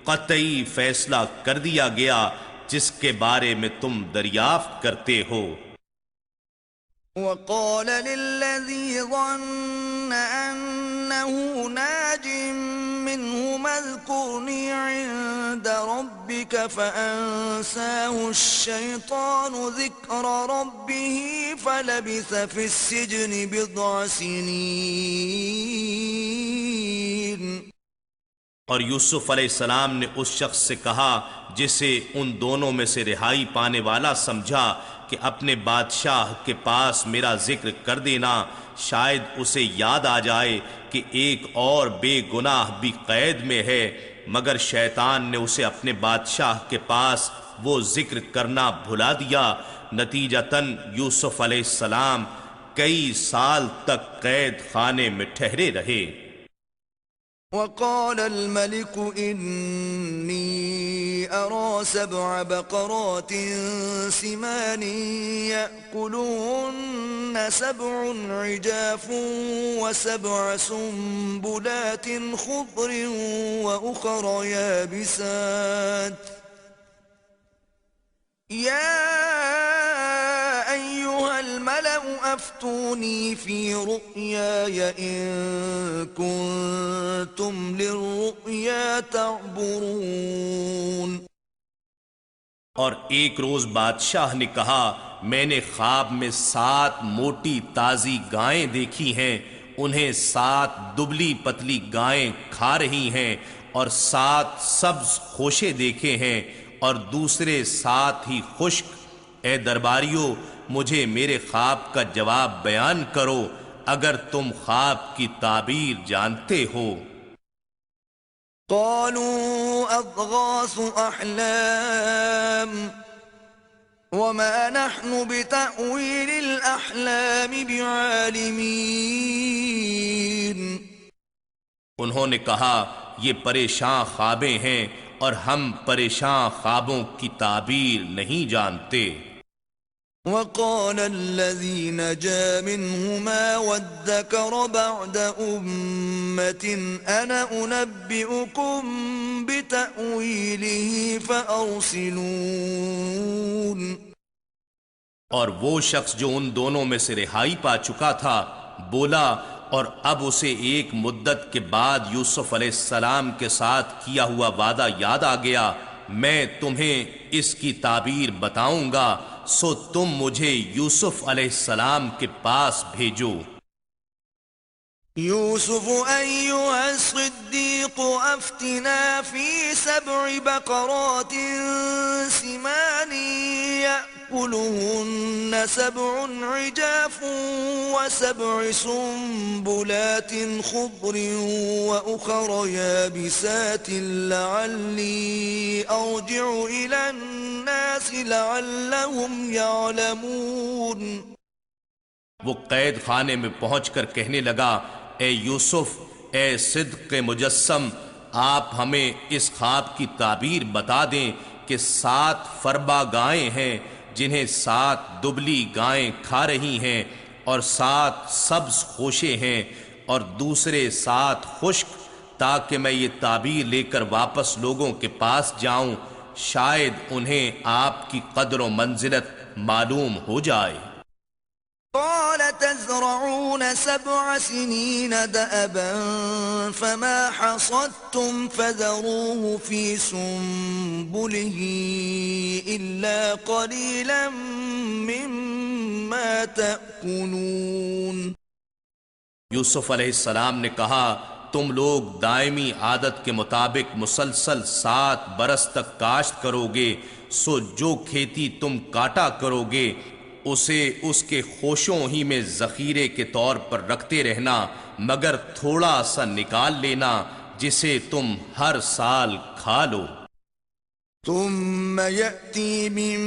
قطعی فیصلہ کر دیا گیا جس کے بارے میں تم دریافت کرتے ہو۔ وقال للذي ظن أنه ناج منهما اذكرني عند ربك فأنساه الشيطان ذكر ربه فلبث في السجن بضع سنين۔ اور یوسف علیہ السلام نے اس شخص سے کہا جسے ان دونوں میں سے رہائی پانے والا سمجھا کہ اپنے بادشاہ کے پاس میرا ذکر کر دینا، شاید اسے یاد آ جائے کہ ایک اور بے گناہ بھی قید میں ہے، مگر شیطان نے اسے اپنے بادشاہ کے پاس وہ ذکر کرنا بھلا دیا۔ نتیجتاً یوسف علیہ السلام کئی سال تک قید خانے میں ٹھہرے رہے۔ وقال الملك إني أرى 7 بقرات سمان يأكلهن 7 عجاف و7 سنبلات خضر وأخر يابسات يا أيها الملأ أفتوني في رؤياي إن كنتم للرؤيا تعبرون۔ اور ایک روز بادشاہ نے کہا، میں نے خواب میں 7 موٹی تازی گائیں دیکھی ہیں، انہیں 7 دبلی پتلی گائیں کھا رہی ہیں، اور 7 سبز خوشے دیکھے ہیں اور دوسرے 7 ہی خشک۔ اے درباریوں، مجھے میرے خواب کا جواب بیان کرو اگر تم خواب کی تعبیر جانتے ہو۔ قالوا أضغاث أحلام وما نحن بتأويل الأحلام بعالمين۔ انہوں نے کہا، یہ پریشان خوابیں ہیں اور ہم پریشان خوابوں کی تعبیر نہیں جانتے۔ وقال الذي نجا منهما وادكر بعد أمة أنا أنبئكم بتأويله فأرسلون۔ اور وہ شخص جو ان دونوں میں سے رہائی پا چکا تھا بولا، اور اب اسے ایک مدت کے بعد یوسف علیہ السلام کے ساتھ کیا ہوا وعدہ یاد آ گیا، میں تمہیں اس کی تعبیر بتاؤں گا، سو تم مجھے یوسف علیہ السلام کے پاس بھیجو۔ يوسف أيها الصديق أفتنا في 7 بقرات سمان يأكلهن 7 عجاف و7 سنبلات خضر وأخر يابسات لعلي أرجع إلى الناس لعلهم يعلمون۔ وہ قید خانے میں پہنچ کر کہنے لگا، اے یوسف، اے صدق مجسم، آپ ہمیں اس خواب کی تعبیر بتا دیں کہ 7 فربا گائیں ہیں جنہیں 7 دبلی گائیں کھا رہی ہیں، اور 7 سبز خوشے ہیں اور دوسرے 7 خشک، تاکہ میں یہ تعبیر لے کر واپس لوگوں کے پاس جاؤں، شاید انہیں آپ کی قدر و منزلت معلوم ہو جائے۔ قال تزرعون 7 سنين دأبا فما حصدتم فذروه في سنبله إلا قليلا مما تأكلون۔ یوسف علیہ السلام نے کہا، تم لوگ دائمی عادت کے مطابق مسلسل 7 برس تک کاشت کرو گے، سو جو کھیتی تم کاٹا کرو گے اسے اس کے خوشوں ہی میں ذخیرے کے طور پر رکھتے رہنا، مگر تھوڑا سا نکال لینا جسے تم ہر سال کھا لو۔ ثم يأتي من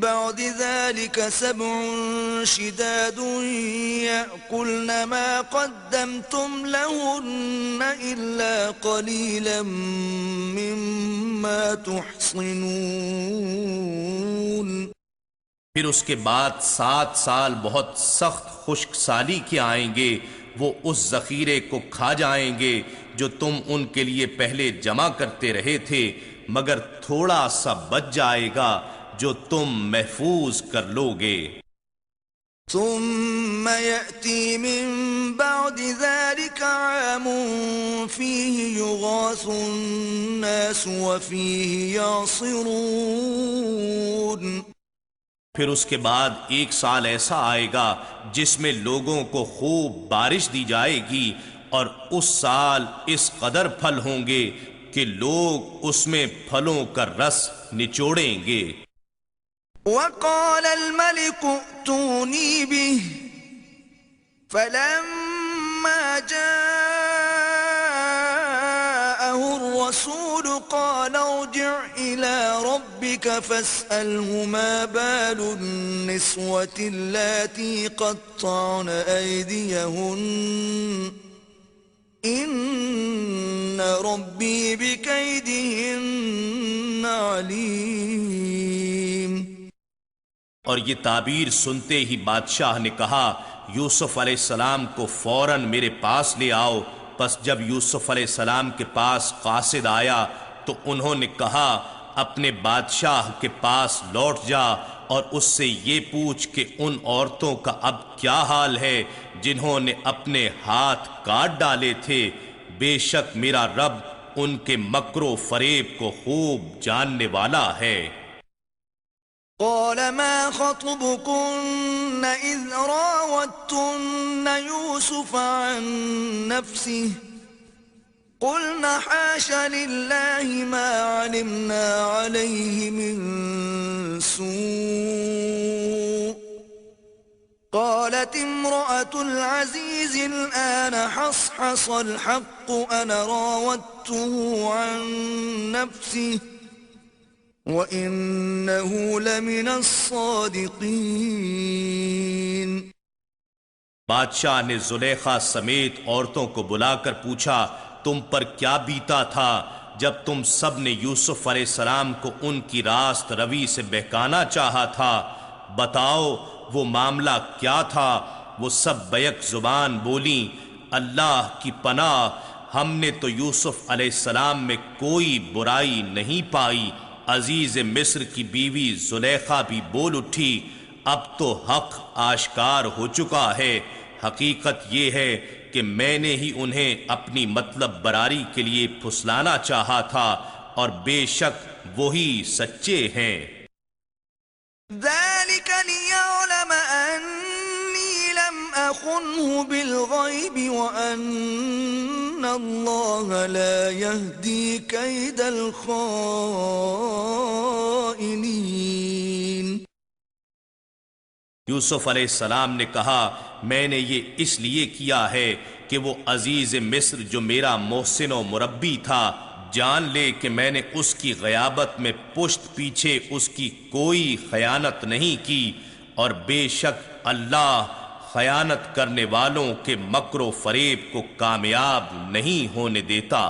بعد ذلك 7 شداد يأكلن ما قدمتم لهن إلا قليلا مما تحصنون۔ پھر اس کے بعد 7 سال بہت سخت خشک سالی کے آئیں گے، وہ اس ذخیرے کو کھا جائیں گے جو تم ان کے لیے پہلے جمع کرتے رہے تھے، مگر تھوڑا سا بچ جائے گا جو تم محفوظ کر لو گے۔ ثم يأتي من بعد ذلك عام فيه يغاث الناس وفيه يعصرون۔ پھر اس کے بعد 1 سال ایسا آئے گا جس میں لوگوں کو خوب بارش دی جائے گی، اور اس سال اس قدر پھل ہوں گے کہ لوگ اس میں پھلوں کا رس نچوڑیں گے۔ وقال الملك ائتوني به فلما جاءه الرسول قال ارجع إلى ربك فاسأله ما بال النسوة اللاتي قطعن أيديهن إن ربي بكيدهن عليم۔ اور یہ تعبیر سنتے ہی بادشاہ نے کہا، یوسف علیہ السلام کو فوراً میرے پاس لے آؤ۔ پس جب یوسف علیہ السلام کے پاس قاصد آیا تو انہوں نے کہا، اپنے بادشاہ کے پاس لوٹ جا اور اس سے یہ پوچھ کہ ان عورتوں کا اب کیا حال ہے جنہوں نے اپنے ہاتھ کاٹ ڈالے تھے، بے شک میرا رب ان کے مکر و فریب کو خوب جاننے والا ہے۔ قال ما خطبكن إذ راوتن يوسف عن نفسه قلنا حاش لله ما علمنا عليه من سوء قالت امرأة العزيز الآن حصحص الحق أنا راودته عن نفسه وَإِنَّهُ لَمِنَ الصَّادِقِينَ۔ بادشاہ نے زلیخا سمیت عورتوں کو بلا کر پوچھا، تم پر کیا بیتا تھا جب تم سب نے یوسف علیہ السلام کو ان کی راست روی سے بہکانا چاہا تھا؟ بتاؤ وہ معاملہ کیا تھا؟ وہ سب بیک زبان بولیں، اللہ کی پناہ، ہم نے تو یوسف علیہ السلام میں کوئی برائی نہیں پائی۔ عزیز مصر کی بیوی زلیخا بھی بول اٹھی، اب تو حق آشکار ہو چکا ہے، حقیقت یہ ہے کہ میں نے ہی انہیں اپنی مطلب براری کے لیے پھسلانا چاہا تھا، اور بے شک وہی سچے ہیں۔ ذَلِكَ لِيَعْلَمَ أَنِّي لَمْ أَخُنْهُ بِالْغَيْبِ وَأَنَّ اللَّهَ لَا يَهْدِي كَيْدَ الْخَائِنِينَ۔ یوسف علیہ السلام نے کہا میں نے یہ اس لیے کیا ہے کہ وہ عزیز مصر جو میرا محسن و مربی تھا جان لے کہ میں نے اس کی غیابت میں پشت پیچھے اس کی کوئی خیانت نہیں کی، اور بے شک اللہ خیانت کرنے والوں کے مکر و فریب کو کامیاب نہیں ہونے دیتا۔